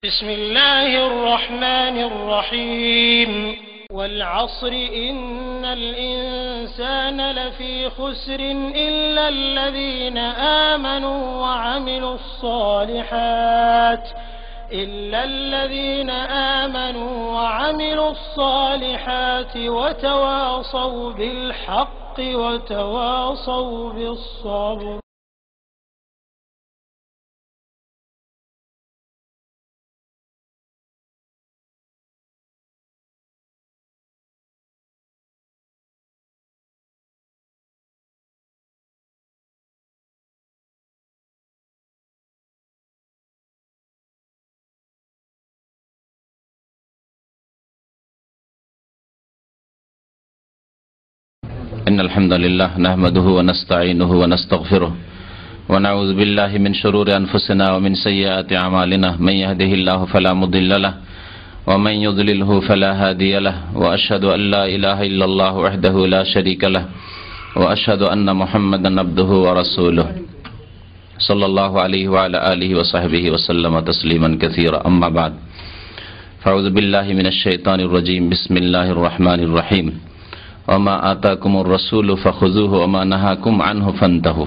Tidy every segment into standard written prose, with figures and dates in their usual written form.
بسم الله الرحمن الرحيم والعصر إن الإنسان لفي خسر إلا الذين آمنوا وعملوا الصالحات وتواصوا بالحق وتواصوا بالصبر. إن الحمد لله نحمده ونستعينه ونستغفره ونعوذ بالله من شرور أنفسنا ومن سيئات أعمالنا من يهده الله فلا مضل له ومن يضلله فلا هادي له وأشهد أن لا إله إلا الله وحده لا شريك له وأشهد أن محمدا عبده ورسوله صلى الله عليه وعلى آله وصحبه وسلم تسليما كثيرا. أما بعد فأعوذ بالله من الشيطان الرجيم. بسم الله الرحمن الرحيم. ওমা আতাকুমুর রাসূলু ফাখুযুহু ওমা নাহাকুম আনহু ফান্তাহু।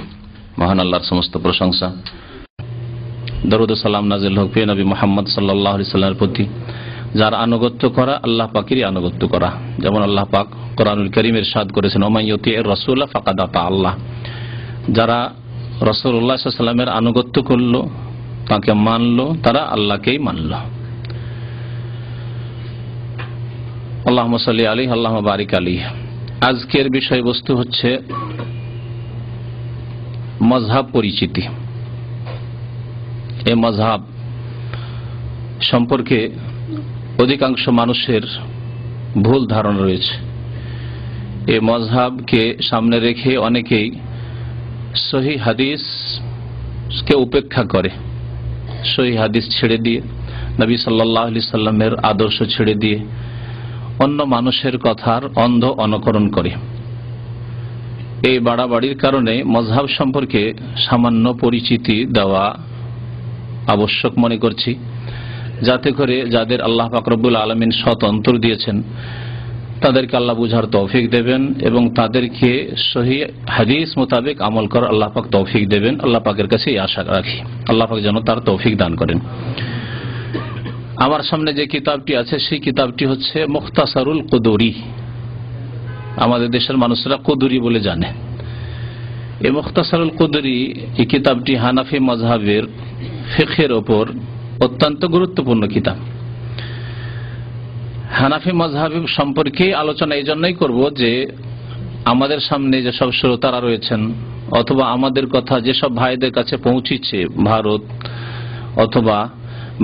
মহান আল্লাহর সমস্ত প্রশংসা, দরুদ ও সালাম নাযিল হোক প্রিয় নবী মুহাম্মদ সাল্লাল্লাহু আলাইহি সাল্লামের প্রতি, যার আনুগত্য করা আল্লাহ পাকেরই আনুগত্য করা। যেমন আল্লাহ পাক কোরআনুল কারীমে ইরশাদ করেছেন, ওমা ইউতিইর রাসূলা ফাকাদ আতা আল্লাহ। যারা রাসূলুল্লাহ সাল্লাল্লাহু আলাইহি সাল্লামের আনুগত্য করলো, তাকে মানলো, তারা আল্লাহকেই মানলো। আল্লাহুম্মা সাল্লি আলাইহি আল্লাহুম্মা বারিক আলাইহি। আজকের বিষয়বস্তু হচ্ছে মাযহাব পরিচিতি। এই মাযহাব সম্পর্কে অধিকাংশ মানুষের ভুল ধারণা রয়েছে। এই মাযহাবকে সামনে রেখে অনেকেই সহিহ হাদিসকে উপেক্ষা করে, সহিহ হাদিস ছেড়ে দিয়ে, নবী সাল্লাল্লাহু আলাইহি সাল্লামের আদর্শ ছেড়ে দিয়ে অন্য মানুষের কথার অন্ধ অনুকরণ করে। এই বাড়াবাড়ির কারণে মাযহাব সম্পর্কে সামান্য পরিচিতি দেওয়া আবশ্যক মনে করছি, যাতে করে যাদের আল্লাহ পাক রব্বুল আলামিন স্বতন্ত্র দিয়েছেন তাদেরকে আল্লাহ বুঝার তৌফিক দেবেন এবং তাদেরকে সহিহ হাদিস মোতাবেক আমল করার আল্লাহ পাক তৌফিক দেবেন। আল্লাহ পাকের কাছে এই আশা রাখি, আল্লাহ পাক যেন তার তৌফিক দান করেন। আমার সামনে যে কিতাবটি আছে সেই কিতাবটি হচ্ছে মুখতাসারুল কুদুরি। আমাদের দেশের মানুষরা কুদুরি বলে জানে। এই মুখতাসারুল কুদুরি এই কিতাবটি হানাফি মাযহাবের ফিকহের ওপর অত্যন্ত গুরুত্বপূর্ণ কিতাব। হানাফি মাযহাব সম্পর্কে আলোচনা এই জন্যই করব যে আমাদের সামনে যেসব শ্রোতারা রয়েছেন অথবা আমাদের কথা যেসব ভাইদের কাছে পৌঁছিচ্ছে ভারত অথবা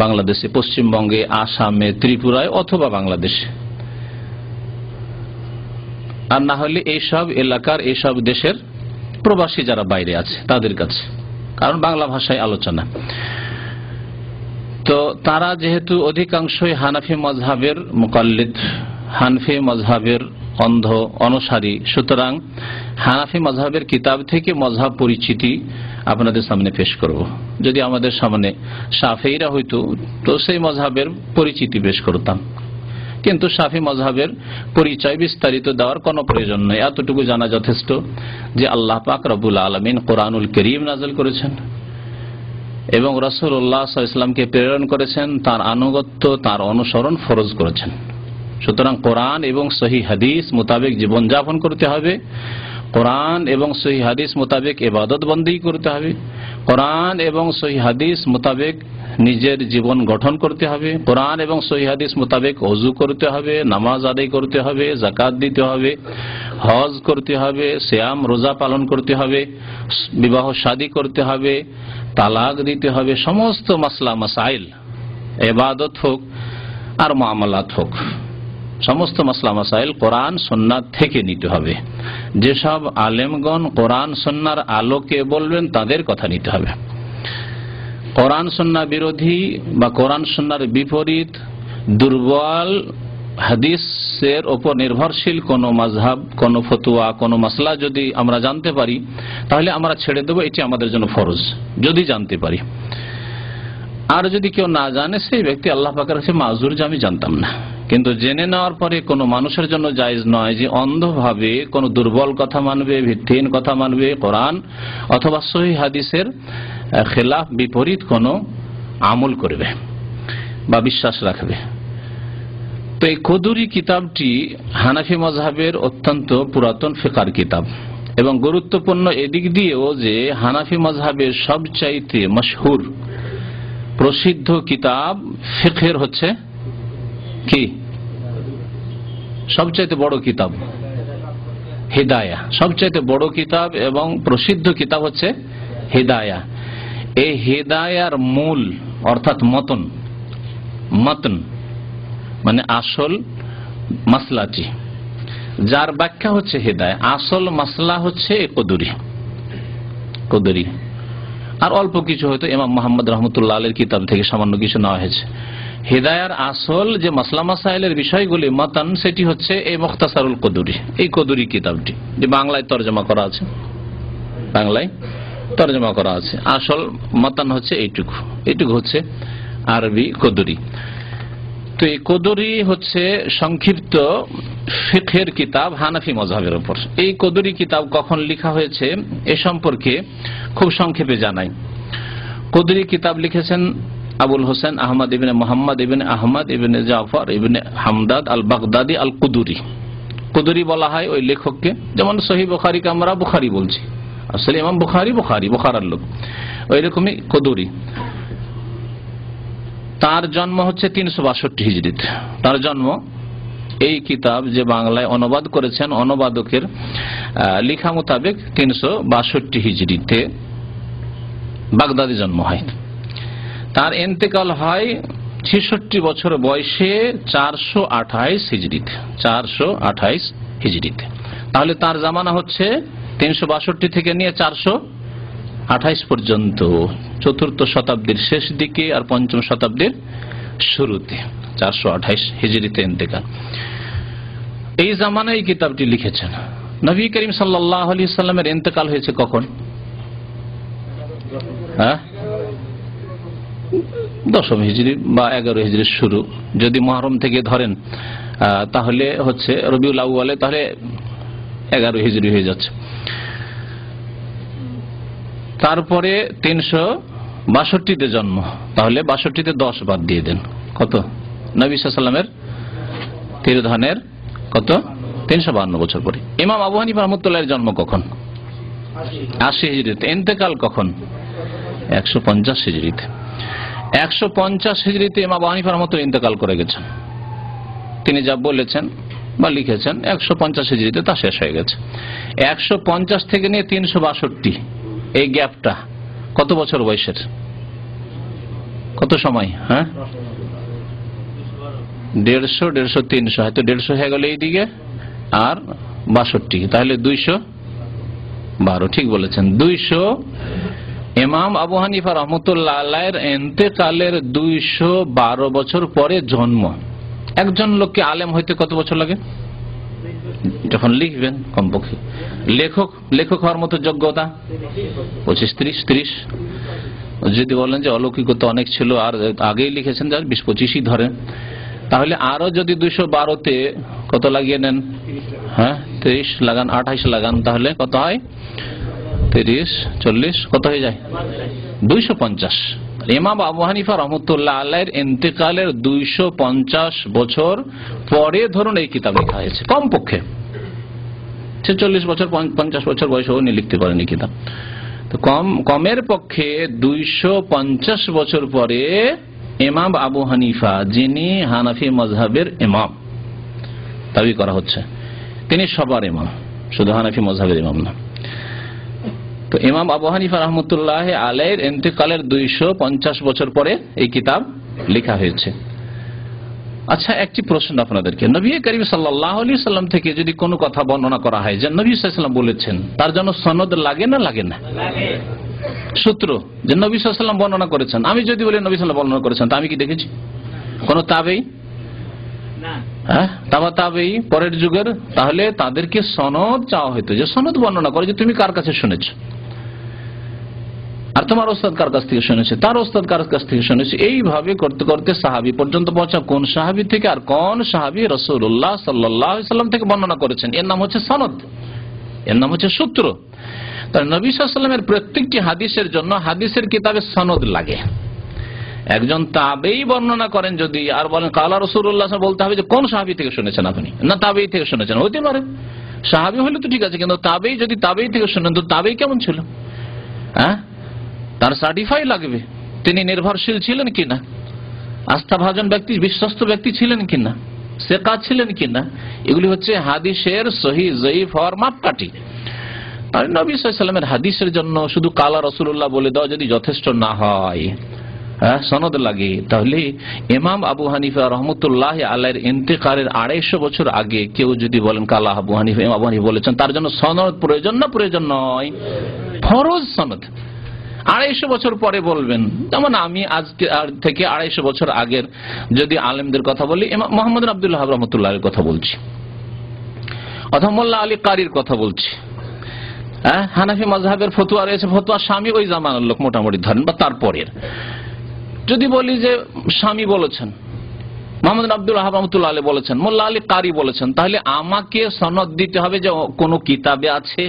বাংলাদেশে, পশ্চিমবঙ্গে, আসামে, ত্রিপুরায় অথবা বাংলাদেশে, আর না হলে এইসব এলাকার এইসব দেশের প্রবাসী যারা বাইরে আছে তাদের কাছে, কারণ বাংলা ভাষায় আলোচনা। তো তারা যেহেতু অধিকাংশই হানাফি মাযহাবের মুকাল্লিদ, হানাফি মাযহাবের অন্ধ অনুসারী, সুতরাং হানাফি মাযহাবের কিতাব থেকে মাযহাব পরিচিতি আপনাদের সামনে পেশ করব। যদি আমাদের সামনে শাফিঈরা হইতো তো সেই মাযহাবের পরিচিতি পেশ করতাম, কিন্তু শাফি মাযহাবের পরিচয় বিস্তারিত দেওয়ার কোনো প্রয়োজন নেই। এতটুকু জানা যথেষ্ট যে আল্লাহ পাক রব্বুল আলামিন কোরআনুল কারীম নাযিল করেছেন এবং রাসূলুল্লাহ সাল্লাল্লাহু আলাইহি ওয়াসাল্লামকে প্রেরণ করেছেন, তার আনুগত্য, তার অনুসরণ ফরজ করেছেন। সুতরাং কোরআন এবং সহিহ হাদিস মোতাবেক জীবনযাপন করতে হবে, কোরআন এবং সহিহ হাদিস মোতাবেক ইবাদত বন্দেগী করতে হবে, কোরআন এবং সহিহ হাদিস মোতাবেক নিজের জীবন গঠন করতে হবে, কোরআন এবং সহিহ হাদিস মোতাবেক ওযু করতে হবে, নামাজ আদায় করতে হবে, যাকাত দিতে হবে, হজ করতে হবে, সিয়াম রোজা পালন করতে হবে, বিবাহ শাদী করতে হবে, তালাক দিতে হবে। সমস্ত মাসলা মাসাইল, ইবাদত হোক আর মুআমালাত হোক, সমস্ত মাসলা মাসাইল কোরআন সুন্নাহ থেকে নিতে হবে। যেসব আলেমগণ কোরআন সুন্নাহর আলোকে বলবেন তাদের কথা নিতে হবে। কোরআন সুন্নাহ বিরোধী বা কোরআন সুন্নাহর বিপরীত দুর্বল হাদিসের ওপর নির্ভরশীল কোন মাযহাব, কোন ফতোয়া, কোন মাসলা যদি আমরা জানতে পারি তাহলে আমরা ছেড়ে দেব, এটি আমাদের জন্য ফরজ যদি জানতে পারি। আর যদি কেউ না জানে সেই ব্যক্তি আল্লাহ পাকের কাছে মাযুর যে আমি জানতাম না। কিন্তু জেনে নেওয়ার পরে কোনো মানুষের জন্য জায়েজ নয় যে অন্ধভাবে কোনো দুর্বল কথা মানবে, ভিত্তিহীন কথা মানবে, কোরআন অথবা সহিহ হাদিসের খেলাফ বিপরীত কোনো আমল করবে বা বিশ্বাস রাখবে। তো এই কদুরি কিতাবটি হানাফি মাযহাবের অত্যন্ত পুরাতন ফিকহের কিতাব এবং গুরুত্বপূর্ণ এদিক দিয়েও যে হানাফি মাযহাবের সবচাইতে মশহুর প্রসিদ্ধ কিতাব ফিকহের হচ্ছে কি, সবচাইতে বড় কিতাব হিদায়া, সবচাইতে বড় কিতাব এবং প্রসিদ্ধ কিতাব হচ্ছে হিদায়া। এই হিদায়ার মূল অর্থাৎ মতন মানে আসল মাসলাটি, যার ব্যাখ্যা হচ্ছে হিদায়া, আসল মাসলা হচ্ছে কদুরি। আর অল্প কিছু হয়তো ইমাম মুহাম্মদ রাহমাতুল্লাহ আলাইহির কিতাব থেকে সামান্য কিছু নেওয়া হয়েছে। হিদায়ার আসল যে মাসলা মাসাইলের বিষয়গুলি মাতান, সেটি হচ্ছে এই মুখতাসারুল কদুরি, এই কদুরি কিতাবটি যে বাংলায় তরজমা করা আছে। আসল মাতান হচ্ছে এইটুকু হচ্ছে আরবি কদুরি। তো এই কদুরি হচ্ছে সংক্ষিপ্ত ফিকহের কিতাব হানাফি মাযহাবের উপর। এই কদুরি কিতাব কখন লেখা হয়েছে এ সম্পর্কে খুব সংক্ষেপে জানাই। কদুরি কিতাব লিখেছেন আবুল হোসেন আহমদ ইবনে মুহাম্মদ ইবনে আহমদ ইবনে জাফর ইবনে হামদাদ আল বাগদাদি আল কুদুরি। কুদুরি বলা হয় ওই লেখককে, যেমন সহিহ বুখারীকে আমরা বুখারী বলছি, আসলে ইমাম বুখারার লোক, ওই রকমই কুদুরি। তার জন্ম হচ্ছে 362 হিজরিতে। তার জন্ম, এই কিতাব যে বাংলায় অনুবাদ করেছেন অনুবাদকের লেখা মোতাবেক 362 হিজরিতে বাগদাদে জন্ম হয়। তার ইন্তেকাল হয় 66 বছর বয়সে 428 হিজরিতে। তাহলে তার জামানা হচ্ছে 362 থেকে নিয়ে 428 পর্যন্ত, চতুর্থ শতাব্দীর শেষ দিকে আর পঞ্চম শতাব্দীর শুরুতে, 428 হিজরিতে ইন্তেকাল। এই জামানায় এই কিতাবটি লিখেছেন। নবী করিম সাল্লাল্লাহু আলাইহি সাল্লামের ইন্তেকাল হয়েছে কখন? 10ম হিজরি বা 11 হিজরির শুরু, যদি মুহররম থেকে ধরেন তাহলে হচ্ছে রবিউল আউয়ালে, তাহলে 11 হিজরি হয়ে যাচ্ছে। তারপরে 362তে জন্ম, তাহলে 62তে 10 বাদ দিয়ে দেন, কত? নবী সাল্লাল্লাহু আলাইহি সাল্লামের তিরোধানের কত? 352 বছর পরে। ইমাম আবু হানিফা রাহমাতুল্লাহর জন্ম কখন? 80 হিজরিতে। ইন্তেকাল কখন? 150 হিজরিতে। 150 হিজরিতে ইমাম আবু হানিফা রাহমাতুল্লাহ ইন্তেকাল করে গেছেন। তিনি যা বলেছেন বা লিখেছেন 150 হিজরিতে তা শেষ হয়ে গেছে। 150 থেকে নিয়ে 362, এই গ্যাপটা কত বছর বয়সের, কত সময়? 150, 300, হয়তো 150 হয়ে গেল এইদিকে, আর 62, তাহলে 212। ঠিক বলেছেন, 200। ইমাম আবু হানিফা রাহমাতুল্লাহ আলাইহির ইন্তেকালের 212 বছর পরে জন্ম। একজন লোককে আলেম হইতে কত বছর লাগে? যখন লিখবেন কমপক্ষে, লেখক হওয়ার মতো যোগ্যতা 25-30। যদি বলেন যে অলৌকিকতা অনেক ছিল আর আগেই লিখেছেন, যার 20-25ই ধরেন, তাহলে আরো যদি 212তে কত লাগিয়ে নেন, 30 লাগান, 28 লাগান, তাহলে কত হয়? 30, 40, কত হয়ে যায়? 250। ইমাম আবু হানিফা রাহমাতুল্লাহ আলাইহির ইন্তেকালের 250 বছর পরে ধরুন এই কিতাব লেখা হয়েছে। কমপক্ষে 40 বছর, 50 বছর বয়সেও উনি লিখতে পারেনি কিতাব। তো কমের পক্ষে 250 বছর পরে ইমাম আবু হানিফা, যিনি হানাফি মাযহাবের ইমাম দাবি করা হচ্ছে, তিনি সবার ইমাম, শুধু হানাফি মাযহাবের ইমাম না। তো ইমাম আবু হানিফা রাহমাতুল্লাহ আলাইহির ইন্তেকালের 250 বছর পরে এই কিতাব লেখা হয়েছে। আচ্ছা, একটি প্রশ্ন আপনাদেরকে, নবী করিম সাল্লাল্লাহু আলাইহি সাল্লাম থেকে যদি কোনো কথা বর্ণনা করা হয় যে নবী সাল্লাল্লাহু আলাইহি ওয়াসাল্লাম বলেছেন, তার জন্য সনদ লাগে না লাগে না? সূত্র যে নবী সাল্লাল্লাহু আলাইহি ওয়াসাল্লাম বর্ণনা করেছেন, আমি যদি বলি নবী সাল্লাল্লাহু আলাইহি ওয়াসাল্লাম বর্ণনা করেছেন, তা আমি কি দেখেছি? কোন তাবেঈ? তাবেঈ পরের যুগের, তাহলে তাদেরকে সনদ চাওয়া হতো, যে সনদ বর্ণনা করে যে তুমি কার কাছে শুনেছ। আর তোমার ওস্তাদ কার কাছ থেকে শুনেছে, তার ওস্তাদ কার কাছ থেকে শুনেছে, এইভাবে করতে করতে সাহাবী পর্যন্ত পৌঁছা। কোন সাহাবী থেকে আর কোন সাহাবী রাসূলুল্লাহ সাল্লাল্লাহু আলাইহি ওয়াসাল্লাম থেকে বর্ণনা করেছেন, এর নাম হচ্ছে সনদ, এর নাম হচ্ছে সূত্র। তাই নবী সাল্লাল্লাহু আলাইহি ওয়াসাল্লামের প্রত্যেকটি হাদিসের জন্য হাদিসের কিতাবে সনদ লাগে। একজন তাবেঈ বর্ণনা করেন যদি, আর বলেন কালা রাসূলুল্লাহ, বলতে হবে যে কোন সাহাবী থেকে শুনেছেন আপনি, না তাবেঈ থেকে শুনেছেন। হতে পারে সাহাবী হলে তো ঠিক আছে, কিন্তু তাবেঈ যদি তাবেঈ থেকে শুনেন তো তাবেঈ কেমন ছিল, হ্যাঁ, তার সার্টিফাই লাগবে, তিনি নির্ভরশীল ছিলেন কিনা, আস্থাভাজন ব্যক্তি, বিশ্বস্ত ব্যক্তি ছিলেন কিনা, সেকা ছিলেন কিনা, এগুলি হচ্ছে হাদিসের সহিহ জয়ীফ হওয়ার মাপকাঠি। আর নবী সাল্লাল্লাহু আলাইহি ওয়াসাল্লামের হাদিসের জন্য শুধু কালা রাসূলুল্লাহ বলে দেওয়া যদি যথেষ্ট না হয়, সনদ লাগে, তাহলে ইমাম আবু হানিফা রহমতুল্লাহ আলাইহির ইন্তেকালের 250 বছর আগে কেউ যদি বলেন কালা আবু হানিফা, ইমাম আবু হানিফা বলেছেন, তার জন্য সনদ প্রয়োজন না প্রয়োজন নয়, ফরজ সনদ। 250 বছর পরে বলবেন, যেমন আমি আজকে থেকে 250 বছর আগের যদি আলেমদের কথা বলি, মোহাম্মদ আব্দুল ওয়াহাব রহমতুল্লাহের কথা বলছি, অথবা মোল্লা আলী কারির কথা বলছি, হানাফি মাযহাবের ফতোয়া রয়েছে, ফতোয়া স্বামী ওই জামানার লোক মোটামুটি ধরেন বা তারপরের, যদি বলি যে স্বামী বলেছেন, মোহাম্মদ আব্দুল ওয়াহাব রহমতুল্লাহ আলাইহি বলেছেন, মোল্লা আলী কারি বলেছেন, তাহলে আমাকে সনদ দিতে হবে যে কোন কিতাবে আছে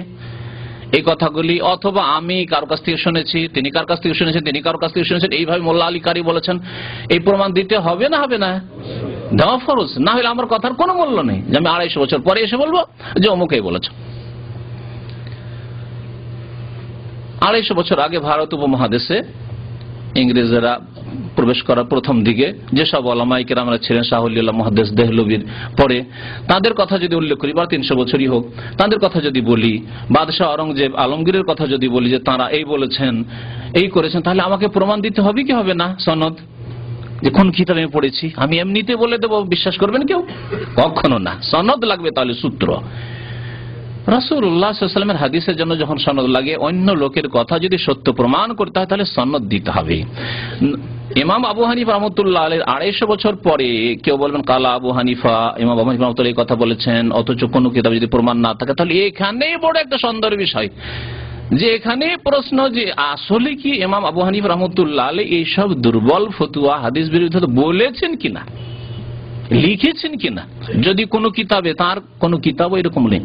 এই কথাগুলি, অথবা আমি কার কাছ থেকে শুনেছি, তিনি কার কাছ থেকে শুনেছেন, তিনি কার কাছ থেকে শুনেছেন, এইভাবে মোল্লা আলী কারি বলেছেন, এই প্রমাণ দিতে হবে না হবে না, দেওয়া ফরজ। না হলে আমার কথার কোনো মূল্য নেই, যে আমি 250 বছর পরে এসে বলবো যে অমুকেই বলেছে। 250 বছর আগে ভারত উপমহাদেশে ইংরেজরা প্রবেশ করার প্রথম দিকে যেসব ওলামায়ে কেরামরা ছিলেন, শাহ ওলিউল্লাহ মুহাদ্দিস দেহলভির পরে, তাদের কথা যদি উল্লেখ করি, বা 300 বছরই হোক, তাদের কথা যদি বলি, বাদশাহ আওরঙ্গজেব আলমগীরের কথা যদি বলি যে তারা এই বলেছেন, এই করেছেন, তাহলে আমাকে প্রমাণ দিতে হবে কি হবে না, সনদ, যে কোন কিতাবে আমি পড়েছি। আমি এমনিতে বলে দেবো, বিশ্বাস করবেন কেউ? কখনো না, সনদ লাগবে, তাহলে সূত্র। রাসূলুল্লাহ সাল্লাল্লাহু আলাইহি ওয়াসাল্লামের হাদিসের জন্য যখন সনদ লাগে, অন্য লোকের কথা যদি সত্য প্রমাণ করতে হয় তাহলে সনদ দিতে হবে। ইমাম আবু হানিফা রাহমাতুল্লাহ আলাইহি 250 বছর পরে কেউ বলবেন কালা আবু হানিফা, ইমাম আবু হানিফা রাহমাতুল্লাহ এই কথা বলেছেন, অথচ কোনো কিতাবে যদি প্রমাণ না থাকে, তাহলে এখানেই বড় একটা সন্দেহের বিষয়, যে এখানে প্রশ্ন যে আসলে কি ইমাম আবু হানিফা রাহমাতুল্লাহ আলাইহি এইসব দুর্বল ফতোয়া হাদিস বিরুদ্ধে বলেছেন কিনা, লিখেছেন কিনা। যদি কোনো কিতাবে, তার কোনো কিতাবও এরকম নেই,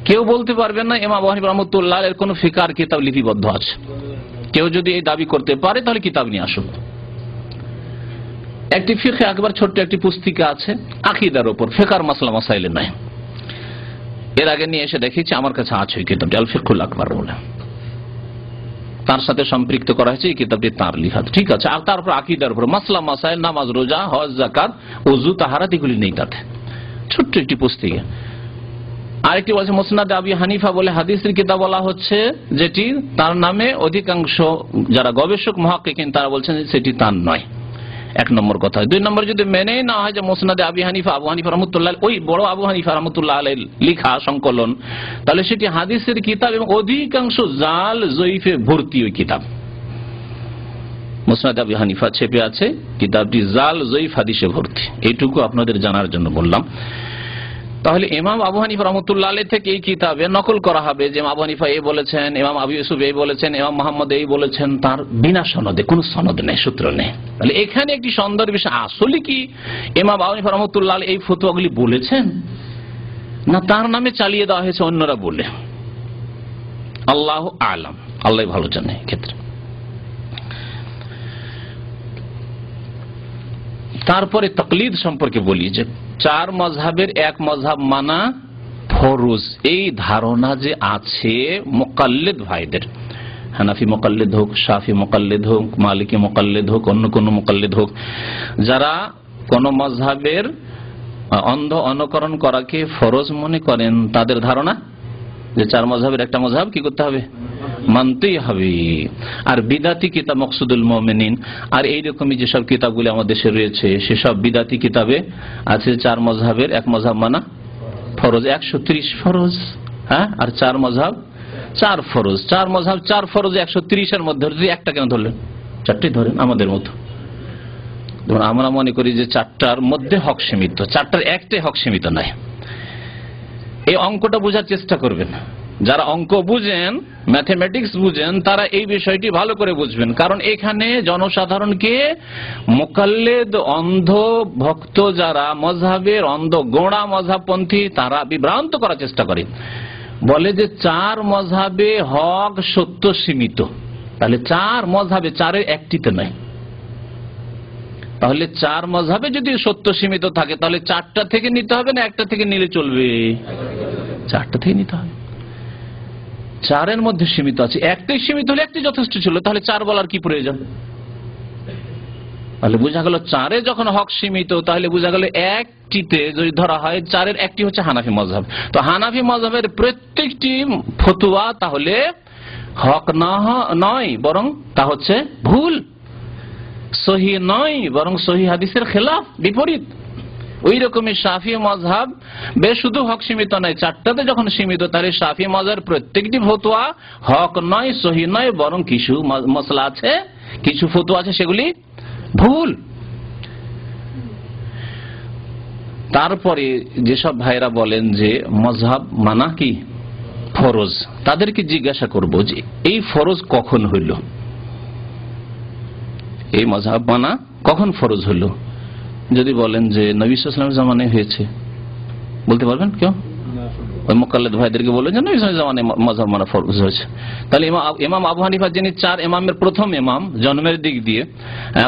কেউ বলতে পারবেন না ইমাম আবু হানিফা রাহমাতুল্লাহ আলাইহির কোনো ফিকহের কিতাব লিপিবদ্ধ আছে। কেউ যদি এই দাবি করতে পারে তাহলে কিতাব নিয়ে আসুক। একটি ফিকহে আকবার ছোট্ট একটি পুস্তিকা আছে আকীদার উপর, ফিকহের মাসলা মাসাইলে নাই, এর আগে নিয়ে এসে দেখেছি, আমার কাছে আছে এই কিতাবটি, আল ফিকহুল আকবার বলে, তার সাথে সম্পৃক্ত করা হয়েছে, এই কিতাবটি তার লেখা, ঠিক আছে। আর তারপর আকীদার উপর মাসলা মাসাইল, নামাজ, রোজা, হজ, যাকাত, ওযু, তাহারাত, এগুলি নেই তাতে, ছোট্ট একটি পুস্তিকা। আরেকটি বলছে মুসনাদ আবি হানিফা বলে হাদিসের কিতাব বলা হচ্ছে, যেটি তার নামে অধিকাংশ যারা গবেষক মুহাক্কিকিন তারা বলছেন সেটি তার নয়, 1 নম্বর কথা। 2 নম্বর, যদি মেনেই না হয় যে মুসনাদে আবি হানিফা, আবু হানিফা রাহমাতুল্লাহ ওই বড় আবু হানিফা রাহমাতুল্লাহ আলাইহির লেখা সংকলন, তাহলে সেটি হাদিসের কিতাব এবং অধিকাংশ জাল জয়ীফে ভর্তি ওই কিতাব। মুসনাদ আবি হানিফা ছেপে আছে, কিতাবটি জাল জয়ীফ হাদিসে ভর্তি, এইটুকু আপনাদের জানার জন্য বললাম। তাহলে ইমাম আবু হানিফা রাহমাতুল্লাহ আলাইহি থেকে এই কিতাবে নকল করা হবে যে ইমাম আবু হানিফা এই বলেছেন, ইমাম আবু ইউসুফ এই বলেছেন, ইমাম মুহাম্মদ এই বলেছেন, তার বিনা সনদে, কোনো সনদ নেই, সূত্র নেই। তাহলে এখানে একটি সন্দেহের বিষয়, আসলে কি ইমাম আবু হানিফা রাহমাতুল্লাহ আলাইহি এই ফতোয়াগুলি বলেছেন, না তার নামে চালিয়ে দেওয়া হয়েছে অন্যরা বলে। আল্লাহু আ'লাম, আল্লাহ ভালো জানে ক্ষেত্রে। তারপরে তাকলিদ সম্পর্কে বলি যে 4 মাযহাবের এক মাযহাব মানা ফরজ, এই ধারণা যে আছে মুকাল্লিদ ভাইদের, হানাফি মুকাল্লিদ হোক, শাফি মুকাল্লিদ হোক, মালিকি মুকাল্লিদ হোক, অন্য কোন মুকাল্লিদ হোক, যারা কোন মাযহাবের অন্ধ অনুকরণ করাকে ফরজ মনে করেন, তাদের ধারণা যে 4 মাযহাবের একটা মাযহাব কি করতে হবে, মানতেই হবে। আর বিদাতি কিতাব মকসুদুল মুমিনিন আর এইরকমই যেসব কিতাবগুলি আমাদের দেশে রয়েছে, সেসব বিদাতি কিতাবে আছে 4 মাযহাবের এক মাযহাব মানা ফরজ, 130 ফরজ, হ্যাঁ, আর 4 মাযহাব 4 ফরজ। 4 মাযহাব 4 ফরজ 130 এর মধ্যে যদি একটা কেন ধরলেন, 4টি ধরেন আমাদের মতো। আমরা মনে করি যে 4টার মধ্যে হক সীমিত, 4টার একটাই হক সীমিত নয়। এই অঙ্কটা বোঝার চেষ্টা করবেন, যারা অঙ্ক বুঝেন, ম্যাথমেটিক্স বুঝেন, তারা এই বিষয়টি ভালো করে বুঝবেন। কারণ এখানে জনসাধারণকে মুকাল্লিদ, অন্ধ ভক্ত যারা মযহাবের অন্ধ গোঁড়া মযহাবপন্থী, তারা বিভ্রান্ত করার চেষ্টা করে। বলে যে 4 মযহাবে হক সত্য সীমিত। তাহলে 4 মযহাবে, 4-এর একটিতে নাই। তাহলে 4 মযহাবে যদি সত্য সীমিত থাকে, তাহলে 4টা থেকে নিতে হবে না একটা থেকে নিলে চলবে? 4টা থেকে নিতে হবে। 4-এর মধ্যে সীমিত আছে, একটাই সীমিত হলে একটি যথেষ্ট ছিল, তাহলে 4 বলার কি প্রয়োজন? তাহলে বোঝা গেল 4-এ যখন হক সীমিত, তাহলে বোঝা গেল একটিতে যদি ধরা হয়, 4-এর একটি হচ্ছে হানাফি মযহাব। তো হানাফি মযহাবের প্রত্যেকটি ফতোয়া তাহলে হক নয়, বরং তা হচ্ছে ভুল, সহিহ নয়, বরং সহিহ হাদিসের খেলাফ, বিপরীত। ওই রকমই শাফি মযহাব বেশ শুধু হক সীমিত নয়, 4টাতে যখন সীমিত, তাহলে শাফি মযহাবের প্রত্যেকটি ফতোয়া হক নয়, সহিহ নয়, বরং কিছু মসলা আছে, কিছু ফতোয়া আছে সেগুলি ভুল। তারপরে যেসব ভাইরা বলেন যে মযহাব মানা কি ফরজ, তাদেরকে জিজ্ঞাসা করব যে এই ফরজ কখন হইল? এই মযহাব মানা কখন ফরজ হইল? যদি বলেন যে নবী সাল্লাল্লাহু আলাইহি ওয়াসাল্লামের জামানায় হয়েছে, বলতে পারবেন কেউ? ওই মুকাল্লিদ ভাইদেরকে বলবেন যে নবী সাল্লাল্লাহু আলাইহি ওয়াসাল্লামের জামানায় মযহাব মানা ফরজ হয়েছে। তাহলে ইমাম আবু হানিফা, যিনি 4 ইমামের প্রথম ইমাম, জন্মের দিক দিয়ে,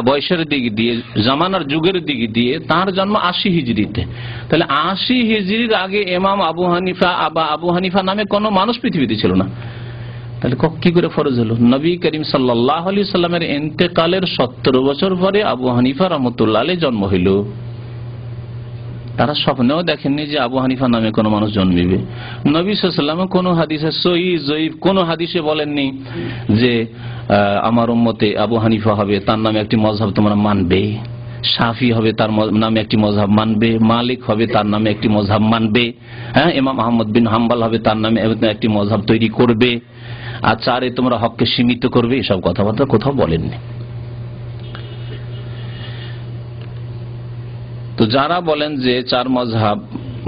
বয়সের দিক দিয়ে, জামানার যুগের দিক দিয়ে, তার জন্ম 80 হিজরিতে। তাহলে 80 হিজরির আগে ইমাম আবু হানিফা নামে কোনো মানুষ পৃথিবীতে ছিল না। তাহলে কি করে ফরজ হলো? নবী করিম সাল্লাল্লাহু আলাইহি সাল্লামের ইন্তেকালের 70 বছর পরে আবু হানিফা রাহমাতুল্লাহ আলাইহি জন্ম হইল। তারা স্বপ্নেও দেখেননি যে আবু হানিফা নামে কোনো মানুষ জন্মিবে। নবী সাল্লাল্লাহু আলাইহি ওয়াসাল্লাম কোন হাদিসে সহিহ জয়ীফ কোন হাদিসে বলেননি যে আমার উম্মতে আবু হানিফা হবে, তার নামে একটি মযহাব তোমরা মানবে, শাফি হবে তার নামে একটি মযহাব মানবে, মালিক হবে তার নামে একটি মযহাব মানবে, হ্যাঁ, ইমাম আহমদ বিন হাম্বল হবে তার নামে একটি মযহাব তৈরি করবে, আর 4-এ তোমরা হককে সীমিত করবে, এসব কথাবার্তা কোথাও বলেননি। তো যারা বলেন যে 4 মযহাব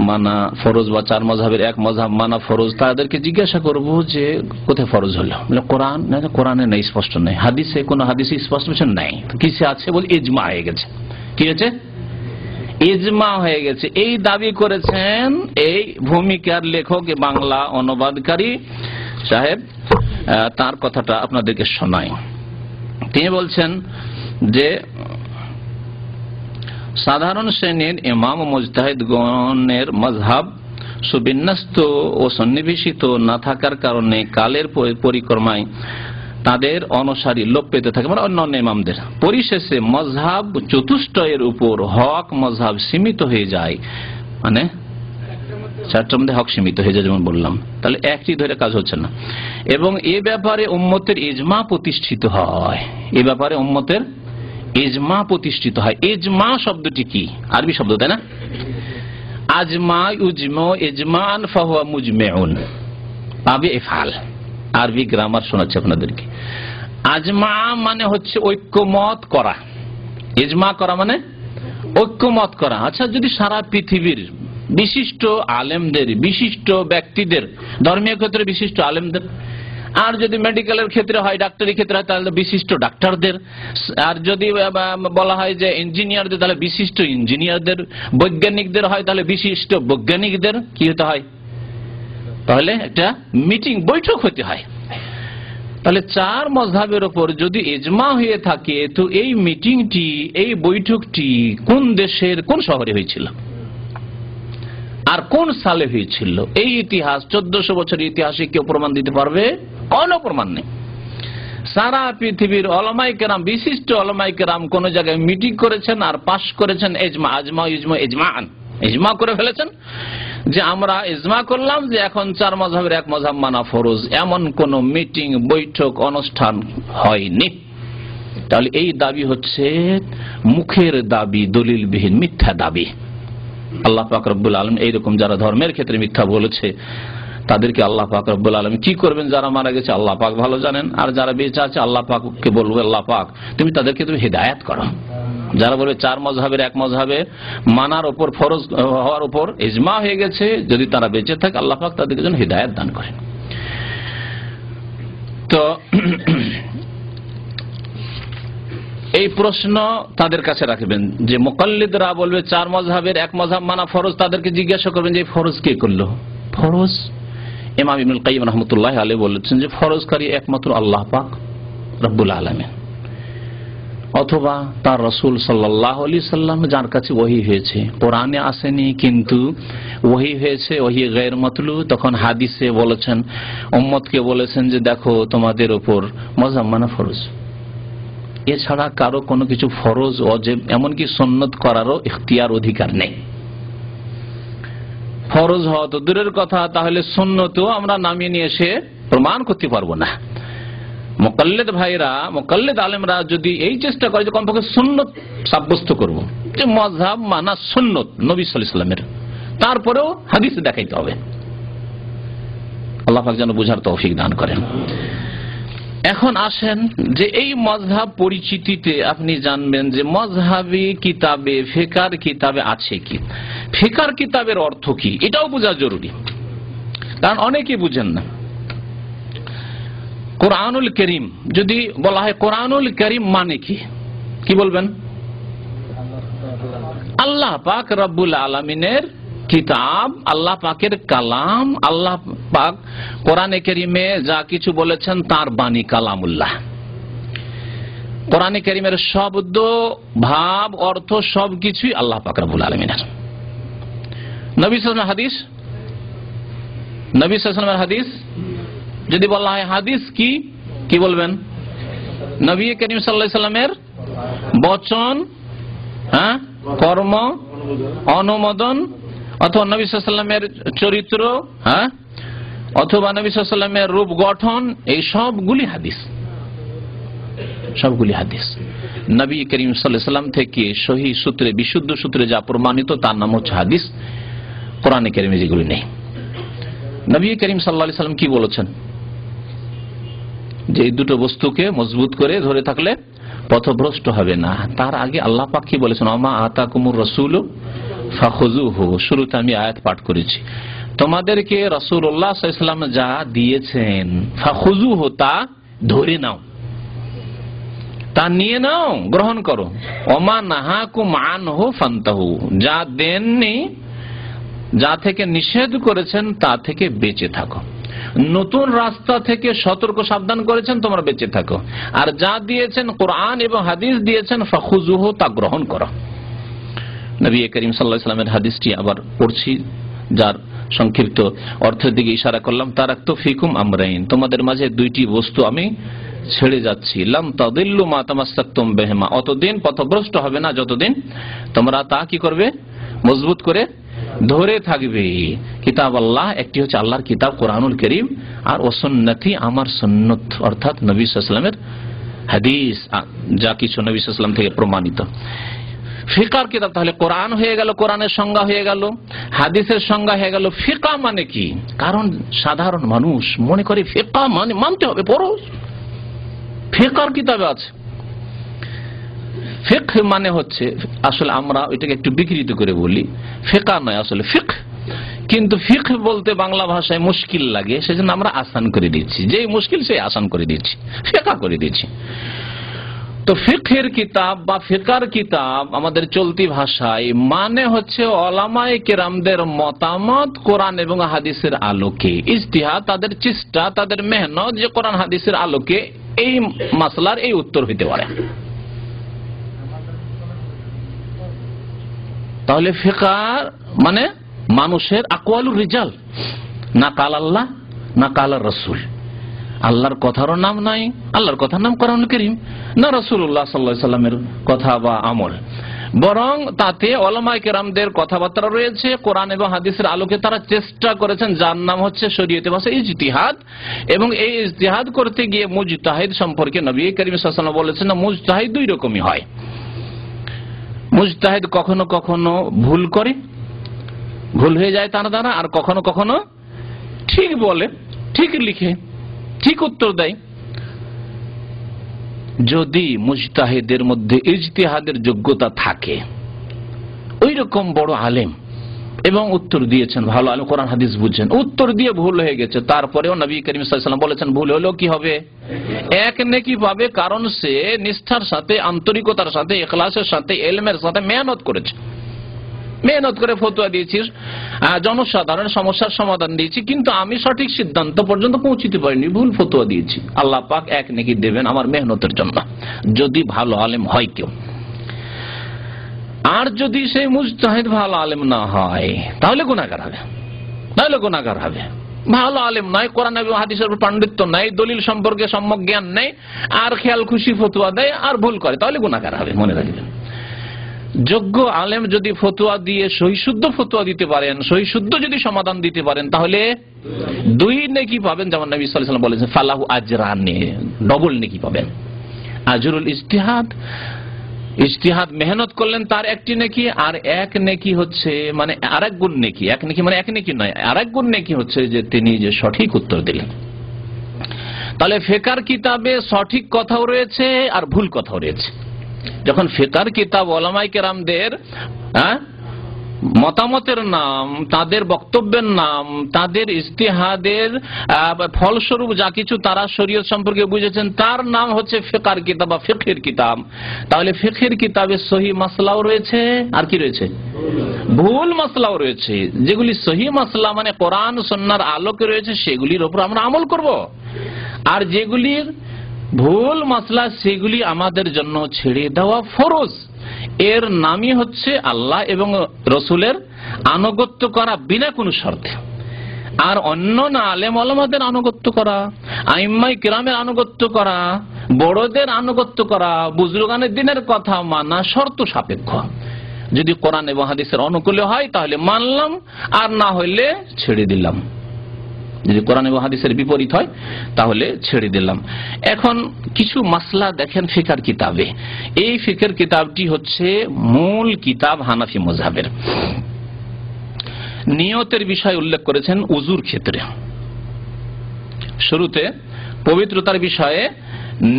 মানা ফরজ বা 4 মযহাবের এক মযহাব মানা ফরজ, তাদেরকে জিজ্ঞাসা করব যে কোথায় ফরজ হলো? কোরআন না, কোরআনে নেই, স্পষ্ট নেই। হাদিসে, কোন হাদিসে স্পষ্ট নেই। কিসে আছে? বলে ইজমা হয়ে গেছে। কি হয়েছে? ইজমা হয়ে গেছে। এই দাবি করেছেন এই ভূমিকার লেখক, বাংলা অনুবাদকারী সাহেব। তার কথাটা আপনাদেরকে শোনাই। তিনি বলছেন যে সাধারণ শ্রেণীর ইমাম ও মুজতাহিদগণের মযহাব সুবিন্যস্ত ও সন্নিবেশিত না থাকার কারণে কালের পরিক্রমায় তাদের অনুসারী লোপ পেতে থাকে, মানে অন্যান্য ইমামদের। পরিশেষে মযহাব চতুষ্টয়ের উপর হক মযহাব সীমিত হয়ে যায়, মানে 4টার মধ্যে হক সীমিত হয়ে যায়, যেমন বললাম। তাহলে একটি ধরে কাজ হচ্ছে না। এবং এ ব্যাপারে উম্মতের ইজমা প্রতিষ্ঠিত হয়। এ ব্যাপারে উম্মতের ইজমা প্রতিষ্ঠিত হয়। ইজমা শব্দটি কি? আরবি শব্দ, তাই না? আজমা ইউজমা ইজমান ফাহুয়া মুজমিউন, পাবে ইফআল। আরবি গ্রামার শোনাচ্ছি আপনাদেরকে। আজমা মানে হচ্ছে ঐক্যমত করা, ইজমা করা মানে ঐক্যমত করা। আচ্ছা, যদি সারা পৃথিবীর বিশিষ্ট আলেমদের, বিশিষ্ট ব্যক্তিদের, ধর্মীয় ক্ষেত্রে বিশিষ্ট আলেমদের, আর যদি মেডিকেলের ক্ষেত্রে হয়, ডাক্তারি ক্ষেত্রে হয়, তাহলে বিশিষ্ট ডাক্তারদের, আর যদি বলা হয় যে ইঞ্জিনিয়ারদের, তাহলে বিশিষ্ট ইঞ্জিনিয়ারদের, বৈজ্ঞানিকদের হয়, তাহলে বিশিষ্ট বৈজ্ঞানিকদের কি হতে হয়? তাহলে একটা মিটিং, বৈঠক হতে হয়। তাহলে 4 মযহাবের উপর যদি ইজমা হয়ে থাকে, তো এই মিটিংটি, এই বৈঠকটি কোন দেশের কোন শহরে হয়েছিল আর কোন সালে হয়েছিল? এই ইতিহাস, 1400 বছরের ইতিহাসে কেউ প্রমাণ দিতে পারবে? কোনো প্রমাণ নেই। সারা পৃথিবীর ওলামায়ে কেরাম, বিশিষ্ট ওলামায়ে কেরাম কোন জায়গায় মিটিং করেছেন আর পাশ করেছেন ইজমা, আজমা ইজমা ইজমান, ইজমা করে ফেলেছেন যে আমরা ইজমা করলাম যে এখন 4 মযহাবের এক মযহাব মানা ফরজ। এমন কোন মিটিং, বৈঠক, অনুষ্ঠান হয়নি। তাহলে এই দাবি হচ্ছে মুখের দাবি, দলিলবিহীন মিথ্যা দাবি। আল্লাহ পাক রব্বুল আলামিন এইরকম যারা ধর্মের ক্ষেত্রে মিথ্যা বলেছে, তাদেরকে আল্লাহ পাক রব্বুল আলামিন কি করবেন? যারা মারা গেছে আল্লাহ পাক ভালো জানেন, আর যারা বেঁচে আছে আল্লাহ পাককে বলবে, আল্লাহ পাক তুমি তাদেরকে তুমি হিদায়াত করো। যারা বলবে 4 মযহাবের এক মযহাবে মানার উপর, ফরজ হওয়ার উপর ইজমা হয়ে গেছে, যদি তারা বেঁচে থাকে আল্লাহ পাক তাদেরকে যেন হিদায়াত দান করেন। তো এই প্রশ্ন তাদের কাছে রাখবেন যে মুকাল্লিদরা বলবে চার মাযহাবের এক মাযহাব মানা ফরজ, তাদেরকে জিজ্ঞাসা করবেন যে ফরজ কে করলো? ফরজ ইমাম ইবনুল কাইয়িম রাহমাতুল্লাহি আলাইহি বলেছেন যে ফরজকারী একমাত্র আল্লাহ পাক রব্বুল আলামিন, অথবা তার রাসূল সাল্লাল্লাহু আলাইহি সাল্লাম যার কাছে ওহী হয়েছে। কোরআনে আসেনি কিন্তু ওহী হয়েছে, ওহী গায়র মাতলু, তখন হাদিসে বলেছেন, উম্মতকে বলেছেন যে দেখো তোমাদের উপর মাযহাব মানা ফরজ। এছাড়া কারো কোনো কিছু ফরজ ওয়াজিব এমনকি সুন্নত করারও ইখতিয়ার অধিকার নেই। ফরজ হওয়া তো দূরের কথা, তাহলে সুন্নতও আমরা নামিয়ে নিয়ে এসে প্রমাণ করতে পারবো না। মুকাল্লিদ ভাইরা, মুকাল্লিদ আলেমরা যদি এই চেষ্টা করে যে কমপক্ষে সুন্নত সাব্যস্ত করব, যে মাযহাব মানা সুন্নত নবী সাল্লাল্লাহু আলাইহি ওয়াসাল্লামের, তারপরেও হাদিস দেখাইতে হবে। আল্লাহ পাক যেন বুঝার তৌফিক দান করেন। এখন আসেন যে এই মাযহাব পরিচিতিতে আপনি জানবেন যে মাযহাবী কিতাবে, ফিকহার কিতাবে আছে কি, ফিকহার কিতাবের অর্থ কি, এটাও বোঝা জরুরি, কারণ অনেকেই বুঝেন না। কোরআনুল কারীম যদি বলা হয় কোরআনুল কারীম মানে কি, কি বলবেন? আল্লাহ পাক রব্বুল আলামিনের কিতাব, আল্লাহ পাকের কালাম, আল্লাহ পাক কোরআনে কারীমে যা কিছু বলেছেন তার বাণী কালামুল্লাহ। কোরআনে কারীমের শব্দ, ভাব, অর্থ সবকিছুই আল্লাহ পাক রব্বুল আলামিনের। নবী সাল্লাল্লাহু আলাইহি ওয়াসাল্লামের হাদিস, নবী সাল্লাল্লাহু আলাইহি ওয়াসাল্লামের হাদিস যদি বলা হয় হাদিস কি, কি বলবেন? নবী করিম সাল্লাল্লাহু আলাইহি ওয়াসাল্লামের বচন, কর্ম, অনুমোদন, অথবা নবী সাল্লাল্লাহু আলাইহি ওয়াসাল্লামের চরিত্র, অথবা নবী সাল্লাল্লাহু আলাইহি ওয়াসাল্লামের রূপ গঠন, এই সবগুলি হাদিস, সবগুলি হাদিস। নবী করিম সাল্লাল্লাহু আলাইহি ওয়াসাল্লাম থেকে সহিহ সূত্রে, বিশুদ্ধ সূত্রে যা প্রমাণিত তার নাম হচ্ছে হাদিস। কোরআনে কারীমে যেগুলি নেই। নবী করিম সাল্লাল্লাহু আলাইহি ওয়াসাল্লাম কি বলেছেন? যে এই দুটো বস্তুকে মজবুত করে ধরে থাকলে পথভ্রষ্ট হবে না। তার আগে আল্লাহ পাক কি বলেছেন? আমা আতাকুমুর রাসূলু ফাখুযুহু। শুরুতে আমি আয়াত পাঠ করেছি, তোমাদেরকে রাসূলুল্লাহ সাল্লাল্লাহু আলাইহি ওয়াসাল্লাম যা দিয়েছেন, ফাখুযুহু তা ধরে নাও, তা নিয়ে নাও, গ্রহণ করো। ওমা নাহাকুম আনহু ফান্তাহু, যা দেননি, যা থেকে নিষেধ করেছেন তা থেকে বেঁচে থাকো। নতুন রাস্তা থেকে সতর্ক সাবধান করেছেন, তোমরা বেঁচে থাকো। আর যা দিয়েছেন কোরআন এবং হাদিস দিয়েছেন, ফাখুযুহু তা গ্রহণ করো। নবী করিম সাল্লাল্লাহু আলাইহি ওয়াসাল্লামের হাদিসটি আবার পড়ছি, যার সংক্ষিপ্ত অর্থের দিকে ইশারা করলাম। তারাকতু ফিকুম আমরাইন, তোমাদের মাঝে দুইটি বস্তু আমি ছেড়ে যাচ্ছি। লাম তাদিল্লু মা তামাসসাকতুম বিহিমা, অতদিন পথভ্রষ্ট হবে না যতদিন তোমরা তা কি করবে? মজবুত করে ধরে থাকবে। কিতাব আল্লাহ, একটি হচ্ছে আল্লাহর কিতাব কোরআনুল কারীম, আর ও সুন্নতি, আমার সুন্নত, অর্থাৎ নবী সাল্লাল্লাহু আলাইহি ওয়াসাল্লামের হাদিস, যা কিছু নবী সাল্লাল্লাহু আলাইহি ওয়াসাল্লাম থেকে প্রমাণিত। ফিকহার কিতাব তাহলে কোরআন হয়ে গেল, কোরআনের সংজ্ঞা হয়ে গেল, হাদিসের সংজ্ঞা হয়ে গেল। ফিকহ মানে কি? কারণ সাধারণ মানুষ মনে করে ফিকহ মানে মানতে হবে ফরজ, ফিকহার কিতাবে আছে। ফিকহ মানে হচ্ছে, আসলে আমরা এটাকে একটু বিকৃত করে বলি, ফিকহ নয় আসলে ফিকহ, কিন্তু ফিকহ বলতে বাংলা ভাষায় মুশকিল লাগে, সেজন্য আমরা আসান করে দিচ্ছি, যে মুশকিল সে আসান করে দিচ্ছি, ফিকহ করে দিচ্ছি। তো ফিকহের কিতাব বা ফিকহার কিতাব আমাদের চলতি ভাষায় মানে হচ্ছে ওলামায়ে কেরামদের মতামত কোরআন এবং হাদিসের আলোকে, ইজতিহাদ, তাদের চেষ্টা, তাদের মেহনত, যে কোরআন হাদিসের আলোকে এই মাসলার এই উত্তর হইতে পারে। তাহলে ফিকহ মানে মানুষের আকওয়ালুর রিজাল, না কাল আল্লাহ না কাল রাসূল, আল্লাহর কথারও নাম নাই, আল্লাহর কথার নাম কোরআনুল কারীম, না রাসূলুল্লাহ সাল্লাল্লাহু আলাইহি ওয়াসাল্লামের কথা বা আমল, বরং তাতে উলামায়ে কেরামদের কথাবার্তা রয়েছে কোরআন এবং হাদিসের আলোকে তারা চেষ্টা করেছেন, যার নাম হচ্ছে শরীয়তে ভাষায় ইজতিহাদ। এবং এই ইজতিহাদ করতে গিয়ে মুজতাহিদ সম্পর্কে নবী করিম সাল্লাল্লাহু আলাইহি ওয়াসাল্লাম বলেছেন, না মুজতাহিদ দুই রকমই হয়। মুজতাহিদ কখনো কখনো ভুল করে, ভুল হয়ে যায় তার দ্বারা, আর কখনো কখনো ঠিক বলে, ঠিক লিখে, ঠিক উত্তর দেয়। যদি মুজতাহিদের মধ্যে ইজতিহাদের যোগ্যতা থাকে, ওই রকম বড় আলেম, এবং উত্তর দিয়েছেন, ভালো আলেম কোরআন হাদিস বুঝছেন, উত্তর দিয়ে ভুল হয়ে গেছে, তারপরেও নবী করিম সাল্লাল্লাহু আলাইহি ওয়াসাল্লাম বলেছেন ভুল হলেও কি হবে, এক নেকি পাবে, কারণ সে নিষ্ঠার সাথে, আন্তরিকতার সাথে, ইখলাসের সাথে, ইলমের সাথে মেহনত করেছে, মেহনত করে ফতোয়া দিয়েছি, জনসাধারণ সমস্যার সমাধান দিয়েছি, কিন্তু আমি সঠিক সিদ্ধান্ত পর্যন্ত পৌঁছিতে পারিনি, ভুল ফতোয়া দিয়েছি, আল্লাহ পাক এক নেকি দেবেন আমার মেহনতের জন্য, যদি ভালো আলেম হয় কেউ। আর যদি সেই মুজতাহিদ ভালো আলেম না হয় তাহলে গুনাহগার হবে, তাহলে গুনাহগার হবে। ভালো আলেম নয়, কোরআন এবং হাদিসের উপর পাণ্ডিত্য নাই, দলিল সম্পর্কে সম্যক জ্ঞান নেই, আর খেয়াল খুশি ফতোয়া দেয় আর ভুল করে, তাহলে গুনাহগার হবে, মনে রাখবেন। যোগ্য আলেম যদি ফতোয়া দিয়ে সহিশুদ্ধ ফতোয়া দিতে পারেন, সহিশুদ্ধ যদি সমাধান দিতে পারেন, তাহলে 2 নেকি পাবেন, যেমন নবী সাল্লাল্লাহু আলাইহি ওয়াসাল্লাম বলেছেন ফালাহু আজরানে, ডবল নেকি পাবেন। আজরুল ইজতিহাদ, ইজতিহাদ মেহনত করলেন তার একটি নেকি, আর এক নেকি হচ্ছে মানে আরেক গুণ নেকি, এক নেকি মানে এক নেকি নয়, আরেক গুণ নেকি হচ্ছে যে তিনি যে সঠিক উত্তর দিলেন। তাহলে ফিকহ কিতাবে সঠিক কথাও রয়েছে আর ভুল কথাও রয়েছে। যখন ফিকহ কিতাব উলামায়ে কেরামদের মতামতের নাম, তাদের বক্তব্যের নাম, তাদের ইজতিহাদের ফলস্বরূপ যা কিছু তারা শরীয়ত সম্পর্কে বুঝেছেন তার নাম হচ্ছে ফিকহ কিতাব বা ফিকহের কিতাব, তাহলে ফিকহের কিতাবে সহি মাসলাও রয়েছে আর কি রয়েছে, ভুল মাসলাও রয়েছে। যেগুলি সহি মাসলা মানে কোরআন সুন্নাহর আলোকে রয়েছে সেগুলির উপর আমরা আমল করব, আর যেগুলির ভুল মাসলা সেগুলি আমাদের জন্য ছেড়ে দেওয়া ফরজ। এর নামই হচ্ছে আল্লাহ এবং রসুলের আনুগত্য করা বিনা কোনো শর্তে, আর অন্য না আলেম ওলামাদের আনুগত্য করা, আইম্মায়ে কিরামের আনুগত্য করা, বড়দের আনুগত্য করা, বুজুর্গানের দিনের কথা মানা শর্ত সাপেক্ষ। যদি কোরআন এবং হাদিসের অনুকূলে হয় তাহলে মানলাম, আর না হইলে ছেড়ে দিলাম। যদি কোরআন এবং হাদিসের বিপরীত হয় তাহলে ছেড়ে দিলাম। এখন কিছু মাসলা দেখেন ফিকহের কিতাবে, এই ফিকহের কিতাবটি হচ্ছে মূল কিতাব হানাফি মাযহাবের। নিয়তের বিষয় উল্লেখ করেছেন উযুর ক্ষেত্রে, শুরুতে পবিত্রতার বিষয়ে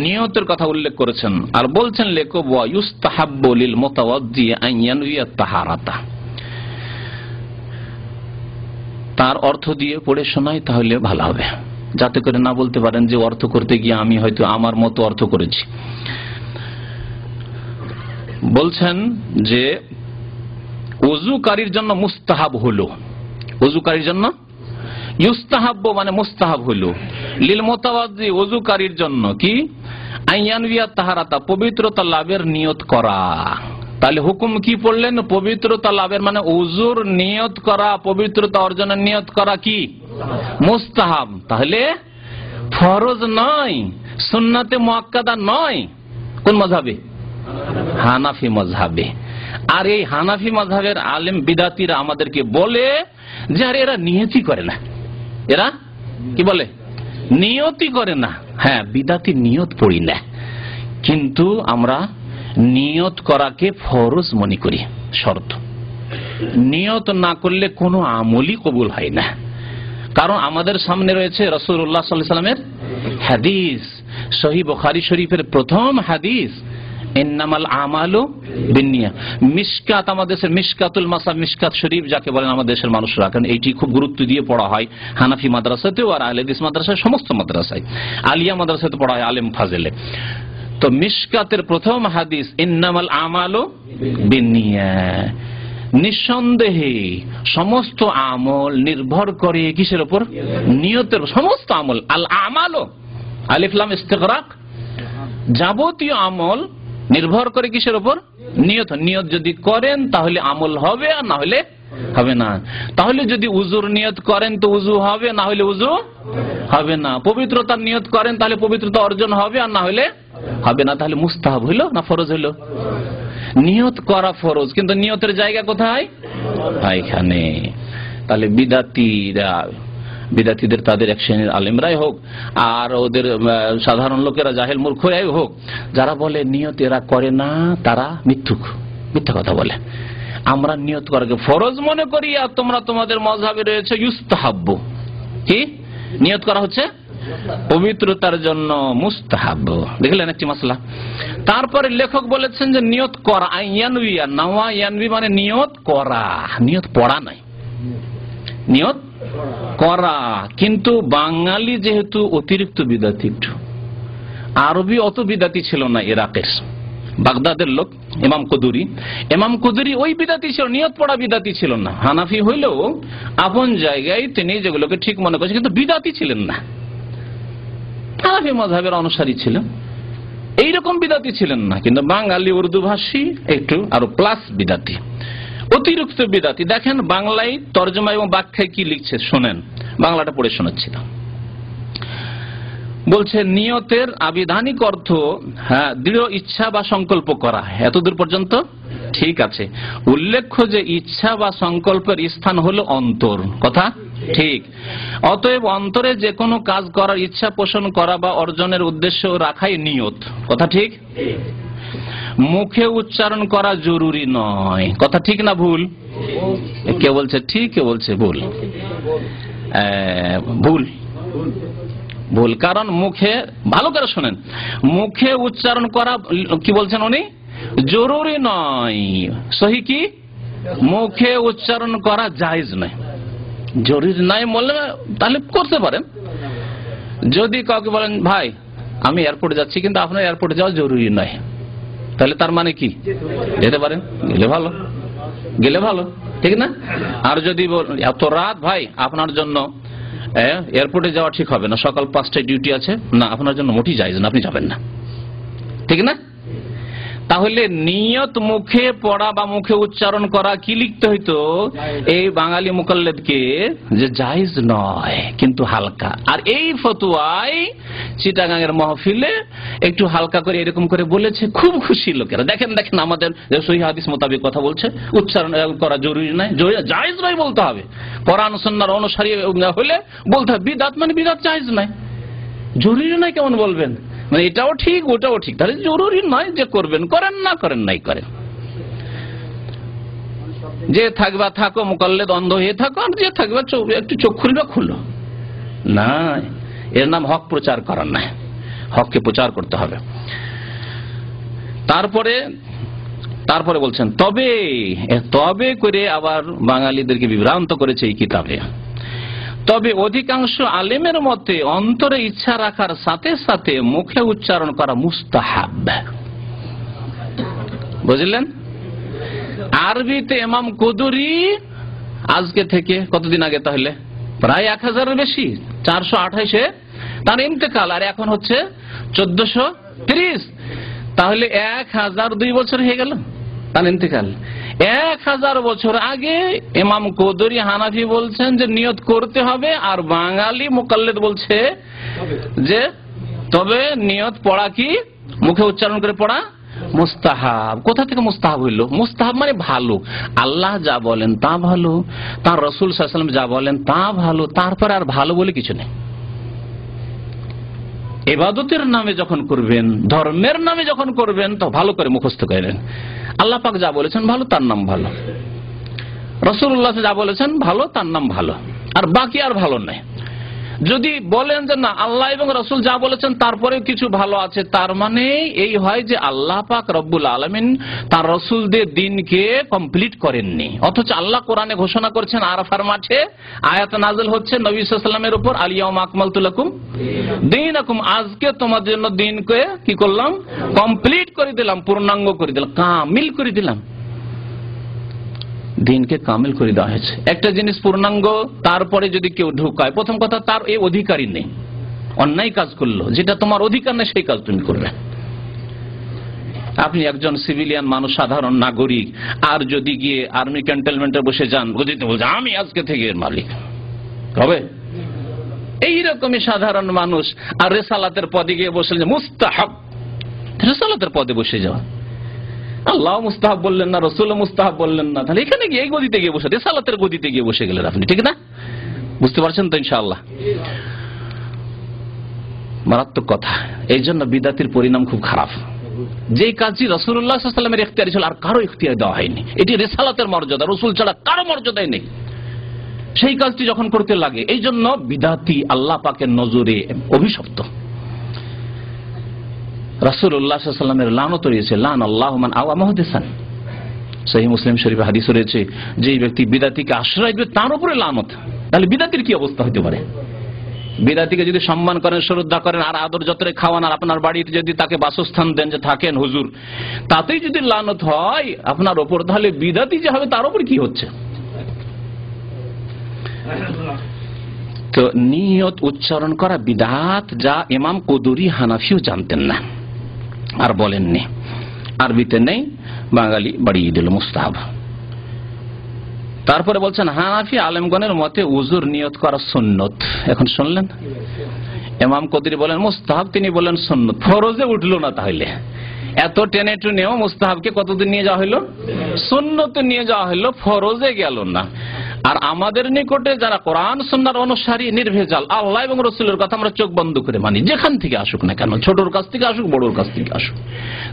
নিয়তের কথা উল্লেখ করেছেন, আর বলছেন লেখক ওয়া ইউস্তাহাব্বু লিল মুতাওয়াদ্দি আন ইয়ানউয়া তাহারাতা। তার অর্থ দিয়ে পড়ে শোনাই তাহলে ভালো হবে, যাতে করে না বলতে পারেন যে অর্থ করতে গিয়ে আমি হয়তো আমার মতো অর্থ করেছি। বলছেন যে ওযুকারীর জন্য মুস্তাহাব হলো, ওযুকারীর জন্য ইউস্তাহাব্ব মানে মুস্তাহাব হলো, লিল মুতাওয়াদ্দি ওযুকারীর জন্য কি আইয়ানবিয়া তাহারাতা পবিত্রতা লাভের নিয়ত করা। তাহলে হুকুম কি পড়লেন, পবিত্রতা লাভের মানে ওযুর নিয়ত করা, পবিত্রতা অর্জনের নিয়ত করা কি মুস্তাহাব, তাহলে ফরজ নয়, সুন্নাতে মুআক্কাদা নয়। কোন মাযহাবে? হানাফি মাযহাবে। আর এই হানাফি মাযহাবের আলেম বিদাতীরা আমাদেরকে বলে যে আরে এরা নিয়তই করে না, এরা কি বলে নিয়তই করে না। হ্যাঁ, বিদাতি নিয়ত পড়ি না, কিন্তু আমরা নিয়ত করাকে ফরজ মনে করি, শর্ত। নিয়ত না করলে কোনো আমলই কবুল হয় না, কারণ আমাদের সামনে রয়েছে রাসূলুল্লাহ সাল্লাল্লাহু আলাইহি ওয়াসাল্লামের হাদিস, সহিহ বুখারী শরীফের প্রথম হাদিস, ইন্নামাল আমালু বিন্নিয়াত। মিশকাত, আমাদের দেশের মিশকাতুল মাসাব, মিশকাত শরীফ যাকে বলেন আমাদের দেশের মানুষরা, কারণ এইটি খুব গুরুত্ব দিয়ে পড়া হয় হানাফি মাদ্রাসাতেও আর আহলে হাদিস মাদ্রাসায়, সমস্ত মাদ্রাসায়, আলিয়া মাদ্রাসাতে পড়া হয় আলেম ফাজেলে। তো মিশকাতের প্রথম হাদিস ইন্নামাল আমালু বিন্নিয়াত, নিঃসন্দেহে সমস্ত আমল নির্ভর করে কিসের উপর? নিয়তের। সমস্ত আমল, আল আমালু আলিফ লাম ইস্তিগরাক, যাবতীয় আমল নির্ভর করে কিসের উপর? নিয়ত। নিয়ত যদি করেন তাহলে আমল হবে, আর না হলে হবে না। তাহলে যদি উযুর নিয়ত করেন তো উযু হবে, না হলে উযু হবে না। পবিত্রতার নিয়ত করেন তাহলে পবিত্রতা অর্জন হবে, আর না হলে হবে না। তাহলে মুস্তাহাব হইল না ফরজ হইল? নিয়ত করা ফরজ, কিন্তু নিয়তের জায়গা কোথায়? এখানে। তাহলে বিদাতীদের তাদের এক শ্রেণীর আলেমরাই হোক আর ওদের সাধারণ লোকেরা জাহেল মূর্খরাই হোক, যারা বলে নিয়ত এরা করে না তারা মিথ্যা কথা বলে। আমরা নিয়ত করাকে ফরজ মনে করি, আর তোমরা তোমাদের মাযহাবে রয়েছে ইউস্তাহাব্বু, কি নিয়ত করা হচ্ছে পবিত্রতার জন্য মুস্তাহাব। দেখলেন একটি মাসলা। তারপরে লেখক বলেছেন যে নিয়ত করা, ইয়ানউয়া, নাওয়া ইয়ানবি মানে নিয়ত করা, নিয়ত পড়া নাই। নিয়ত করা। কিন্তু বাঙালি যেহেতু অতিরিক্ত বিদাতি, একটু আরবি অত বিদাতি ছিল না, ইরাকের বাগদাদের লোক ইমাম কুদুরি ওই বিদাতি ছিল, নিয়ত পড়া বিদাতি ছিল না। হানাফি হইলেও আপন জায়গায় তিনি যেগুলোকে ঠিক মনে করছেন, কিন্তু বিদাতি ছিলেন না, হানাফি মাযহাবের অনুসারী ছিলেন, এইরকম বিদাতি ছিলেন না। কিন্তু বাঙালি উর্দু ভাষী একটু আরো প্লাস বিদাতি, অতিরিক্ত বিদাতি। দেখেন বাংলায় তর্জমা এবং ব্যাখ্যায় কি লিখছে শোনেন, বাংলাটা পড়ে শোনাচ্ছিলাম। বলছে নিয়তের আবিধানিক অর্থ দৃঢ় ইচ্ছা বা সংকল্প করা। এতদূর পর্যন্ত ঠিক আছে। উল্লেখ্য যে ইচ্ছা বা সংকল্পের স্থান হলো অন্তর, কথা ঠিক। অতএব অন্তরে যে কোনো কাজ করার ইচ্ছা পোষণ করা বা অর্জনের উদ্দেশ্য রাখাই নিয়ত, কথা ঠিক। মুখে উচ্চারণ করা জরুরি নয়, কথা ঠিক না ভুল? কে বলছে ঠিক, কে বলছে ভুল? ভুল, ভুল। কারণ মুখে, ভালো করে শোনেন, মুখে উচ্চারণ করা কি বলছেন উনি, জরুরি নয়। সহি কি? মুখে উচ্চারণ করা জায়েজ নয়, জরুরি নাই বললে তাহলে করতে পারেন। যদি কাউকে বলেন ভাই আমি এয়ারপোর্টে যাচ্ছি কিন্তু আপনার এয়ারপোর্টে যাওয়া জরুরি নয়, তাহলে তার মানে কি? যেতে পারেন, গেলে ভালো, গেলে ভালো, ঠিক না? আর যদি এত রাত ভাই আপনার জন্য এয়ারপোর্টে যাওয়া ঠিক হবে না, সকাল 5টায় ডিউটি আছে, না আপনার জন্য মোটেই জায়েজ না, আপনি যাবেন না, ঠিক না? তাহলে নিয়ত মুখে পড়া বা মুখে উচ্চারণ করা কি লিখতে হইতো এই বাঙালি মুকাল্লিদকে, যে জায়েজ নয় কিন্তু হালকা। আর এই ফতোয়ায় চিটাগাঙের মাহফিলে একটু হালকা করে এরকম করে বলেছে, খুব খুশি লোকেরা। দেখেন দেখেন আমাদের সহিহ হাদিস মোতাবেক কথা বলছে, উচ্চারণ করা জরুরি নয়, জায়েজ নয় বলতে হবে। কোরআন সুন্নাহর অনুসারী হলে বলতে হবে বিদআত মানে বিদআত জায়েজ নয়, জরুরি নয় কেমন বলবেন? মানে এটাও ঠিক ওটাও ঠিক, তাহলে জরুরি নয় যে করবেন করেন, না করেন নাই করেন। যে থাকবা থাকো, মুকাল্লিদ অন্ধ হয়ে থাকো, আর যে থাকবা একটু চোখ খুলবা খুলো না, এর নাম হক প্রচার করার নাই, হককে প্রচার করতে হবে। তারপরে বলছেন তবে করে আবার বাঙালিদেরকে বিভ্রান্ত করেছে এই কিতাবে। তবে অধিকাংশ আলেমের মতে অন্তরে ইচ্ছা রাখার সাথে সাথে মুখে উচ্চারণ করা মুস্তাহাব। বুঝলেন? আরবিতে ইমাম কুদুরি আজকে থেকে কতদিন আগে, তাহলে প্রায় 1000-এর বেশি, 428-এ তার ইন্তেকাল, আর এখন হচ্ছে 1430, তাহলে 1002 বছর হয়ে গেল তার ইন্তেকাল। 1000 বছর আগে ইমাম কুদুরি হানাফি বলছেন যে নিয়ত করতে হবে, আর বাঙালি মুকাল্লিদ বলছে যে তবে নিয়ত পড়া কি মুখে উচ্চারণ করে পড়া মুস্তাহাব। কোথা থেকে মুস্তাহাব হইল? মুস্তাহাব মানে ভালো, আল্লাহ যা বলেন তা ভালো, তার রাসূল সাল্লাল্লাহু আলাইহি ওয়াসাল্লাম যা বলেন তা ভালো, তারপরে আর ভালো বলে কিছু নেই। ইবাদতের নামে যখন করবেন, ধর্মের নামে যখন করবেন, তো ভালো করে মুখস্থ করেন। আল্লাহ পাক যা বলেছেন ভালো, তার নাম ভালো, রাসূলুল্লাহ যা বলেছেন ভালো, তার নাম ভালো, আর বাকি আর ভালো নাই। যদি বলেন যে না আল্লাহ এবং রাসূল যা বলেছেন তারপরেও কিছু ভালো আছে, তার মানে এই হয় যে আল্লাহ পাক রব্বুল আলামিন তার রাসূলদের দিনকে কমপ্লিট করেননি। অথচ আল্লাহ কোরআনে ঘোষণা করছেন, আরাফার মাঠে আয়াত নাযিল হচ্ছে নবী সাল্লাল্লাহু আলাইহি ওয়াসাল্লামের উপর, আল ইয়াউমা আকমালতু লাকুম দীনাকুম, আজকে তোমাদের জন্য দিনকে কি করলাম? কমপ্লিট করে দিলাম, পূর্ণাঙ্গ করে দিলাম, কামিল করে দিলাম। দিনকে কামিল করে দেওয়া হয়েছে। একটা জিনিস পূর্ণাঙ্গ, তারপরে যদি কেউ ঢুকায়, প্রথম কথা তার এই অধিকারই নেই, অন্যায় কাজ করলো, যেটা তোমার অধিকার নেই সেই কাজ তুমি করবে। আপনি একজন সিভিলিয়ান মানুষ, সাধারণ নাগরিক, আর যদি গিয়ে আর্মি ক্যান্টনমেন্টে বসে যান, বলছে আমি আজকে থেকে এর মালিক হবে, এইরকমই সাধারণ মানুষ, আর রেসালাতের পদে গিয়ে বসে মুস্তাহাব, রেসালাতের পদে বসে যাওয়া, আল্লাহ মুস্তাহাব বললেন না, রাসূল মুস্তাহাব বললেন না, তাহলে এখানে গিয়ে এই গদিতে গিয়ে বসে, রিসালাতের গদিতে গিয়ে বসে গেলেন আপনি, ঠিক না? বুঝতে পারছেন তো ইনশাআল্লাহ? মারাত্মক কথা। এই জন্য বিদাতির পরিণাম খুব খারাপ। যেই কাজটি রাসূলুল্লাহ সাল্লাল্লাহু আলাইহি ওয়াসাল্লামের ইখতিয়ার ছিল, আর কারো ইখতিয়ার দেওয়া হয়নি, এটি রিসালাতের মর্যাদা, রাসূল ছাড়া কারো মর্যাদাই নেই, সেই কাজটি যখন করতে লাগে, এই জন্য বিদাতি আল্লাহ পাকের নজরে অভিশপ্ত। রাসূলুল্লাহ সাল্লাল্লাহু আলাইহি ওয়াসাল্লামের লানত রয়েছে, লান আল্লাহু মান আওয়া মুহদিসান, সহিহ মুসলিম শরীফে হাদিস রয়েছে, যেই ব্যক্তি বিদাতিকে আশ্রয় দিবে তার উপরে লানত। তাহলে বিদাতির কি অবস্থা হতে পারে? বিদাতিকে যদি সম্মান করেন, শ্রদ্ধা করেন, আর আদর যতরে খাওয়ান, আর আপনার বাড়িতে যদি তাকে বাসস্থান দেন যে থাকেন হুজুর, তাতেই যদি লানত হয় আপনার ওপর, তাহলে বিদাতি যে হবে তার উপর কি হচ্ছে? তো নিয়ত উচ্চারণ করা বিদআত, যা ইমাম কুদুরি হানাফিও জানতেন না আর বলেননি। আরবিতে নেই, বাঙালি বাড়িয়ে দিল মুস্তাহাব। তারপরে বলছেন হানাফি আলেমগণের মতে উজুর নিয়ত করা সুন্নত। এখন শুনলেন, ইমাম কুদুরি বলেন মুস্তাহাব, তিনি বলেন সুন্নত। ফরজে উঠলো না, তাহলে এত টেনে টুনেও মুস্তাহাবকে কতদিন নিয়ে যাওয়া হলো? সুন্নতে নিয়ে যাওয়া হলো, ফরজে গেল না। আর আমাদের নিকটে যারা কোরআন সুন্নাহর অনুসারী, নির্ভেজাল, আল্লাহ এবং রাসূলের কথা আমরা চোখ বন্ধ করে মানি, যেখান থেকে আসুক না কেন, ছোটর কাছ থেকে আসুক, বড়োর কাছ থেকে আসুক,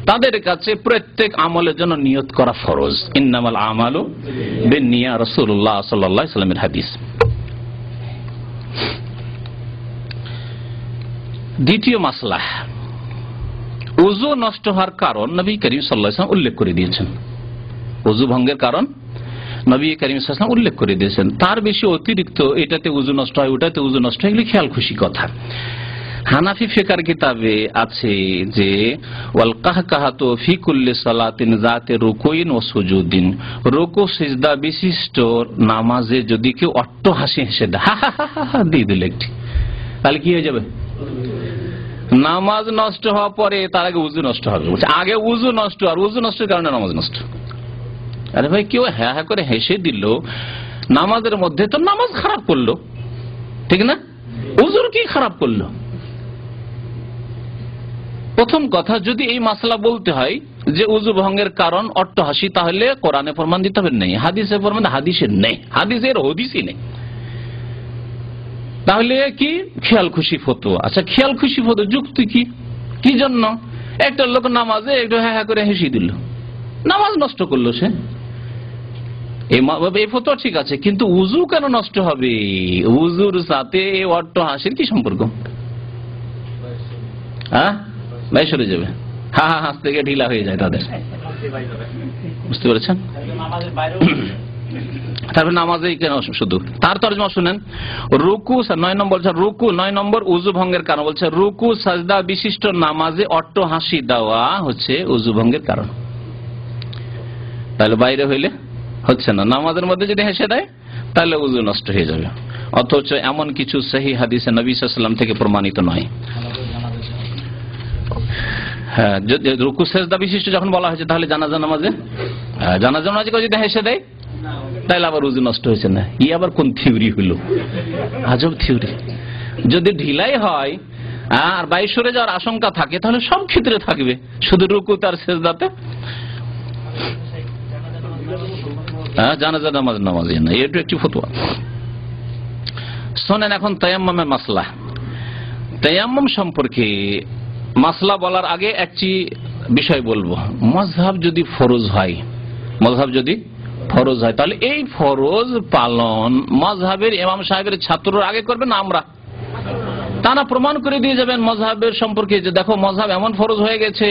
তাদের কাছে প্রত্যেক আমলের জন্য নিয়ত করা ফরজ। ইন্নামাল আমালু বিন্নিয়াত, রাসূলুল্লাহ সাল্লাল্লাহু আলাইহি ওয়াসাল্লামের হাদিস। দ্বিতীয় মাসলা, ওযু নষ্ট হওয়ার কারণ নবী করিম সাল্লাল্লাহু আলাইহি ওয়াসাল্লাম উল্লেখ করে দিয়েছেন। ওযু ভঙ্গের কারণ নবী করিম সাল্লাল্লাহু আলাইহি ওয়াসাল্লাম উল্লেখ করে দিয়েছেন। তার বেশি অতিরিক্ত এটাতে ওযু নষ্ট হয়, ওটাতে ওযু নষ্ট হয়, এগুলি খেয়াল খুশি কথা। হানাফি ফিকার কিতাবে আছে যে ওয়াল কাহকাহাতু ফি কুল্লি সালাতিন যাতে রুকুইন ও সুজুদিন, রুকু সিজদা বিশিষ্ট নামাজে যদি কেউ অট্টহাসি হেসে দেয়, হা হা হা হা দিয়ে দিল একটি, তাহলে কি হয়ে যাবে? নামাজ নষ্ট হওয়ার পরে তার আগে উযু নষ্ট হবে। আগে উযু নষ্ট, আর উযু নষ্টের কারণে নামাজ নষ্ট। আরে ভাই, কেউ হ্যাঁ হ্যাঁ করে হেসে দিল নামাজের মধ্যে, তো নামাজ খারাপ করলো, ঠিক না? উযুর কি খারাপ করলো? প্রথম কথা, যদি এই মাসলা বলতে হয় যে উযু ভঙ্গের কারণ অট্টহাসি, তাহলে কোরআনে প্রমাণ দিতে হবে, নেই। হাদিসে প্রমাণ, হাদিসের নেই, হাদিসের হদিসই নেই। তাহলে কি খেয়াল খুশি ফতোয়া? আচ্ছা, খেয়াল খুশি ফতোয়া যুক্তি কি? কি জন্য? একটা লোক নামাজে একটু হ্যাঁ হ্যাঁ করে হেসে দিল, নামাজ নষ্ট করলো সে, এই ফতোয়া ঠিক আছে, কিন্তু উযু কেন নষ্ট হবে? উযুর সাথে অট্টহাসির কি সম্পর্ক? হ্যাঁ, ভাই সরে যাবে, হা হা হাসতে গিয়ে ঢিলা হয়ে যায় তাদের, বুঝতে পেরেছেন? তারপরে নামাজে কেন শুধু? তার তরজমা শুনেন, রুকু 9 নম্বর, রুকু 9 নম্বর উযু ভঙ্গের কারণ বলছে, রুকু সাজদা বিশিষ্ট নামাজে অট্টহাসি দেওয়া হচ্ছে উযু ভঙ্গের কারণ। তাহলে বাইরে হইলে হচ্ছে না, নামাজের মধ্যে যদি হেসে দেয় তাহলে উযু নষ্ট হয়ে যাবে, অথচ এমন কিছু সহিহ হাদিসে নবী সাল্লাল্লাহু আলাইহি ওয়াসাল্লাম থেকে প্রমাণিত নয়। হ্যাঁ, রুকু সাজদা বিশিষ্ট যখন বলা হয়েছে, তাহলে জানাজা নামাজে যদি হেসে দেয় তাহলে আবার উযু নষ্ট হয়েছে না। ই আবার কোন থিওরি হইল? আজব থিওরি। যদি ঢিলাই হয় আর বাইরে সরে যাওয়ার আশঙ্কা থাকে, তাহলে সব ক্ষেত্রে থাকবে, শুধু রুকু আর সিজদাতে জানাজা নামাজে না। এটা একটি ফতোয়া। শোনেন, এখন তায়াম্মুমের মাসলা। তায়াম্মুম সম্পর্কে মাসলা বলার আগে একটি বিষয় বলবো। মাযহাব যদি ফরজ হয়, তাহলে এই ফরজ পালন মাযহাবের ইমাম সাহেবের ছাত্ররা আগে করবেন না আমরা? তারা প্রমাণ করে দিয়ে যাবেন মাযহাবের সম্পর্কে, যে দেখো মাযহাব এমন ফরজ হয়ে গেছে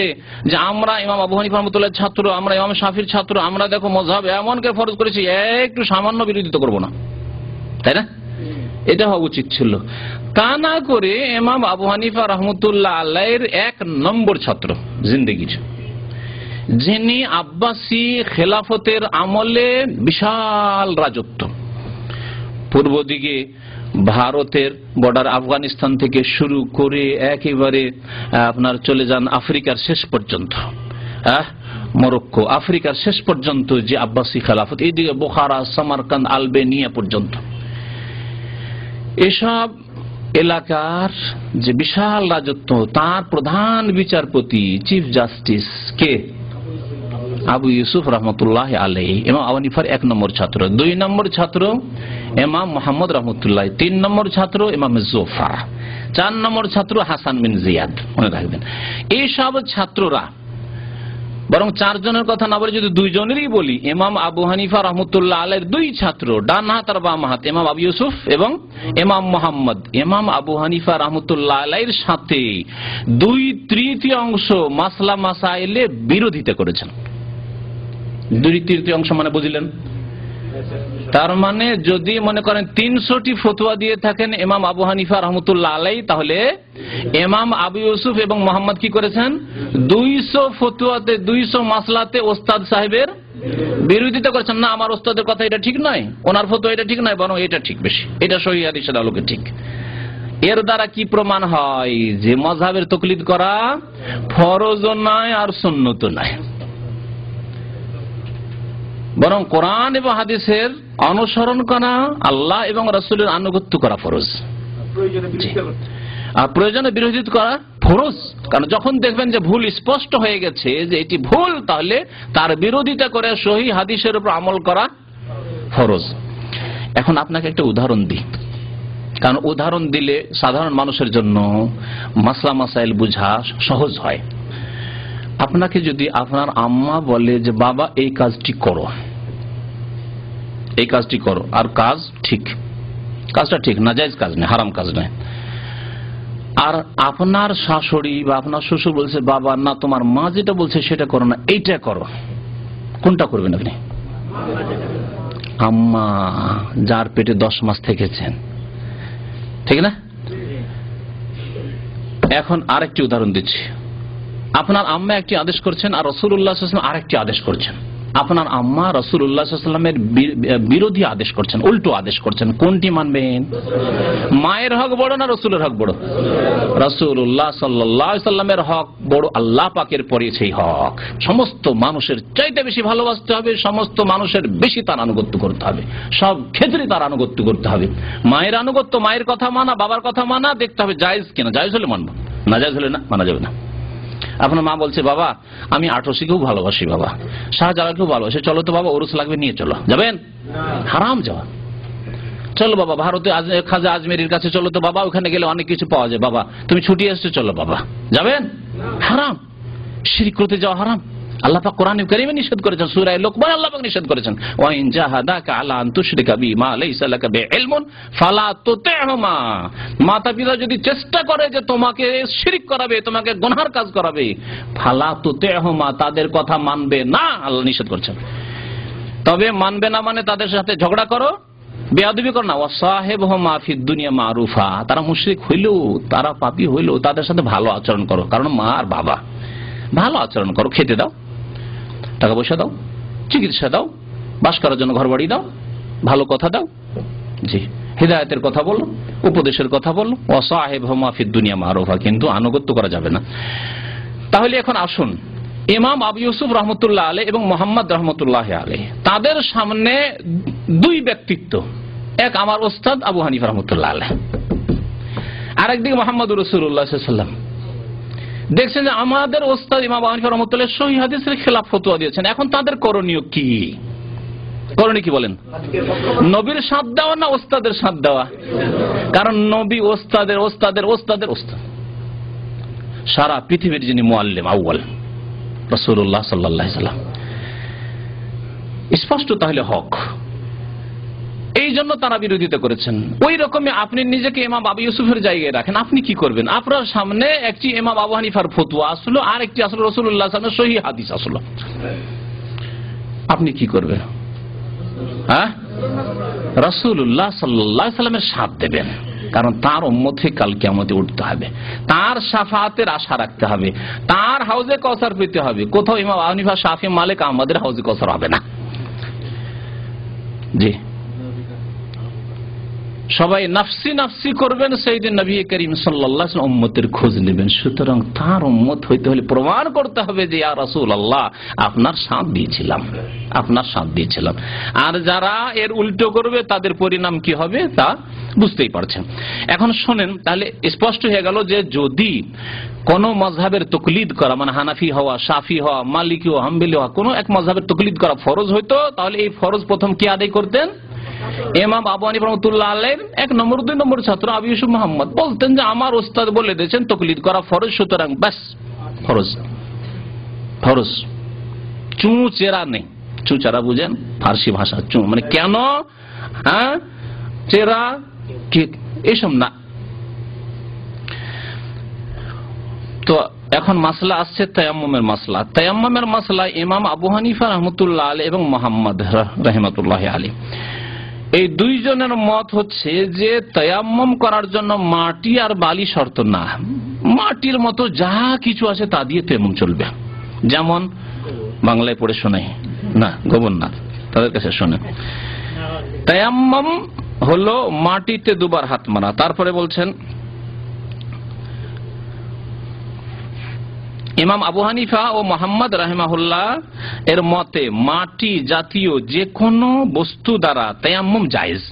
যে আমরা ইমাম আবু হানিফা রাহমাতুল্লাহর ছাত্র, আমরা ইমাম শাফির ছাত্র, আমরা দেখো মাযহাব এমন কে ফরজ করেছি, একটু সামান্য বিরোধিতা করবো না, তাই না? এটা হওয়া উচিত ছিল। তা না করে ইমাম আবু হানিফা রাহমাতুল্লাহ আলাইহির 1 নম্বর ছাত্র জিন্দেগির, যিনি আব্বাসী খেলাফতের আমলে বিশাল রাজত্ব, পূর্ব দিকে ভারতের বর্ডার আফগানিস্তান থেকে শুরু করে একেবারে আপনার চলে যান আফ্রিকার শেষ পর্যন্ত, মরক্কো, আফ্রিকার শেষ পর্যন্ত যে আব্বাসী খেলাফত, এইদিকে বুখারা, সামারকান্দ, আলবেনিয়া পর্যন্ত, এসব এলাকার যে বিশাল রাজত্ব, তার প্রধান বিচারপতি চিফ জাস্টিস কে? আবু ইউসুফ রহমতুল্লাহ আলাইহি, ইমাম আবু হানিফার 1 নম্বর ছাত্র। 2 নম্বর ছাত্র ইমাম মুহাম্মদ রহমতুল্লাহ, 3 নম্বর ছাত্র ইমাম জুফার, 4 নম্বর ছাত্র হাসান বিন জিয়াদ। মনে রাখবেন, এইসব ছাত্ররা, বরং 4 জনের কথা না বলে যদি 2 জনেরই বলি, ইমাম আবু হানিফা রহমতুল্লাহ আলাইহির 2 ছাত্র, ডান হাত আর বাম হাত, ইমাম আবু ইউসুফ এবং ইমাম মুহাম্মদ, ইমাম আবু হানিফা রহমতুল্লাহ আলাইহির সাথে 2/3 মাসলা মাসাইলে বিরোধিতা করেছেন। 2/3 মানে বুঝলেন? তার মানে যদি মনে করেন 300টি ফতোয়া দিয়ে থাকেন ইমাম আবু হানিফা রহমতুল্লাহ আলাই, তাহলে ইমাম আবু ইউসুফ এবং মোহাম্মদ কি করেছেন? 200 ফতোয়াতে 200 মাসলাতে ওস্তাদ সাহেবের বিরোধিতা করেছেন। না, আমার ওস্তাদের কথা এটা ঠিক নয়, ওনার ফতোয়া এটা ঠিক নয়, বরং এটা ঠিক, বেশি এটা সহিহ হাদিসের আলোকে ঠিক। এর দ্বারা কি প্রমাণ হয়? যে মাযহাবের তাকলিদ করা ফরজও নয় আর সুন্নতও নয়, বরং কোরআন এবং হাদিসের অনুসরণ করা, আল্লাহ এবং রাসূলের আনুগত্য করা ফরজ, আর প্রয়োজনে বিরোধিতা করা ফরজ। কারণ যখন দেখবেন যে ভুল স্পষ্ট হয়ে গেছে যে এটি ভুল, তাহলে তার বিরোধিতা করে সহিহ হাদিসের উপর আমল করা ফরজ। এখন আপনাকে একটা উদাহরণ দিই, কারণ উদাহরণ দিলে সাধারণ মানুষের জন্য মাসলা মাসাইল বোঝা সহজ হয়। আপনাকে যদি আপনার আম্মা বলে যে বাবা এই কাজটি করো, এই কাজটি করো, আর কাজ ঠিক, কাজটা ঠিক, নাজায়েজ কাজ নয়, হারাম কাজ নয়, আর আপনার শাশুড়ি বা আপনার শ্বশুর বলছে বাবা না, তোমার মা যেটা বলছে সেটা করো না, এইটা করো, কোনটা করবেন আপনি? আম্মা যার পেটে 10 মাস থেকেছেন, ঠিক না? এখন আরেকটি উদাহরণ দিচ্ছি। আপনার আম্মা একটি আদেশ করছেন আর রাসূলুল্লাহ সাল্লাল্লাহু আলাইহি ওয়াসাল্লাম আরেকটি আদেশ করছেন। আপনার আম্মা রাসূলুল্লাহ সাল্লাল্লাহু আলাইহি ওয়াসাল্লামের বিরোধী আদেশ করছেন, উল্টো আদেশ করছেন, কোনটি মানবেন? মায়ের হক বড় না রাসূলের হক বড়? রাসূলুল্লাহ সাল্লাল্লাহু আলাইহি ওয়াসাল্লামের হক বড়, আল্লাহ পাকের পরে সেই হক। সমস্ত মানুষের চাইতে বেশি ভালোবাসতে হবে, সমস্ত মানুষের বেশি তার আনুগত্য করতে হবে, সব ক্ষেত্রে তার আনুগত্য করতে হবে। মায়ের আনুগত্য, মায়ের কথা মানা, বাবার কথা মানা, দেখতে হবে জায়েজ কিনা, জায়েজ হলে মানবো, না জায়েজ হলে না মানা যাবে না। আপনার মা বলছে বাবা আমি আটরশিকেও ভালোবাসি, বাবা শাহজালালকেও ভালোবাসি, চলো তো বাবা ওরস লাগবে, নিয়ে চলো, যাবেন? হারাম যাওয়া। চলো বাবা ভারতে খাজা আজমেরির কাছে চলো তো বাবা, ওখানে গেলে অনেক কিছু পাওয়া যায়, বাবা তুমি ছুটি এসছো, চলো বাবা, যাবেন? হারাম। শিরক করতে যাওয়া হারাম। আল্লাহ পাক কোরআনে কারীমে নিষেধ করেছেন, সূরা লোকমান আল্লাহ পাক নিষেধ করেছেন, ওয়া ইন জাহাদাকা আলা আন তুশরিকা বি মা লাইসা লাকা বিইলমুন ফালা তুতি'হুমা। মাতা-পিতা যদি চেষ্টা করে যে তোমাকে শিরক করাবে, তোমাকে গুনাহর কাজ করাবে, ফালা তুতি'হুমা, তাদের কথা মানবে না, আল্লাহ নিষেধ করেছেন। তবে মানবে না মানে তাদের সাথে ঝগড়া করো, বেয়াদবি করো না। ওয়া সাহিবহুমা ফিদ দুনিয়া মারুফা, তারা মুশরিক হইলেও, তারা পাপী হইলেও তাদের সাথে ভালো আচরণ করো, কারণ মা আর বাবা, ভালো আচরণ করো, খেতে দাও, টাকা পয়সা দাও, চিকিৎসা দাও, বাস করার জন্য ঘর বাড়ি দাও, ভালো কথা দাও, জি হিদায়াতের কথা বলো, উপদেশের কথা বলো। ওয়া সাহিবহুমা ফিদ দুনিয়া মারুফা, কিন্তু আনুগত্য করা যাবে না। তাহলে এখন আসুন, ইমাম আবু ইউসুফ রহমতুল্লাহ আলাইহি এবং মুহাম্মদ রহমতুল্লাহ আলাইহি, তাদের সামনে দুই ব্যক্তিত্ব, এক আমার ওস্তাদ আবু হানিফা রহমতুল্লাহ আলাইহি, আরেকদিকে মুহাম্মদুর রাসূলুল্লাহ সাল্লাল্লাহু আলাইহি ওয়াসাল্লাম। দেখছেন যে আমাদের ওস্তাদ ইমাম আবু হানিফা রহমতুল্লাহ সহিহ হাদিসের খেলাফ ফতোয়া দিয়েছেন। এখন তাদের করণীয় কি? করণীয় কি বলেন? নবীর সাথ দেওয়া না ওস্তাদের সাথ দেওয়া? কারণ নবী ওস্তাদের ওস্তাদের ওস্তাদের ওস্তাদ, সারা পৃথিবীর যিনি মুআল্লিম আউয়াল রাসূলুল্লাহ সাল্লাল্লাহু আলাইহি ওয়াসাল্লাম, স্পষ্ট তাহলে হক, এই জন্য তারা বিরোধিতা করেছেন। ওই রকমই আপনি নিজেকে ইমাম আবু ইউসুফের জায়গায় রাখেন, আপনি কি করবেন? আপনার সামনে একটি ইমাম আবু হানিফার ফতোয়া আসলো, আর একটি আসলো রাসূলুল্লাহ সাল্লাল্লাহু আলাইহি ওয়াসাল্লামের সহিহ হাদিস আসলো, আপনি কি করবেন? হ্যাঁ, রাসূলুল্লাহ সাল্লাল্লাহু আলাইহি ওয়াসাল্লামের সাথ দেবেন, কারণ তার উম্মত হয়ে কাল কিয়ামতে উঠতে হবে, তার শাফাআতের আশা রাখতে হবে, তার হাউজে কাউসার পেতে হবে। কোথাও ইমাম আবু হানিফা, শাফি, মালিক, আহমদের হাউজে কাউসার হবে না। জি, সবাই নাফসি নাফসি করবেন, সেইদিন নবী করিম সাল্লাল্লাহু আলাইহি ওয়াসাল্লাম উম্মতের খোঁজ নেবেন। সুতরাং তার উম্মত হইতে হলে প্রমাণ করতে হবে যে ইয়া রাসূলুল্লাহ আপনার সাথ দিয়েছিলাম, আপনার সাথ দিয়েছিলাম। আর যারা এর উল্টো করবে তাদের পরিণাম কি হবে তা বুঝতেই পারছেন। এখন শোনেন, তাহলে স্পষ্ট হয়ে গেল যে যদি কোন মাযহাবের তাকলিদ করা, মানে হানাফি হওয়া, শাফি হওয়া, মালিকি হওয়া, হাম্বলি হওয়া, কোন এক মাযহাবের তাকলিদ করা ফরজ হইতো, তাহলে এই ফরজ প্রথম কে আদায় করতেন? ইমাম আবু হানিফা রাহমাতুল্লাহ আলাইহির 1 নম্বর 2 নম্বর ছাত্র আবু ইউসুফ মুহাম্মদ বলতেন যে আমার ওস্তাদ বলে দিয়েছেন তাকলিদ করা ফরজ, সুতরাং বাস ফরজ। ফরজ, চুচেরা নেই। চুচেরা বুঝেন? ফার্সি ভাষা চু মানে কেন, হ্যাঁ, চেরা কি, এসব না। তো তো এখন মাসলা আসছে তায়াম্মুমের মাসলা। তায়াম্মুমের মাসলা ইমাম আবু হানিফা রহমতুল্লাহ আলাইহি এবং মুহাম্মদ রাহিমাতুল্লাহি আলাইহি এই দুইজনের মত হচ্ছে যে তায়াম্মুম করার জন্য মাটি আর বালি শর্ত না, মাটির মতো যা কিছু আছে তা দিয়ে তায়াম্মুম চলবে। যেমন বাংলায় পড়ে শোনাই না, গভর্নর তাদের কাছে শোনেন। তায়াম্মুম হলো মাটিতে দুবার হাত মারা। তারপরে বলছেন ইমাম আবু হানিফা ও মুহাম্মদ রাহিমাহুল্লাহ এর মতে মাটি জাতীয় যে কোনো বস্তু দ্বারা তায়াম্মুম জায়েজ।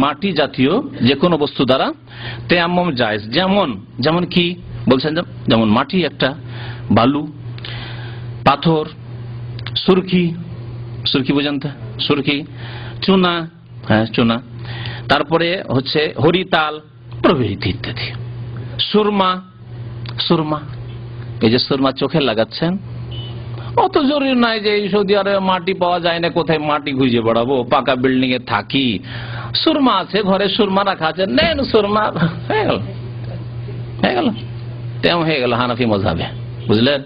মাটি জাতীয় যে কোনো বস্তু দ্বারা তায়াম্মুম জায়েজ। যেমন কি বলছেন, যেমন মাটি একটা, বালু, পাথর, সুরকি বুঝেন তো, সুরকি, চুনা, হ্যাঁ চুনা, তারপরে হচ্ছে হরিতাল প্রভৃতি ইত্যাদি। সুরমা, এই যে সুরমা চোখে লাগাচ্ছেন, অত জরুরি নাই যে এই সৌদি আরবে মাটি পাওয়া যায় না, কোথায় মাটি খুঁজে বেড়াবো, পাকা বিল্ডিং এ থাকি, সুরমা আছে ঘরে, সুরমা রাখা আছে, নেন সুরমা, হয়ে গেল তেমন হয়ে গেল হানাফি মাযহাবে, বুঝলেন।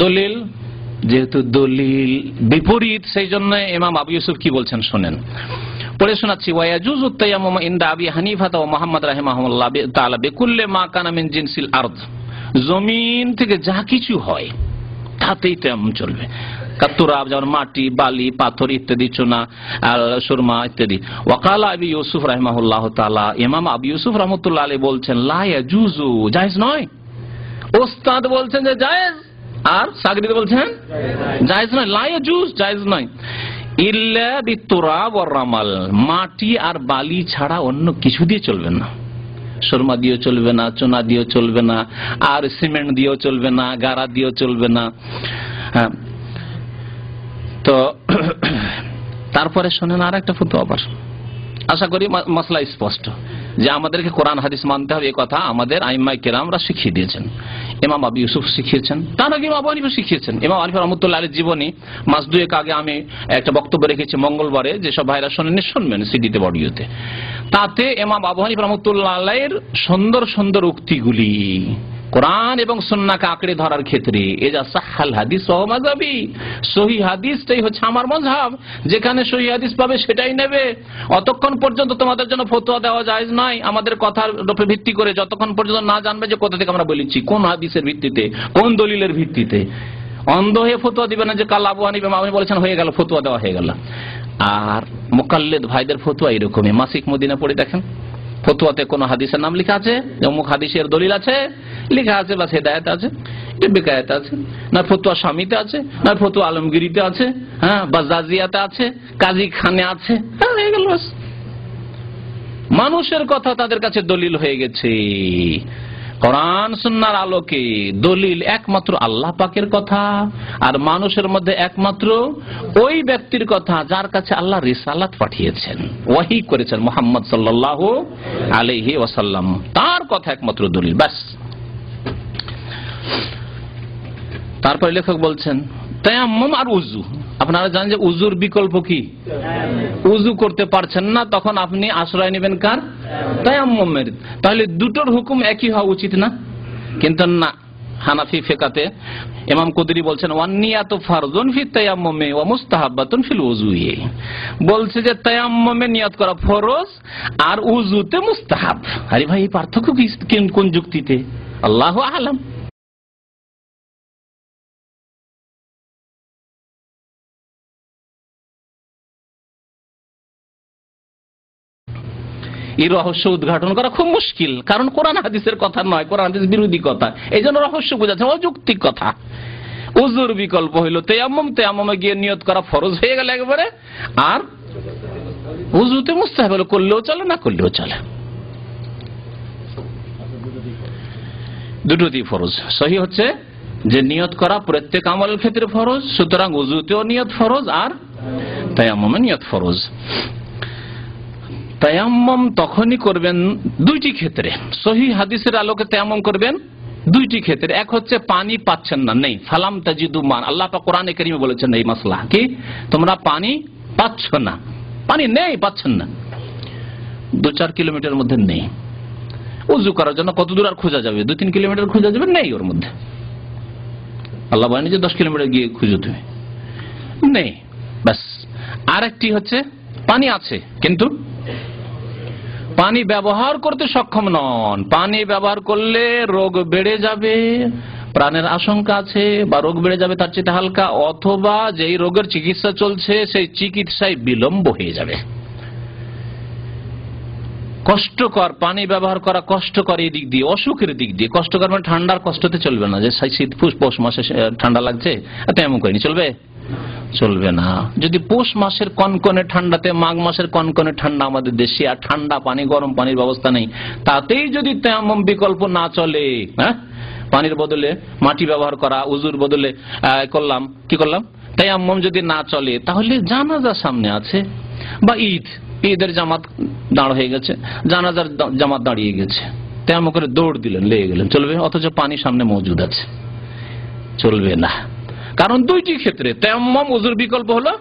দলিল, যেহেতু দলিল বিপরীত, সেই জন্য ইমাম আবু ইউসুফ কি বলছেন শোনেন, পড়ে শোনাচ্ছি। ওয়ায়াজুজু তায়াম্মুম ইনদা আবি হানিফা ওয়া মুহাম্মদ রাহিমাহুল্লাহ তাআলা বিকুল্লি মা কানা মিন জিনসিল আরদ, জমিন থেকে যা কিছু হয় তাতেই তায়াম্মুম চলবে। কাতুরাব, যেমন মাটি, বালি, পাথর ইত্যাদি, চুনা, সুরমা ইত্যাদি। ওয়াকালা আবি ইউসুফ রাহিমাহুল্লাহ তাআলা, ইমাম আবু ইউসুফ রাহমাতুল্লাহ আলাইহি বলছেন লা ইয়াজুজু, জায়েজ নয়। ওস্তাদ বলছেন যে জায়েজ, আর সাগরিদ বলছেন জায়েজ নয়, লা ইয়াজুজ, জায়েজ নয়। ইল্লা বিতুরাব ওয়ার রামাল, মাটি আর বালি ছাড়া অন্য কিছু দিয়ে চলবে না। সুরমা দিয়েও চলবে না, চুনা দিয়েও চলবে না, আর সিমেন্ট দিয়েও চলবে না, গারা দিয়েও চলবে না। হ্যাঁ, তো তারপরে শোনেন আর একটা ফতোয়া আবার, আশা করি মাসলা স্পষ্ট, যে আমাদেরকে কোরআন হাদিস মানতে হবে, এই কথা আমাদের আইম্মায়ে কেরামরা শিখিয়ে দিয়েছেন। ইমাম আবু ইউসুফ শিখিয়েছেন, তার আগে ইমাম আবু হানিফা শিখিয়েছেন। ইমাম আবু হানিফা রাহমাতুল্লাহ আলাইহির জীবনী মাস দুয়েক আগে আমি একটা বক্তব্য রেখেছি মঙ্গলবারে, যেসব ভাইরা শোনেননি শুনবেন সিডিতে, অডিওতে। তাতে ইমাম আবু হানিফা রাহমাতুল্লাহ আলাইহির সুন্দর সুন্দর উক্তিগুলি কোরআন এবং সুন্নাহকে আঁকড়ে ধরার ক্ষেত্রে, এজা সাহাল হাদিস ওয়া মাযহাবি, সহিহ হাদিসটাই হচ্ছে আমার মাযহাব, যেখানে সহিহ হাদিস পাবে সেটাই নেবে। অতক্ষণ পর্যন্ত তোমাদের জন্য ফতোয়া দেওয়া জায়েজ নয় আমাদের কথার উপর ভিত্তি করে, যতক্ষণ পর্যন্ত না জানবে যে কোথা থেকে আমরা বলেছি, কোন হাদিসের ভিত্তিতে, কোন দলিলের ভিত্তিতে। অন্ধ হয়ে ফতোয়া দিবে না যে কাল আবু হানিফা আমি বলেছেন হয়ে গেল, ফতোয়া দেওয়া হয়ে গেল। আর মুকাল্লিদ ভাইদের ফতোয়া এরকমই, মাসিক মদিনা পড়ে দেখেন, ফতোয়াতে কোন হাদিসের নাম লেখা আছে, অমুক হাদিসের দলিল আছে লেখা আছে, বা হেদায়েত আছে, বেকায়েত আছে, না ফতোয়া স্বামীতে আছে, না ফতোয়া আলমগিরিতে আছে, হ্যাঁ, বা জাজিয়াতে আছে, কাজী খানে আছে, হয়ে গেল। মানুষের কথা তাদের কাছে দলিল হয়ে গেছে। কোরআন সুন্নাহর আলোকে দলিল একমাত্র আল্লাহ পাকের কথা, আর মানুষের মধ্যে একমাত্র ওই ব্যক্তির কথা যার কাছে আল্লাহ রিসালাত পাঠিয়েছেন, ওয়াহি করেছেন, মুহাম্মদ সাল্লাল্লাহু আলাইহি ওয়াসাল্লাম, তার কথা একমাত্র দলিল, ব্যাস। তারপরে লেখক বলছেন তায়াম্মুম আর উযু, আপনারা জানেন যে উযুর বিকল্প কি, উযু করতে পারছেন না, তখন আপনি আশ্রয় নেবেন কার, তায়াম্মুমের। তাহলে দুটোর হুকুম একই হওয়া উচিত না, কিন্তু না। হানাফি ফিকাতে ইমাম কুদরি বলছেন ওয়ান নিয়াতু ফারযুন ফি তায়াম্মুমি ওয়া মুস্তাহাব্বাতুন ফিল উযুই, বলছে যে তায়াম্মুমে নিয়ত করা ফরজ আর উযুতে মুস্তাহাব। আরে ভাই, এই পার্থক্য কি, কোন যুক্তিতে? আল্লাহু আ'লাম। এই রহস্য উদ্ঘাটন করা খুব মুশকিল, কারণ কোরআন হাদিসের কথা নয়, কোরআন হাদিস বিরোধী কথা, এই জন্য রহস্য বোঝাচ্ছে অযৌক্তিক কথা। উযুর বিকল্প হইল তায়াম্মুম, তায়াম্মুমে গিয়ে নিয়ত করা ফরজ হয়ে গেল একবারে, আর উযুতে মুস্তাহাব হলো, করলেও চলে না করলেও চলে, দুটোতেই ফরজ। সহি হচ্ছে যে নিয়ত করা প্রত্যেক আমলের ক্ষেত্রে ফরজ, সুতরাং উযুতেও নিয়ত ফরজ আর তায়াম্মুমে নিয়ত ফরজ। তায়াম্মুম তখনই করবেন দুইটি ক্ষেত্রে, সহিহ হাদিসের আলোকে তায়াম্মুম করবেন দুইটি ক্ষেত্রে। এক হচ্ছে পানি পাচ্ছেন না, নেই, ফালাম তাজিদু মান, আল্লাহ পাক কোরআনে কারীমে বলেছেন এই মাসলা কি, তোমরা পানি পাচ্ছ না, পানি নেই, পাচ্ছেন না, 2-4 কিলোমিটার মধ্যে নেই, উজু করার জন্য কত দূর আর খোঁজা যাবে? 2-3 কিলোমিটার খোঁজা যাবে? নেই ওর মধ্যে। আল্লাহ বলেন যে 10 কিলোমিটার গিয়ে খুঁজো, তুমি নেই। ব্যাস। আরেকটি হচ্ছে পানি আছে কিন্তু পানি ব্যবহার করতে সক্ষম নন। পানি ব্যবহার করলে রোগ বেড়ে যাবে, প্রাণের আশঙ্কা আছে, বা রোগ বেড়ে যাবে তার চেয়ে হালকা, অথবা যেই রোগের চিকিৎসা চলছে সেই চিকিৎসায় বিলম্ব হয়ে যাবে। কষ্টকর, পানি ব্যবহার করা কষ্টকর এই দিক দিয়ে, অসুখের দিক দিয়ে কষ্টকর, মানে ঠান্ডার কষ্টতে চলবে না, যে শীত পৌষ মাসে ঠান্ডা লাগছে তেমন করিনি, চলবে? চলবে না। যদি পৌষ মাসের কনকনে ঠান্ডাতে, মাঘ মাসের কনকনে ঠান্ডা আমাদের দেশে, আর ঠান্ডা পানি, গরম পানির ব্যবস্থা নেই, তাতেই যদি তেমন বিকল্প না চলে, হ্যাঁ, পানির বদলে মাটি ব্যবহার করা, উজুর বদলে কি করলাম তায়াম্মুম যদি না চলে, তাহলে জানাজা সামনে আছে, বা ঈদের জামাত দাঁড় হয়ে গেছে, জানাজার জামাত দাঁড়িয়ে গেছে, তেমন করে দৌড় দিলেন, লেগে গেলেন, চলবে? অথচ পানি সামনে মজুদ আছে, চলবে না। কারণ দুইটি ক্ষেত্রে তায়াম্মুম উযুর বিকল্প হলো,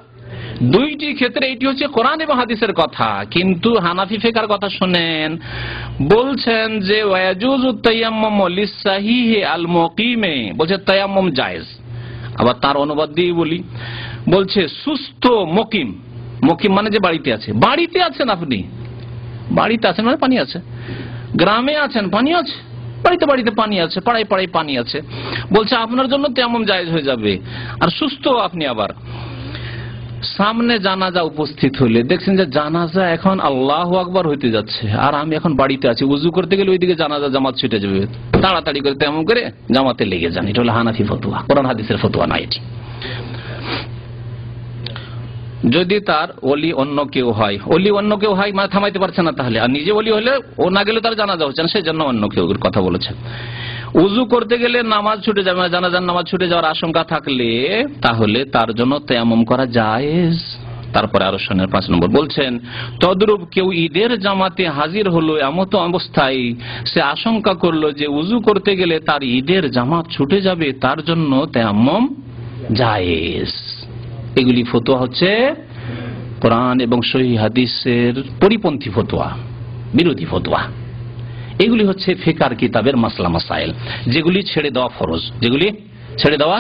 দুইটি ক্ষেত্রে এটি হচ্ছে কোরআন এবং হাদিসের কথা। কিন্তু হানাফি ফিকহের কথা শুনেন, বলছেন যে ওয়াজুজুত তায়াম্মুম লিসসাহিহি আল মুকিমে, বলছে তায়াম্মুম জায়েজ। আবার তার অনুবাদ দিয়ে বলি, বলছে সুস্থ মুকিম, মুকিম মানে যে বাড়িতে আছে, বাড়িতে আছেন আপনি, বাড়িতে আছেন মানে পানি আছে, গ্রামে আছেন পানি আছে, বাড়িতে বাড়িতে পানি আছে, পাড়ায় পাড়ায় পানি আছে, বলছে আপনার জন্য তেমন জায়েজ হয়ে যাবে। আর সুস্থ আপনি, আবার সামনে জানাজা উপস্থিত হইলে দেখছেন যে জানাজা এখন আল্লাহু আকবার হইতে যাচ্ছে, আর আমি এখন বাড়িতে আছি, উজু করতে গেলে ওইদিকে জানাজা জামাত ছুটে যাবে, তাড়াতাড়ি করে তেমন করে জামাতে লেগে যান। এটা হলো হানাফি ফতোয়া, কোরআন হাদিসের ফতোয়া না এটি। যদি তার ওলি অন্য কেউ হয়, ওলি অন্য কেউ হয় মানে থামাইতে পারছে না, তাহলে আর নিজে ওলি হলে ও না গেলে তার জানাজা হচ্ছে না, সেই জন্য অন্য কেউ কথা বলেছেন। উজু করতে গেলে নামাজ ছুটে যাবে, জানাজার নামাজ ছুটে যাওয়ার আশঙ্কা থাকলে তাহলে তার জন্য তায়াম্মুম করা জায়েজ। তারপরে আরো শোনেন 5 নম্বর, বলছেন তদ্রূপ কেউ ঈদের জামাতে হাজির হলো, এমত অবস্থায় সে আশঙ্কা করলো যে উজু করতে গেলে তার ঈদের জামাত ছুটে যাবে, তার জন্য তায়াম্মুম জায়েজ। এগুলি ফতোয়া হচ্ছে কোরআন এবং সহিহ হাদিসের পরিপন্থী ফতোয়া, বিরোধী ফতোয়া। এগুলি হচ্ছে ফিকহ কিতাবের মাসলা মাসাইল, যেগুলি ছেড়ে দেওয়া ফরজ, যেগুলি ছেড়ে দেওয়া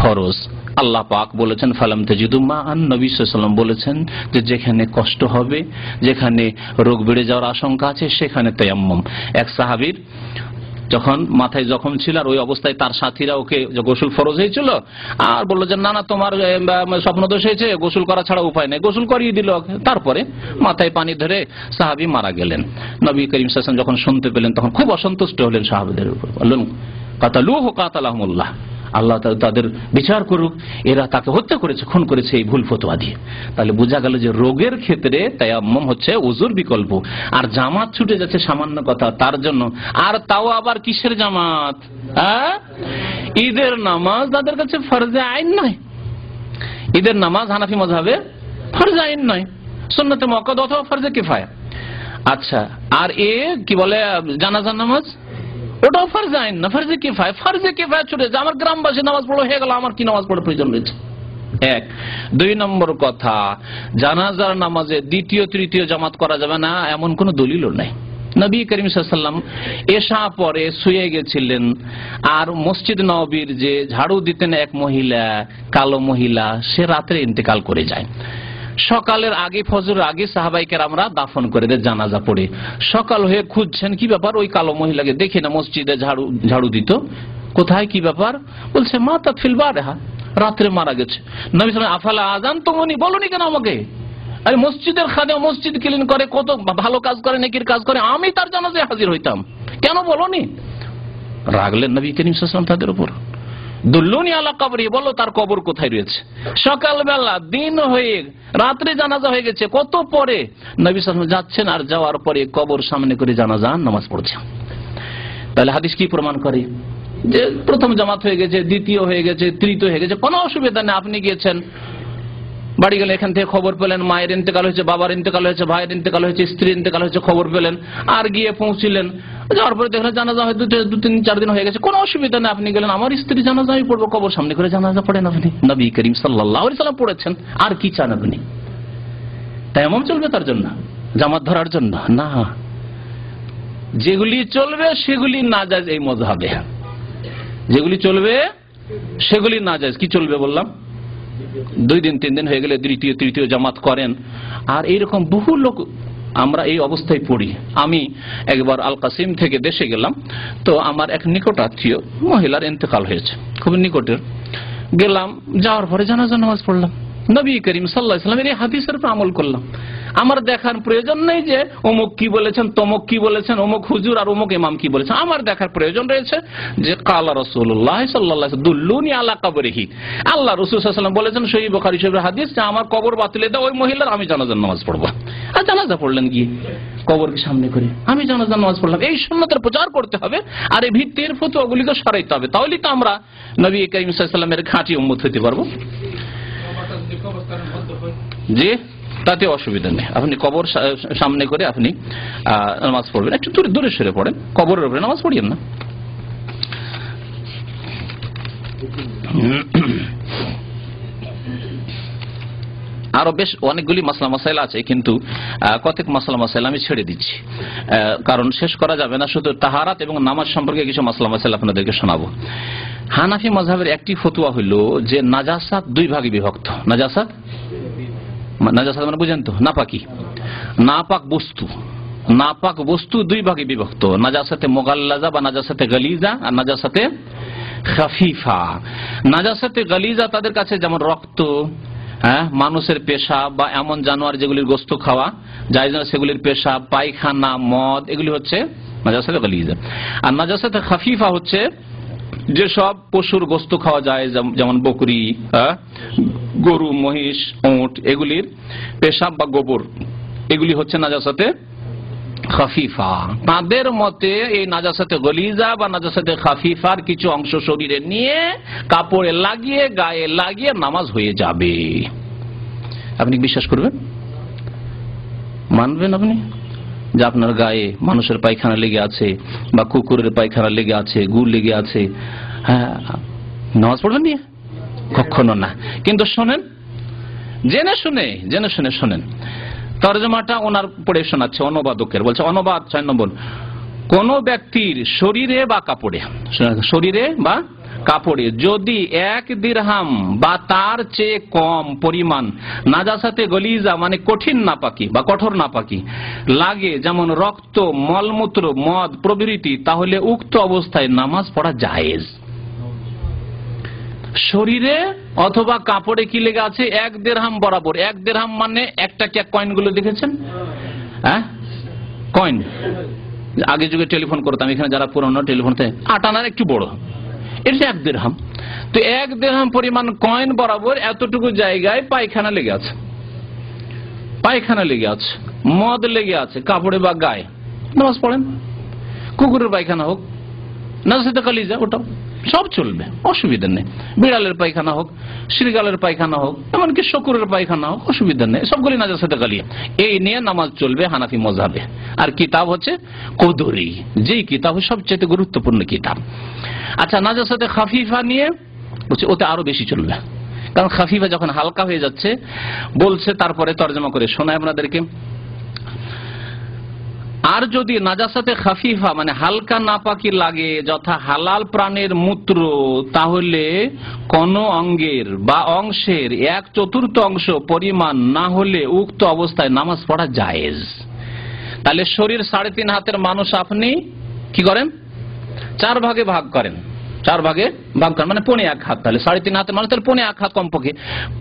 ফরজ। আল্লাহ পাক বলেছেন ফালাম তাজিদু মা'আন, নবী সাল্লাল্লাহু আলাইহি ওয়াসাল্লাম বলেছেন যে যেখানে কষ্ট হবে, যেখানে রোগ বেড়ে যাওয়ার আশঙ্কা আছে, সেখানে তায়াম্মুম। এক সাহাবীর যখন মাথায় জখম ছিল, আর ওই অবস্থায় তার সাথীরা ওকে গোসল ফরজ হয়েছিল, আর বললো যে না না তোমার স্বপ্নদোষ হয়েছে, গোসল করা ছাড়া উপায় নেই, গোসল করিয়ে দিল। তারপরে মাথায় পানি ধরে সাহাবী মারা গেলেন। নবী করিম সাল্লাল্লাহু আলাইহি ওয়াসাল্লাম যখন শুনতে পেলেন, তখন খুব অসন্তুষ্ট হলেন সাহাবীদের উপর, বললেন কাতালুহু কাতালাহুমুল্লাহ, আল্লাহ তাদের বিচার করুক, এরা তাকে হত্যা করেছে, খুন করেছে এই ভুল ফতোয়া দিয়ে। তাহলে বোঝা গেল যে রোগের ক্ষেত্রে তায়াম্মুম হচ্ছে উযুর বিকল্প। আর জামাত ছুটে যাচ্ছে সামান্য কথা, তার জন্য, আর তাও আবার কিসের জামাত? ঈদের নামাজ তাদের কাছে ফরজে আইন নয়। ঈদের নামাজ হানাফি মাযহাবে ফরজে আইন নয়, সুন্নতে মুআক্কাদ অথবা ফরজে কিফায়া। আচ্ছা, আর কি বলে জানাজার নামাজ, ওটাও ফরজে আইন না, ফরজে কিফায়া। ফরজে কিফায়া ছুটে যায়, আমার গ্রামবাসী নামাজ পড়ো হয়ে গেল, আমার কি নামাজ পড়ার প্রয়োজন রয়েছে? 2 নম্বর কথা, জানাজার নামাজে দ্বিতীয় তৃতীয় জামাত করা যাবে না, এমন কোন দলিলও নাই। নবী করিম সাল্লাল্লাহু আলাইহি ওয়াসাল্লাম এশা পরে শুয়ে গেছিলেন, আর মসজিদ নববীর যে ঝাড়ু দিতেন এক মহিলা, কালো মহিলা, সে রাতে ইন্তেকাল করে যায়। সকালের আগে, ফজরের আগে সাহাবায়ে কেরামরা দাফন করে দেয় জানাজা পড়ে। সকাল হয়ে খুঁজছেন কি ব্যাপার, ওই কালো মহিলাকে দেখি না, মসজিদে ঝাড়ু দিত, কোথায় কি ব্যাপার? বলছে মাতা ফিল বারহা, রাত্রে মারা গেছে। নবী সাল্লাল্লাহু আলাইহি ওয়াসাল্লাম আফালা আযান তুমুনি, বলনি কেন আমাকে? আরে মসজিদের খাদেম, মসজিদ ক্লিন করে, কত ভালো কাজ করে, নেকির কাজ করে, আমি তার জানাজায় হাজির হইতাম, কেন বলনি? রাগলেন নবী করিম সাল্লাল্লাহু আলাইহি ওয়াসাল্লাম তাদের উপর। দুল্লুনি আলা কবরি, বলো তার কবর কোথায় রয়েছে। সকালবেলা, দিন হয়ে, রাত্রে জানাজা হয়ে গেছে, কত পরে নবী সাল্লাল্লাহু আলাইহি ওয়াসাল্লাম যাচ্ছেন, আর যাওয়ার পরে কবর সামনে করে জানাজা নামাজ পড়ছেন। তাহলে হাদিস কি প্রমাণ করে? যে প্রথম জামাত হয়ে গেছে, দ্বিতীয় হয়ে গেছে, তৃতীয় হয়ে গেছে, কোনো অসুবিধা নেই। আপনি গিয়েছেন, বাড়ি গেলে এখান থেকে খবর পেলেন, মায়ের ইন্তেকাল হয়েছে, বাবার ইন্তেকাল হয়েছে, ভাইয়ের ইন্তেকাল হয়েছে, স্ত্রীর ইন্তেকাল হয়েছে, খবর পেলেন, আর গিয়ে পৌঁছিলেন, যাওয়ার পরে দেখলেন জানাজা হয়তো 2-3-4 দিন হয়ে গেছে, কোনো অসুবিধা নেই। আপনি গেলেন, আমার স্ত্রী জানাজা আমি পড়বো, কবর সামনে করে জানাজা পড়েন আপনি। নবী করিম সাল্লাল্লাহু আলাইহি ওয়াসাল্লাম পড়েছেন, আর কি চান আপনি? তায়াম্মুম চলবে তার জন্য, জামাত ধরার জন্য না। যেগুলি চলবে সেগুলি নাজায়েজ এই মাযহাবে, যেগুলি চলবে সেগুলি নাজায়েজ। কি চলবে বললাম? 2 দিন 3 দিন হয়ে গেলে দ্বিতীয় তৃতীয় জামাত করেন, আর এইরকম বহু লোক আমরা এই অবস্থায় পড়ি। আমি একবার আল কাসিম থেকে দেশে গেলাম, তো আমার এক নিকট আত্মীয় মহিলার ইন্তেকাল হয়েছে, খুব নিকটের। গেলাম, যাওয়ার পরে জানাজা নামাজ পড়লাম, নবী করিম সাল্লাল্লাহু আলাইহি ওয়াসাল্লামের এই হাদিসের উপর আমল করলাম। আমার দেখার প্রয়োজন নেই যে অমুক কি বলেছেন, তমুক কি বলেছেন, অমুক হুজুর আর অমুক ইমাম কি বলেছেন। আমার দেখার প্রয়োজন রয়েছে যে কালা রাসূলুল্লাহ সাল্লাল্লাহু আলাইহি ওয়াসাল্লাম দুল্লুনি আলা কবরিহি, আল্লাহ রাসূল সাল্লাল্লাহু আলাইহি ওয়াসাল্লাম বলেছেন সহিহ বুখারী শরীফের হাদিস যে আমার কবর বাতিলে দাও ওই মহিলার, আমি জানাজার নামাজ পড়বো। আর জানাজা পড়লেন গিয়ে কবরকে সামনে করে, আমি জানাজার নামাজ পড়লাম। এই সুন্নতের প্রচার করতে হবে আর এই ভিত্তির ফতোয়াগুলিকে সরাইতে হবে, তাহলেই তো আমরা নবী করিম সাল্লাল্লাহু আলাইহি ওয়াসাল্লামের খাঁটি উম্মত হতে পারবো। জি, তাতে অসুবিধা নেই, আপনি কবর সামনে করে আপনি নামাজ পড়বেন, একটু দূরে সরে পড়েন, কবরের উপরে নামাজ পড়িয়েন না। আরো বেশ অনেকগুলি মাসলা মাসাইল আছে, কিন্তু কতক মাসলা মাসাইল আমি ছেড়ে দিচ্ছি, কারণ শেষ করা যাবে না। শুধু তাহারাত এবং নামাজ সম্পর্কে কিছু মাসলা মাসাইল আপনাদেরকে শোনাবো। হানাফি মাযহাবের একটি ফতোয়া হলো যে নাজাসাত 2 ভাগে বিভক্ত। নাজাসাত মানে বুঝেন তো, নাপাকি, নাপাক বস্তু, নাপাক বস্তু 2 ভাগে বিভক্ত, নাজাসাতে মুগাল্লাজা বা নাজাসাতে গালিজা আর নাজাসাতে খাফিফা। নাজাসাতে গালিজা তাদের কাছে যেমন রক্ত, মানুষের পেশাব বা এমন জানোয়ার যেগুলির গোশত খাওয়া জায়েজ না সেগুলির পেশাব, পায়খানা, মদ, এগুলি হচ্ছে নাজাসাতে গালিজা। আর নাজাসাতে খাফিফা হচ্ছে যেসব পশুর গোশত খাওয়া যায়, যেমন বকরি, গরু, মহিষ, উট, এগুলির পেশাব বা গোবর, এগুলি হচ্ছে নাজাসাতে খাফিফা। তাদের মতে এই নাজাসাতে গলিজা বা নাজাসাতে খাফিফার কিছু অংশ শরীরে নিয়ে কাপড়ে লাগিয়ে গায়ে লাগিয়ে নামাজ হয়ে যাবে। আপনি বিশ্বাস করবেন? মানবেন আপনি যে আপনার গায়ে মানুষের পায়খানা লেগে আছে বা কুকুরের পায়খানা লেগে আছে, গু লেগে আছে, হ্যাঁ, নামাজ পড়বেন নিয়ে? কখনো না। কিন্তু শোনেন, জেনে শুনে শোনেন, তরজমাটা ওনার পড়ে শোনাচ্ছে অনুবাদকের, বলছে অনুবাদ 6 নম্বর, কোন ব্যক্তির শরীরে বা কাপড়ে, শরীরে বা কাপড়ে যদি 1 দিরহাম বা তার চেয়ে কম পরিমাণ নাজাসাতে গলিজা মানে কঠিন নাপাকি বা কঠোর নাপাকি লাগে, যেমন রক্ত, মলমূত্র, মদ প্রভৃতি, তাহলে উক্ত অবস্থায় নামাজ পড়া জায়েজ। শরীরে অথবা কাপড়ে কি লেগে আছে? 1 দিরহাম বরাবর। 1 দিরহাম মানে একটা কি কয়েনগুলো দেখেছেন? হ্যাঁ, কয়েন আগে যুগে টেলিফোন করতাম, এখানে যারা পুরনো টেলিফোন 8 আনার একটু বড়, এটা 1 দিরহাম। তো 1 দিরহাম পরিমাণ কয়েন বরাবর এতটুকু জায়গায় পায়খানা লেগে আছে, পায়খানা লেগে আছে, মদ লেগে আছে কাপড়ে বা গায়ে, নামাজ পড়েন। কুকুরের পায়খানা হোক, নাজাসাতে গালিজা, ওটাও সব চলবে, অসুবিধা নেই। বিড়ালের পায়খানা হোক, শ্রীগালের পায়খানা হোক, এমনকি শকুরের পায়খানা হোক, অসুবিধা নেই, সবগুলি নাজাসাতে গালিয়া। এই নিয়ে নামাজ চলবে হানাফি মাযহাবে। আর কিতাব হচ্ছে কদরি, যেই কিতাব সবচেয়ে গুরুত্বপূর্ণ কিতাব। আচ্ছা, নাজাসাতে খাফিফা নিয়ে বলছে ওতে আরো বেশি চলবে, কারণ খাফিফা যখন হালকা হয়ে যাচ্ছে বলছে, তারপরে তরজমা করে শোনায় আপনাদেরকে। আর যদি নাজাসাতে খাফিফা মানে হালকা নাপাকি লাগে, যথা হালাল প্রাণের মূত্র, তাহলে কোন অঙ্গের বা অংশের 1/4 অংশ পরিমাণ না হলে উক্ত অবস্থায় নামাজ পড়া জায়েজ। তাহলে শরীর 3.5 হাতের মানুষ, আপনি কি করেন? 4 ভাগে ভাগ করেন, 4 ভাগে ভাগ করেন মানে 1.25 হাত। তাহলে 3.5 হাতের মানুষ, তাহলে 1.25 হাত কমপক্ষে,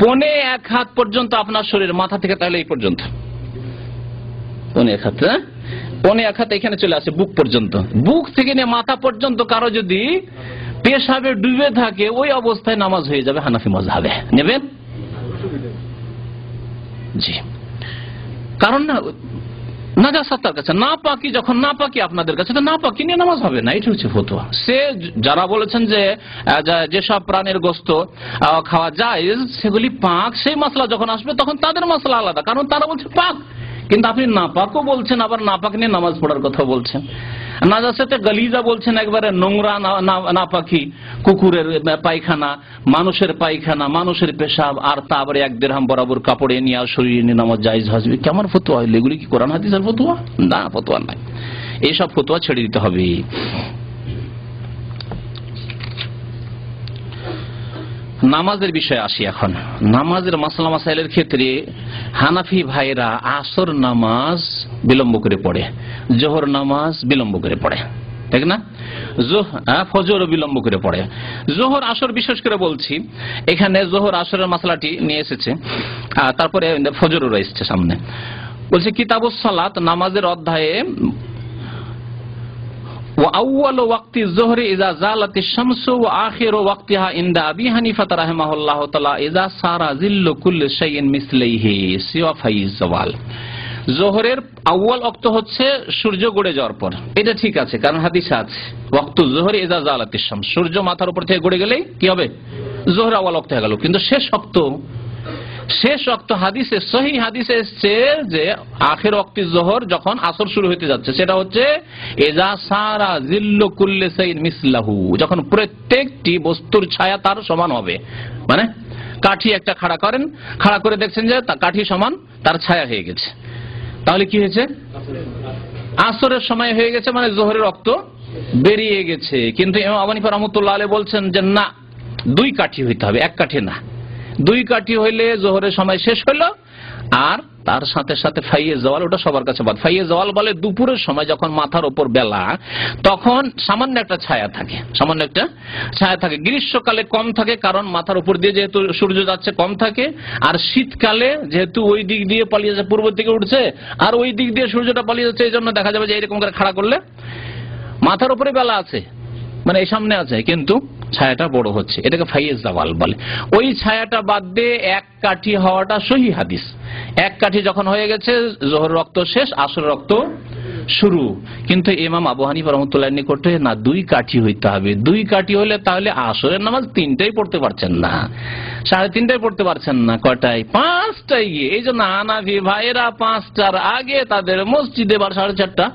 1.25 হাত পর্যন্ত আপনার শরীর, মাথা থেকে তাহলে এই পর্যন্ত 1.25 হাত, 1.25 হাত এখানে চলে আসে বুক পর্যন্ত। বুক থেকে নিয়ে মাথা পর্যন্ত কারো যদি পেশাবে ডুবে থাকে, ওই অবস্থায় নামাজ হয়ে যাবে হানাফি মাযহাবে। নেবেন? জি, কারণ নাজাসাত তার কাছে, নাপাকি যখন নাপাকি আপনাদের কাছে, তো নাপাকি নিয়ে নামাজ হবে না, এটা হচ্ছে ফতোয়া। সে যারা বলেছেন যে যেসব প্রাণের গোশত খাওয়া যায় সেগুলি পাক, সেই মাসলা যখন আসবে তখন তাদের মাসলা আলাদা, কারণ তারা বলছে পাক। কিন্তু আপনি নাপাকও বলছেন, আবার নাপাক নিয়ে নামাজ পড়ার কথা বলছেন। নাজাসাতে গালিজা বলছেন একবারে নোংরা নাপাকি, কুকুরের পায়খানা, মানুষের পায়খানা, মানুষের পেশাব, আর তা আবার 1 দিরহাম বরাবর কাপড়ে নিয়ে আর শরীরে নিয়ে নামাজ জায়েজ হবে। কেমন ফতোয়া হইল এগুলি? কি কোরআন হাদিসের ফতোয়া? না, ফতোয়া নাই। এইসব ফতোয়া ছেড়ে দিতে হবে। নামাজের বিষয়ে আসি। এখন নামাজের মাসলা মাসাইলের ক্ষেত্রে হানাফি ভাইরা আসর নামাজ বিলম্ব করে পড়ে, জোহর নামাজ বিলম্ব করে পড়ে, ঠিক না? ফজর বিলম্ব করে পড়ে। জোহর আসর বিশেষ করে বলছি, এখানে জোহর আসরের মাসলাটি নিয়ে এসেছে, তারপরে ফজরও রয়েছে সামনে। বলছে কিতাবুস সালাত নামাজের অধ্যায়ে وأول وقت الظهر إذا زالت الشمس وآخر وقتها عند أبي حنيفة رحمه الله تعالى إذا صار ظل كل شيء مثله سوى في الزوال। জোহরের আউয়াল ওয়াক্ত হচ্ছে সূর্য গড়ে যাওয়ার পর, এটা ঠিক আছে, কারণ হাদিসে আছে ওয়াক্তু জোহর ইযা জালাতিশ শামস, সূর্য মাথার উপর থেকে গড়ে গেলেই কি হবে? জোহর আউয়াল ওয়াক্ত হয়ে গেল। কিন্তু শেষ ওয়াক্ত হাদিসে, সহিহ হাদিসে এসেছে যে আখির ওয়াক্তি জোহর যখন আসর শুরু হতে যাচ্ছে, সেটা হচ্ছে ইযা সারা জিল্লু কুল্লি শাইইন মিসলাহু, যখন প্রত্যেকটি বস্তুর ছায়া তার সমান হবে। মানে কাঠি একটা খাড়া করেন, খাড়া করে দেখছেন যে কাঠি সমান তার ছায়া হয়ে গেছে, তাহলে কি হয়েছে? আসরের সময় হয়ে গেছে, মানে জোহরের রক্ত বেরিয়ে গেছে। কিন্তু ইমাম আবু হানিফা রাহমাতুল্লাহ আলাইহি বলছেন যে না, 2 কাঠি হইতে হবে, 1 কাঠি না। 2 কাঠি হইলে জোহরের সময় শেষ হইল, আর তার সাথে সাথে ফাইয়ে জাওয়াল, ওটা সবার কাছে বাদ। ফাইয়ে জাওয়াল বলে দুপুরের সময় যখন মাথার উপর বেলা, তখন সামান্য একটা ছায়া থাকে, সামান্য একটা ছায়া থাকে। গ্রীষ্মকালে কম থাকে, কারণ মাথার উপর দিয়ে যেহেতু সূর্য যাচ্ছে কম থাকে, আর শীতকালে যেহেতু ওই দিক দিয়ে পালিয়ে যাচ্ছে, পূর্ব দিকে উঠছে আর ওই দিক দিয়ে সূর্যটা পালিয়ে যাচ্ছে, এই জন্য দেখা যাবে যে এরকম করে খাড়া করলে মাথার উপরে বেলা আছে, মানে এই সামনে আছে, কিন্তু ছায়াটা বড় হচ্ছে, এটাকে ফাইয়ে জাওয়াল বলে। ওই ছায়াটা বাদ দিয়ে 1 কাঠি হওয়াটা সহিহ হাদিস। 1 কাঠি যখন হয়ে গেছে, জোহর রক্ত শেষ, আসর রক্ত শুরু। কিন্তু ইমাম আবু হানিফা রাহমাতুল্লাহর নিকটে না, 2 কাঠি হইতে হবে। 2 কাঠি হলে তাহলে আসরের নামাজ 3টাই পড়তে পারছেন না, 3:30টায় পড়তে পারছেন না, কয়টায়? 5টায় গিয়ে। এই জন্য হানাফি ভাইয়েরা 5টার আগে তাদের মসজিদে বা 4:30টা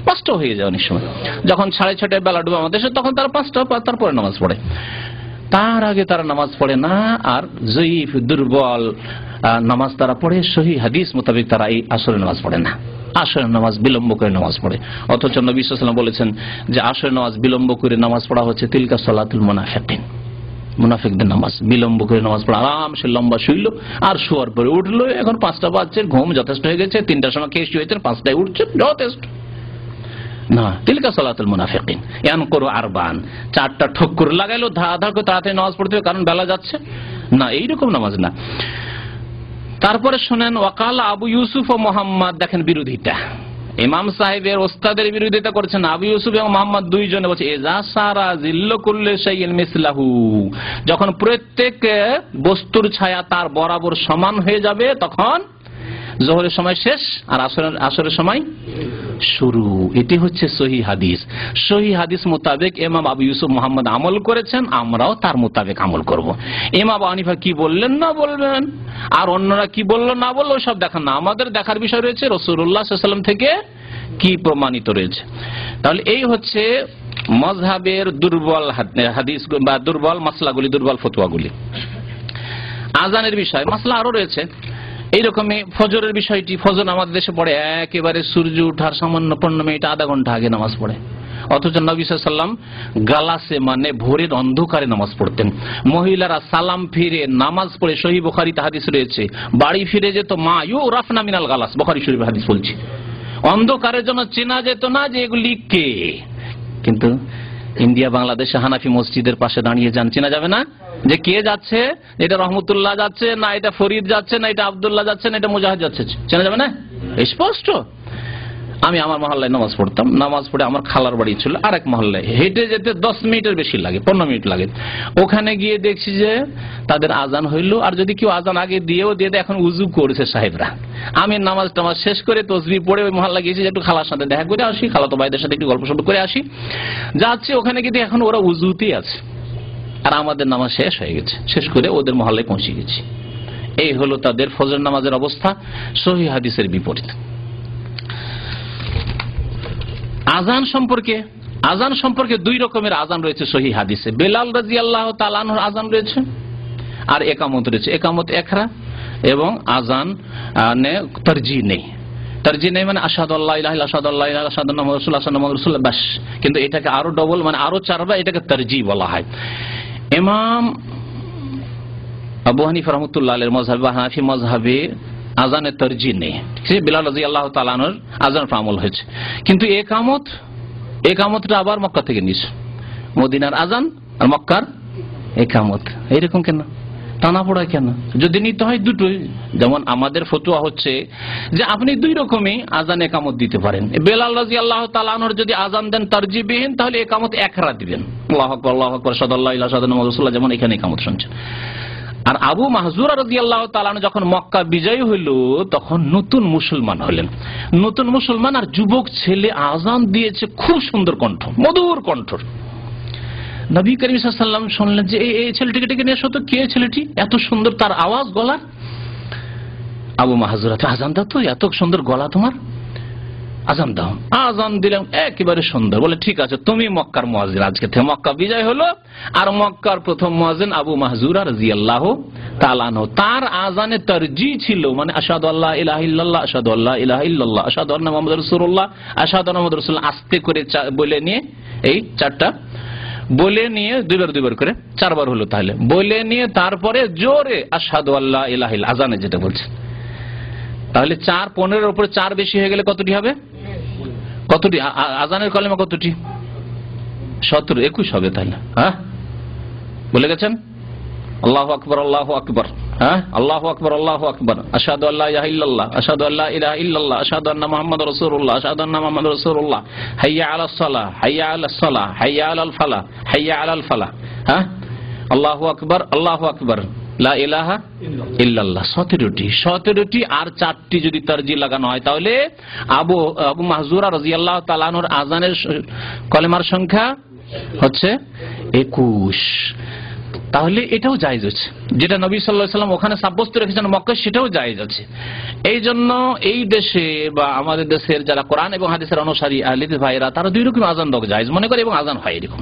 5টা হয়ে যায় অনেক সময়। যখন 6:30টায় বেলা ডুবে আমাদের, তখন তারা 5টা, তারপরে নামাজ পড়ে, তার আগে তারা নামাজ পড়ে না। আর জয়ীফ দুর্বল নামাজ তারা পড়ে, সহিহ হাদিস মোতাবেক তারা এই আসরের নামাজ পড়ে না, আসরের নামাজ বিলম্ব করে নামাজ পড়ে। অথচ নবী সাল্লাল্লাহু আলাইহি ওয়াসাল্লাম বলেছেন যে আসরের নামাজ বিলম্ব করে নামাজ পড়া হচ্ছে তিলকা সালাতুল মুনাফিকিন, মুনাফিকদের নামাজ। বিলম্ব করে নামাজ পড়া, আরামসে লম্বা শুইল আর শোয়ার পরে উঠলো। এখন 5টা বাজছে, ঘুম যথেষ্ট হয়ে গেছে, 3টার সময় খেয়ে শুয়েছেন, 5টায় উঠছে, যথেষ্ট না। তিলকা সালাতুল মুনাফিকিন। ইয়ান করো আরবান, 4টা ঠক্কর লাগাইলো, ধাঁধা করে তাড়াতাড়ি নামাজ পড়তে হবে কারণ বেলা যাচ্ছে না, এইরকম নামাজ না। তারপরে শোনেন ওয়াকাল আবু ইউসুফ ও মোহাম্মদ, দেখেন বিরোধিতা, ইমাম সাহেবের ওস্তাদের বিরোধিতা করছেন আবু ইউসুফ এবং মোহাম্মদ, 2 জনে বলছে ইযা সারা জিল্লু কুল্লি শাইইন মিসলাহু, যখন প্রত্যেক বস্তুর ছায়া তার বরাবর সমান হয়ে যাবে, তখন জোহরের সময় শেষ আর আসরের সময় শুরু। এটি হচ্ছে সহিহ হাদিস। সহিহ হাদিস মোতাবেক ইমাম আবু ইউসুফ মুহাম্মদ আমল করেছেন, আমরাও তার মোতাবেক আমল করব। ইমাম আবু হানিফা কি বললেন না বলবেন, আর অন্যরা কি বললো না বললো, সব দেখার না, আমাদের দেখার বিষয় রয়েছে রাসূলুল্লাহ সাল্লাল্লাহু আলাইহি ওয়াসাল্লাম থেকে কি প্রমাণিত রয়েছে। তাহলে এই হচ্ছে মাযহাবের দুর্বল হাদিস বা দুর্বল মাসলাগুলি, দুর্বল ফতোয়াগুলি। আযানের বিষয় মাসলা আরো রয়েছে এইরকমই। ফজরের বিষয়টি, ফজর আমাদের দেশে পড়ে একেবারে সূর্য ওঠার সামান্য 15 মিনিট, আধা ঘন্টা আগে নামাজ পড়ে। অথচ নবী সাল্লাল্লাহু আলাইহি ওয়াসাল্লাম গালাসে, মানে ভোরের অন্ধকারে নামাজ পড়তেন। মহিলারা সালাম ফিরে নামাজ পড়ে, সহিহ বুখারীতে হাদিস রয়েছে, বাড়ি ফিরে যেত, মা ইউরাফনা মিনাল গালাস, বুখারী শরীফের হাদিস বলছি। অন্ধকারের জন্য চেনা যেত না যে এগুলি কে। কিন্তু ইন্ডিয়া বাংলাদেশে হানাফি মসজিদের পাশে দাঁড়িয়ে যান, চেনা যাবে না যে কে যাচ্ছে, এটা রহমতুল্লাহ যাচ্ছে না, এটা ফরিদ যাচ্ছে না, এটা আব্দুল্লাহ যাচ্ছে না, এটা মুজাহিদ যাচ্ছে, চেনা যাবে না, স্পষ্ট। আমি আমার মহল্লায় নামাজ পড়তাম, নামাজ পড়ে আমার খালার বাড়ি ছিল আরেক মহল্লায়, হেঁটে যেতে 10 মিনিটের বেশি লাগে, 15 মিনিট লাগে। ওখানে গিয়ে দেখছি যে তাদের আজান হইল, আর যদি কেউ আজান আগে দিয়েও দিয়ে দেয়, এখন উজু করেছে সাহেবরা। আমি নামাজ টামাজ শেষ করে তসবিহ পড়ে ওই মহল্লা গিয়েছি, একটু খালার সাথে দেখা করে আসি, খালাতো ভাইদের সাথে একটু গল্প সল্প করে আসি। যাচ্ছি ওখানে গিয়ে এখন ওরা উজুতেই আছে, আর আমাদের নামাজ শেষ হয়ে গেছে, শেষ করে ওদের মহল্লায় পৌঁছে গেছি। এই হলো তাদের ফজর নামাজের অবস্থা, সহিহ হাদিসের বিপরীত। আজান সম্পর্কে 2 রকমের আজান রয়েছে সহিহ হাদিসে। বেলাল রাদিয়াল্লাহু তাআলা আনহুর আজান রয়েছে, আর একামত রয়েছে। একামত একরা এবং আজান তারজিহ নেই। তারজি নেই মানে আশহাদু আল্লা ইলাহা ইল্লাল্লাহ, আশহাদু আল্লা ইলাহা ইল্লাল্লাহ, আশহাদু আন্না মুহাম্মাদুর রাসূলুল্লাহ, আশহাদু আন্না মুহাম্মাদুর রাসূলুল্লাহ, বাস। কিন্তু এটাকে আরো ডবল মানে আরো 4 বার এটাকে তারজি বলা হয়। ইমাম আবু হানিফা রাহমাতুল্লাহ আলাইহির মাযহাবে বা হানাফি মাযহাবে আযানের তারজি নেই। ঠিক আছে, বিলাল রাদিয়াল্লাহু তাআলা আনহুর আযান পর আমল হয়েছে, কিন্তু একামতটা আবার মক্কা থেকে নিয়েছে। মদিনার আযান আর মক্কার একামত এইরকম কেন, টানা পড়া কেন? যদি নিতে হয় দুটোই, যেমন আমাদের ফতোয়া হচ্ছে যে আপনি 2 রকমই আযান একামত দিতে পারেন। বেলাল রাদিয়াল্লাহু তাআলা আনহুর যদি আযান দেন তারজিবিহীন, তাহলে একামত একরা দিবেন, আল্লাহু আকবার আল্লাহু আকবার সাল্লাল্লাহু আলাইহি ওয়াসাল্লাম রাসূলুল্লাহ, যেমন এখানে একামত শুনছেন। আর আবু মাহজুরা রাদিয়াল্লাহু তাআলা আনহু যখন মক্কা বিজয় হইল, তখন নতুন মুসলমান হলেন। নতুন মুসলমান আর যুবক ছেলে আযান দিয়েছে, খুব সুন্দর কণ্ঠ, মধুর কণ্ঠ। নবী করিম সাল্লাল্লাহু আলাইহি ওয়াসাল্লাম শুনলেন যে এই ছেলেটিকে ডেকে নিয়ে এসো তো, কে ছেলেটি, এত সুন্দর তার আওয়াজ, গলা। আবু মাহজুরা, আযান দাও তো, এত সুন্দর গলা তোমার, আযান দাও। আযান দিলাম, একেবারে সুন্দর। বলে ঠিক আছে, তুমি মক্কার মুয়াজ্জিন। আজকে থেকে মক্কা বিজয় হলো, আর মক্কার প্রথম মুয়াজ্জিন আবু মাহজুরা রাদিয়াল্লাহু তাআলা আনহু। তার আযানে তারজি ছিল মানে আশহাদু আল্লা ইলাহা ইল্লাল্লাহ, আশহাদু আল্লা ইলাহা ইল্লাল্লাহ, আশহাদু আন্না মুহাম্মাদুর রাসূলুল্লাহ, আশহাদু আন্না মুহাম্মাদুর রাসূলুল্লাহ, আস্তে করে বলে নিয়ে, এই 4টা বলে নিয়ে 2 বার করে 4 বার হলো, তাহলে বলে নিয়ে তারপরে জোরে আশহাদু আল্লা ইলাহা ইল্লাল্লাহ, আযানে যেটা বলছে। তাহলে 4 15 উপরে 4 বেশি হয়ে গেলে কতটি হবে? কতটি আযানের কলেমা? কতটি? 17 21 হবে তাহলে। হ্যাঁ, বলে গেছেন আল্লাহু আকবার আল্লাহু আকবার। হ্যাঁ, আল্লাহু আকবার আল্লাহু আকবার, আশহাদু আল্লা ইলাহা ইল্লাল্লাহ, আশহাদু আল্লা ইলাহা ইল্লাল্লাহ, আশহাদু আন্না মুহাম্মাদুর রাসূলুল্লাহ, আশহাদু আন্না মুহাম্মাদুর রাসূলুল্লাহ, হাইয়া আলাস সালাহ, হাইয়া আলাস সালাহ, হাইয়া আলাল ফালাহ, হাইয়া আলাল ফালাহ। হ্যাঁ, আল্লাহু আকবার আল্লাহু আকবার, লা ইলাহা ইল্লাল্লাহ। 17টি আর 4টি যদি তারজি লাগানো হয়, তাহলে আবু মাহজুরা রাদিয়াল্লাহু তাআলা আনহুর আযানের কলেমার সংখ্যা হচ্ছে 21। তাহলে এটাও জায়েজ আছে, যেটা নবী সাল্লাল্লাহু আলাইহি ওয়াসাল্লাম ওখানে সাব্যস্ত রেখেছেন মক্কায়, সেটাও জায়েজ আছে। এই জন্য এই দেশে বা আমাদের দেশের যারা কোরআন এবং হাদিসের অনুসারী আহলে হাদিস ভাইরা, তারা 2 রকম আযান দেওয়া জায়েজ মনে করে এবং আযান হয় এরকম।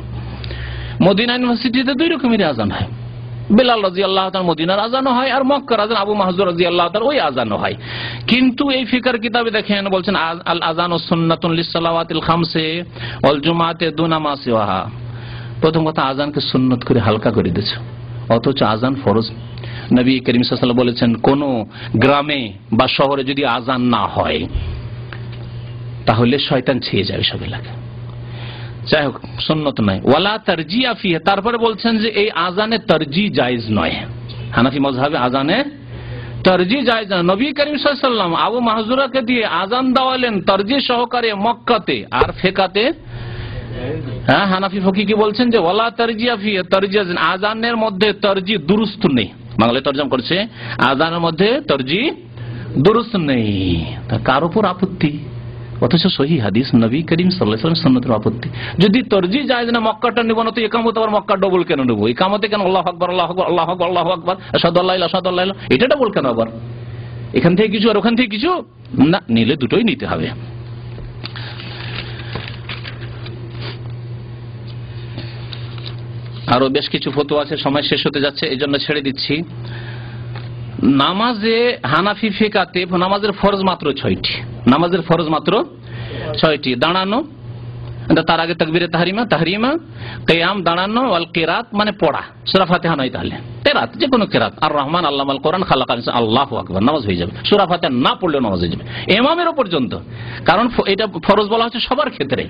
মদিনা ইউনিভার্সিটিতে 2 রকমের আযান হয়, বেলাল রাদিয়াল্লাহু তাআলা মদিনার আযানও হয়, আর মক্কার আযান আবু মাহজুর রাদিয়াল্লাহু তাআলা ওই আযানও হয়। কিন্তু এই ফিকর কিতাবে দেখেন বলছেন আল আযানু সুন্নাতুন লিস সালাওয়াতিল খামসে ওয়াল জুমআতি দুনা মা সিওয়াহা। প্রথম কথা, আযানকে সুন্নত করে হালকা করে দিয়েছে, অথচ আযান ফরজ। নবী করিম সাল্লাল্লাহু আলাইহি ওয়াসাল্লাম বলেছেন, কোন গ্রামে বা শহরে যদি আযান না হয়, তাহলে শয়তান ছেয়ে যাবে সব এলাকা। যাই হোক, সুন্নত নয়। ওয়ালা তারজিয়া ফিহি, তারপরে বলছেন যে এই আযানে তারজি জায়েজ নয়। হানাফি মাযহাবে আযানে তারজি জায়েজ না। নবী করিম সাল্লাল্লাহু আলাইহি ওয়াসাল্লাম আবু মাহজুরাকে দিয়ে আযান দেওয়ালেন তারজি সহকারে মক্কাতে, আর ফিকাতে হ্যাঁ হানাফি ফকি কি বলছেন যে ওয়ালা তারজিয়া ফিহি, তারজি আযানের মধ্যে তারজি দুরুস্ত নেই। বাংলায় তরজমা করেছে আযানের মধ্যে তারজি দুরুস্ত নেই। তা কার উপর আপত্তি? অথচ সহি হাদিস, নবী করিম সাল্লাল্লাহু আলাইহি ওয়াসাল্লাম সুন্নতের আপত্তি। যদি তারজি জায়েজ না, মক্কাটা নিব না, তো ইকামত আবার মক্কা ডবল কেন নেব? ইকামতে কেন আল্লাহু আকবার আল্লাহু আকবার আল্লাহু আকবার আল্লাহু আকবার, আশহাদু আল্লা ইলাহা আশহাদু আল্লা ইলাহা, এটা ডবল কেন আবার? এখান থেকে কিছু আর ওখান থেকে কিছু না, নিলে দুটোই নিতে হবে। আরো বেশ কিছু ফতোয়া আছে, সময় শেষ হতে যাচ্ছে, এই জন্য ছেড়ে দিচ্ছি। নামাজে হানাফি ফিকাতে নামাজের ফরজ মাত্র 6টি। নামাজের ফরজ মাত্র 6টি। দাঁড়ানো, তার আগে তাকবীরে তাহরিমা, কিয়াম দাঁড়ানো, ওয়াল কিরাত মানে পড়া, সূরা ফাতিহা নয়, তাহলে কিরাত যে কোনো কিরাত, আর রহমান আল্লামাল কোরআন খালাকাল ইনসান, আল্লাহু আকবার, নামাজ হয়ে যাবে। সূরা ফাতিহা না পড়লেও নামাজ হয়ে যাবে, ইমামেরও পর্যন্ত। কারণ এটা ফরজ বলা হচ্ছে সবার ক্ষেত্রে,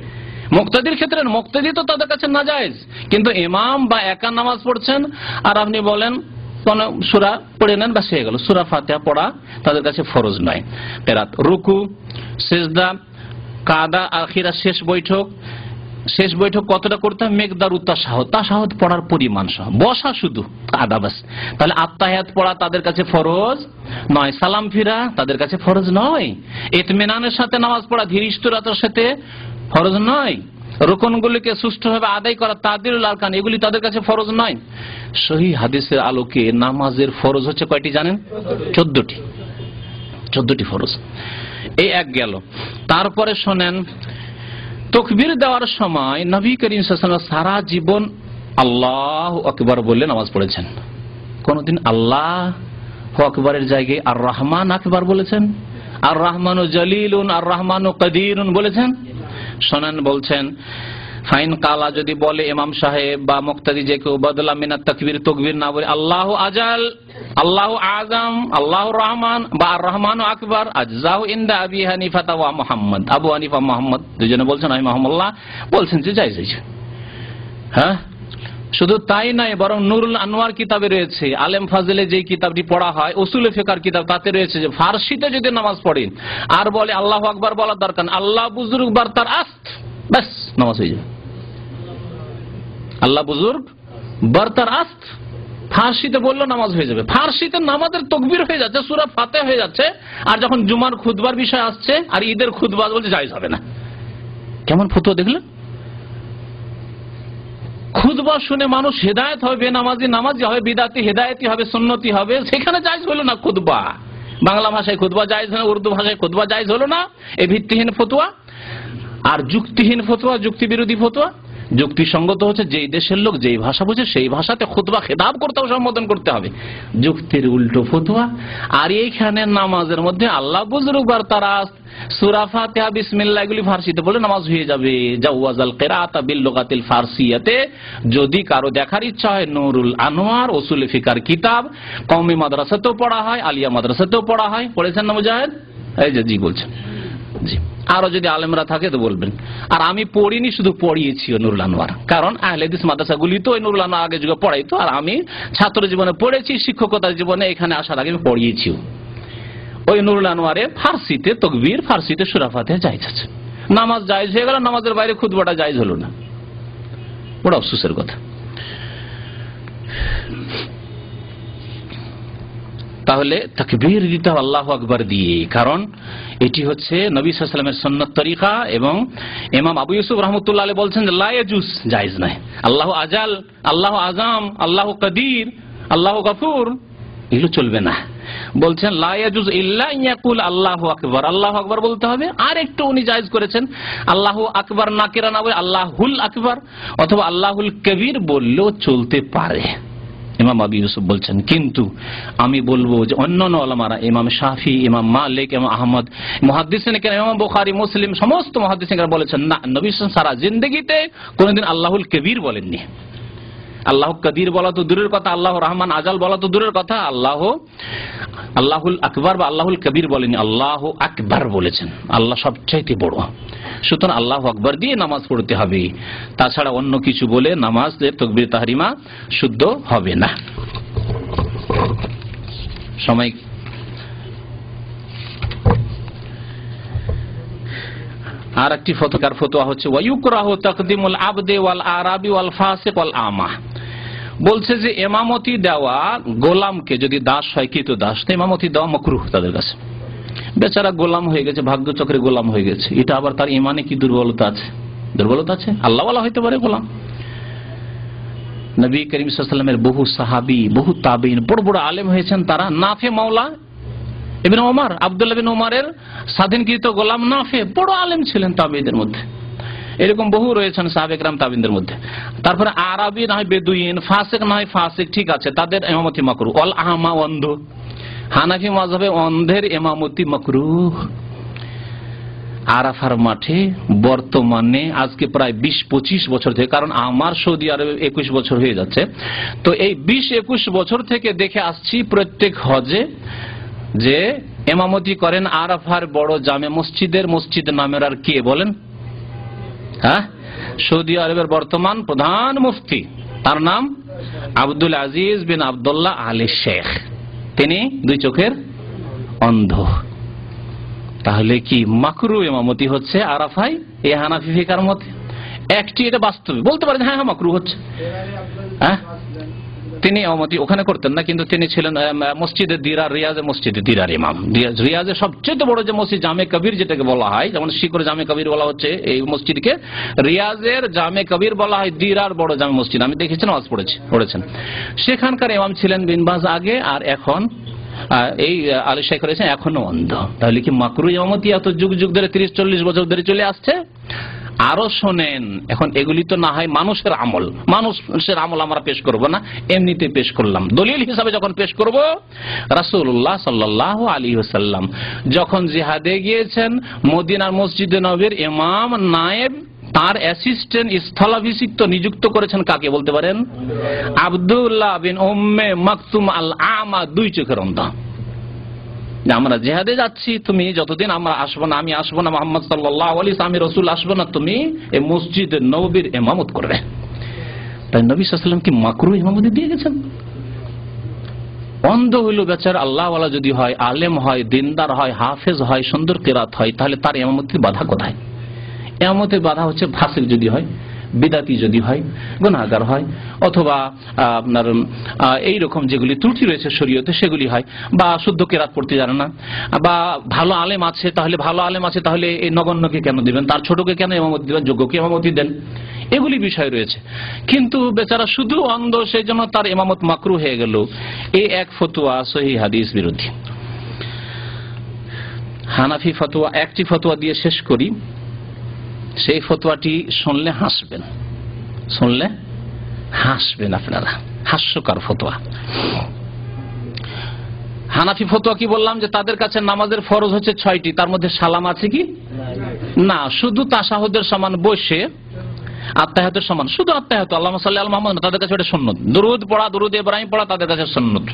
মুক্তাদির ক্ষেত্রে। মুক্তাদি তো তাদের কাছে নাজায়েজ, কিন্তু ইমাম বা একা নামাজ পড়ছেন আর আপনি বলেন কোন সূরা পড়ে নেন, বাস হয়ে গেল। সূরা ফাতিহা পড়া তাদের কাছে ফরজ নয়। কিরাত, রুকু, সিজদা, কাদা, আখিরা, শেষ বৈঠক কতটা করতে হবে? মিকদার তাশাহুদ, তাশাহুদ পড়ার পরিমাণ সহ, বসা শুধু কাদা বাস। তাহলে আত্তাহিয়াত পড়া তাদের কাছে ফরজ নয়, সালাম ফিরা তাদের কাছে ফরজ নয়, ইতমিনানের সাথে নামাজ পড়া, ধীরস্থিরতার সাথে ফরজ নয়, রুকনগুলিকে সুষ্ঠুভাবে আদায় করা, তাদিরুল আরকান, এগুলি তাদের কাছে ফরজ নয়। সহিহ হাদিসের আলোকে নামাজের ফরজ হচ্ছে কয়টি জানেন? 14টি ফরজ। এই এক গেল। তারপরে শোনেন, তাকবীর দেওয়ার সময় নবী করিম সাল্লাল্লাহু আলাইহি ওয়াসাল্লাম সারা জীবন আল্লাহু আকবার বলে নামাজ পড়েছেন। কোনদিন আল্লাহু আকবারের জায়গায় আর রহমান আকবার বলেছেন, আর রহমানু জলিলুন আর রহমানু কদিরুন বলেছেন? শোনেন, বলছেন ফাইন কালা, যদি বলে ইমাম সাহেব বা মুক্তাদি যে কেউ বদলা মিনাত তাকবীর তকবীর না বলে আল্লাহু আজাল, আল্লাহু আযম, আল্লাহু রহমান বা আর রহমানু আকবার, আজজাউ ইনদা আবি হানিফা ওয়া মুহাম্মদ, আবু হানিফা মুহাম্মদ দুজনে বলছেন রাহিমাহুল্লাহ, বলছেন যে জায়েজ হয়েছে। হ্যাঁ, শুধু তাই নয়, বরং নুরুল আনোয়ার কিতাবে রয়েছে, আলেম ফাজিলে যে কিতাবটি পড়া হয় উসুলে ফিকহের কিতাব, তাতে রয়েছে যে ফারসিতে যদি নামাজ পড়ে আর বলে আল্লাহু আকবার বলার দরকার, আল্লাহ বুজুর্গ বার্তার আস্ত, ব্যাস নামাজ হয়ে যাবে। আল্লাহ বুজুর্গ বার্তার আস্ত ফারসিতে বললো নামাজ হয়ে যাবে। ফারসিতে নামাজের তাকবীর হয়ে যাচ্ছে, সূরা ফাতিহা হয়ে যাচ্ছে, আর যখন জুমার খুতবার বিষয় আসছে আর ঈদের খুতবা বলছে জায়েজ হবে না। কেমন ফতোয়া দেখলেন? খুতবা শুনে মানুষ হেদায়েত হবে, বেনামাজি নামাজি হবে, বিদাতি হেদায়েতি হবে, সুন্নতি হবে, সেখানে জায়েজ হলো না খুতবা। বাংলা ভাষায় খুতবা জায়েজ হলো না, উর্দু ভাষায় খুতবা জায়েজ হলো না। এই ভিত্তিহীন ফতোয়া আর যুক্তিহীন ফতোয়া, যুক্তি বিরোধী ফতোয়া। যুক্তিসঙ্গত হচ্ছে যেই দেশের লোক যেই ভাষা বুঝে সেই ভাষাতে খুতবা খেতাব করতে হবে, সম্বোধন করতে হবে। যুক্তির উল্টো ফতোয়া। আর এইখানে নামাজের মধ্যে আল্লাহ বুজুর্গ বার্তার আস্ত, সূরা ফাতিহা বিসমিল্লাহ এগুলি ফারসিতে বলে নামাজ হয়ে যাবে। জাওয়াজাল কিরাআতা বিল লুগাতিল ফারসিয়াতে, যদি কারো দেখার ইচ্ছা হয় নুরুল আনোয়ার উসুল ফিকহের কিতাব, কওমি মাদ্রাসাতেও পড়া হয়, আলিয়া মাদ্রাসাতেও পড়া হয়। পড়েছেন না মুজাহিদ? এই যে জি বলছেন, জি। আরো যদি আলেমরা থাকে তো বলবেন। আর আমি পড়িনি, শুধু পড়িয়েছি নুরুল আনোয়ার, কারণ আহলে হাদিস মাদ্রাসাগুলি তো ওই নুরুল আনোয়ার আগে যুগে পড়াইতো, আর আমি ছাত্র জীবনে পড়েছি, শিক্ষকতার জীবনে এখানে আসার আগে আমি পড়িয়েছি। ওই নুরুল আনোয়ারে ফারসিতে তাকবীর, ফারসিতে সূরা ফাতিহা জায়েজ আছে। নামাজ জায়েজ হয়ে গেল, নামাজের বাইরে খুতবাটা জায়েজ হলো না, বড় আফসোসের কথা। তাহলে তাকবীর দিতে হবে আল্লাহু আকবার দিয়ে, কারণ এটি হচ্ছে নবী সাল্লাল্লাহু আলাইহি ওয়াসাল্লামের সুন্নাত তরিকা। এবং ইমাম আবু ইউসুফ রাহমাতুল্লাহ আলাইহি বলছেন যে লা ইয়াজুজ, জায়েজ নাই। আল্লাহু আজাল, আল্লাহু আযম, আল্লাহু কদির, আল্লাহু গফুর, এগুলো চলবে না। বলছেন লা ইয়াজুজ ইল্লা ইয়াকুল আল্লাহু আকবার, আল্লাহু আকবার বলতে হবে। আর একটু উনি জায়েজ করেছেন আল্লাহু আকবার নাকিরা না বলে আল্লাহুল আকবার অথবা আল্লাহুল কবির বললেও চলতে পারে। ইমাম আবু ইউসুফ বলছেন, কিন্তু আমি বলবো যে অন্যান্য উলামারা, ইমাম শাফি, ইমাম মালিক, ইমাম আহমদ, মুহাদ্দিসিন কেরাম, ইমাম বুখারী, মুসলিম, সমস্ত মুহাদ্দিসিন কেরাম বলেছেন না, নবী সাল্লাল্লাহু আলাইহি ওয়াসাল্লাম সারা জিন্দেগিতে কোনদিন আল্লাহুল কবির বলেননি। আল্লাহ কদির বলা তো দূরের কথা, আল্লাহ রহমান আজাল বলা তো দূরের কথা, আল্লাহুল আকবার বা আল্লাহুল কবির বলেনি, আল্লাহু আকবার বলেছেন। আল্লাহ সবচাইতে বড়, সুতরাং আল্লাহু আকবার দিয়ে নামাজ পড়তে হবে। তাছাড়া অন্য কিছু বলে নামাজের তাকবীর তাহরিমা শুদ্ধ হবে না। সময় আর একটি ফতোয়া হচ্ছে ওয়ায়ুকরাহু তাকদিমুল আবদি ওয়াল আরাবি ওয়াল ফাসিক ওয়াল আমা। বলছে যে ইমামতি দেওয়া গোলামকে, যদি দাস হয় কৃত দাস, তো ইমামতি দেওয়া মাকরুহ তাদের কাছে। বেচারা গোলাম হয়ে গেছে, ভাগ্যচক্রে গোলাম হয়ে গেছে, এটা আবার তার ইমানে কি দুর্বলতা আছে? দুর্বলতা আছে? আল্লাহ ওয়ালা হইতে পারে গোলাম। নবী করিম সাল্লাল্লাহু আলাইহি ওয়াসাল্লামের বহু সাহাবী, বহু তাবেঈন, বড় বড় আলেম হয়েছেন তারা। নাফে মাওলা ইবনে ওমর, আব্দুল্লাহ বিন ওমরের স্বাধীনকৃত গোলাম নাফে, বড় আলেম ছিলেন তাবেঈদের মধ্যে। এরকম বহু রয়েছেন সাহাবে কেরাম তাবেঈনদের মধ্যে। তারপরে আরবি না হয় বেদুইন, ফাসিক না হয় ফাসিক, ঠিক আছে, তাদের ইমামতি মাকরুহ। অল আহমা, অন্ধ, হানাফি মাযহাবে অন্ধের ইমামতি মাকরুহ। আরাফার মাঠে বর্তমানে আজকে প্রায় 20-25 বছর থেকে, কারণ আমার সৌদি আরবে 21 বছর হয়ে যাচ্ছে, তো এই 20-21 বছর থেকে দেখে আসছি প্রত্যেক হজে যে ইমামতি করেন আরাফার বড় জামে মসজিদের মসজিদ নামের আর কে বলেন? হ্যাঁ, সৌদি আরবের বর্তমান প্রধান মুফতি, তার নাম আব্দুল আজিজ বিন আব্দুল্লাহ আলী শেখ। তিনি দুই চোখের অন্ধ। তাহলে কি মাকরুহ ইমামতি হচ্ছে আরাফায় এই হানাফি ফিকার মতে? একটি এটা বাস্তবে বলতে পারেন হ্যাঁ হ্যাঁ মাকরুহ হচ্ছে। হ্যাঁ, তিনি ইমামতি ওখানে করতেন না, কিন্তু তিনি ছিলেন মসজিদে দিরার, রিয়াজে মসজিদে দিরার ইমাম। রিয়াজের সবচেয়ে বড় যে মসজিদ জামে কবির যেটাকে বলা হয়, যেমন শিকর জামে কবির বলা হচ্ছে এই মসজিদকে, রিয়াজের জামে কবির বলা হয়, দিরার বড় জামে মসজিদ। আমি দেখেছি, নামাজ পড়েছেন। সেখানকার ইমাম ছিলেন বিন বাজ আগে, আর এখন এই আলী শেখ রয়েছেন, এখনো অন্ধ। তাহলে কি মাকরুহ ইমামতি এত যুগ যুগ ধরে 30-40 বছর ধরে চলে আসছে? আরো শোনেন। এখন এগুলি তো না হয় মানুষের আমল আমরা পেশ করব না, এমনিতে পেশ করলাম। দলিল হিসাবে যখন পেশ করব, রাসূলুল্লাহ সাল্লাল্লাহু আলাইহি ওয়াসাল্লাম যখন জিহাদে গিয়েছেন, মদিনার মসজিদে নববীর ইমাম নায়েব তার অ্যাসিস্ট্যান্ট স্থলাভিষিক্ত নিযুক্ত করেছেন কাকে বলতে পারেন? আব্দুল্লাহ বিন উম্মে মাকতুম আল আমা, 2 চোখের অন্ধ। আমরা জিহাদে যাচ্ছি, তুমি যতদিন আমরা আসবো না, আমি আসবো না, মুহাম্মদ সাল্লাল্লাহু আলাইহি ওয়াসাল্লাম আমি রাসূল আসবো না, তুমি এই মসজিদে নববীর ইমামত করবে। তাই নবী সাল্লাল্লাহু আলাইহি ওয়াসাল্লাম কি মাকরুহ ইমামতি দিয়ে গেছেন? অন্ধ হইল বেচারা, আল্লাহওয়ালা যদি হয়, আলেম হয়, দিনদার হয়, হাফেজ হয়, সুন্দর কিরাত হয়, তাহলে তার ইমামতির বাধা কোথায়? ইমামতের বাধা হচ্ছে ফাসিক যদি হয়, বিদাতি যদি হয়, গুনাহগার হয়, অথবা আপনার এইরকম যেগুলি ত্রুটি রয়েছে শরীয়তে সেগুলি হয়, বা শুদ্ধ কিরাত পড়তে জানে না, বা ভালো আলেম আছে, তাহলে এই নগণ্যকে কেন দিবেন, তার ছোটকে কেন ইমামতি দিবেন, যোগ্যকে ইমামতি দেন, এগুলি বিষয় রয়েছে। কিন্তু বেচারা শুধু অন্ধ, সেই জন্য তার ইমামত মাকরুহ হয়ে গেল। এই এক ফতোয়া সহিহ হাদিস বিরোধী। হানাফি ফতোয়া, একটি ফতোয়া দিয়ে শেষ করি। সেই ফতোয়াটি শুনলে হাসবেন আপনারা, হাস্যকর ফতোয়া। হানাফি ফতোয়া কি বললাম যে তাদের কাছে নামাজের ফরজ হচ্ছে 6টি, তার মধ্যে সালাম আছে কি না, শুধু তাশাহুদের সমান বসে, আত্তাহিয়াতের সমান শুধু আত্তাহিয়াত, আল্লাহুম্মা সাল্লি আলা মুহাম্মাদ, তাদের কাছে এটা সুন্নত। দুরূদ পড়া, দুরূদ ইব্রাহিম পড়া তাদের কাছে সুন্নত।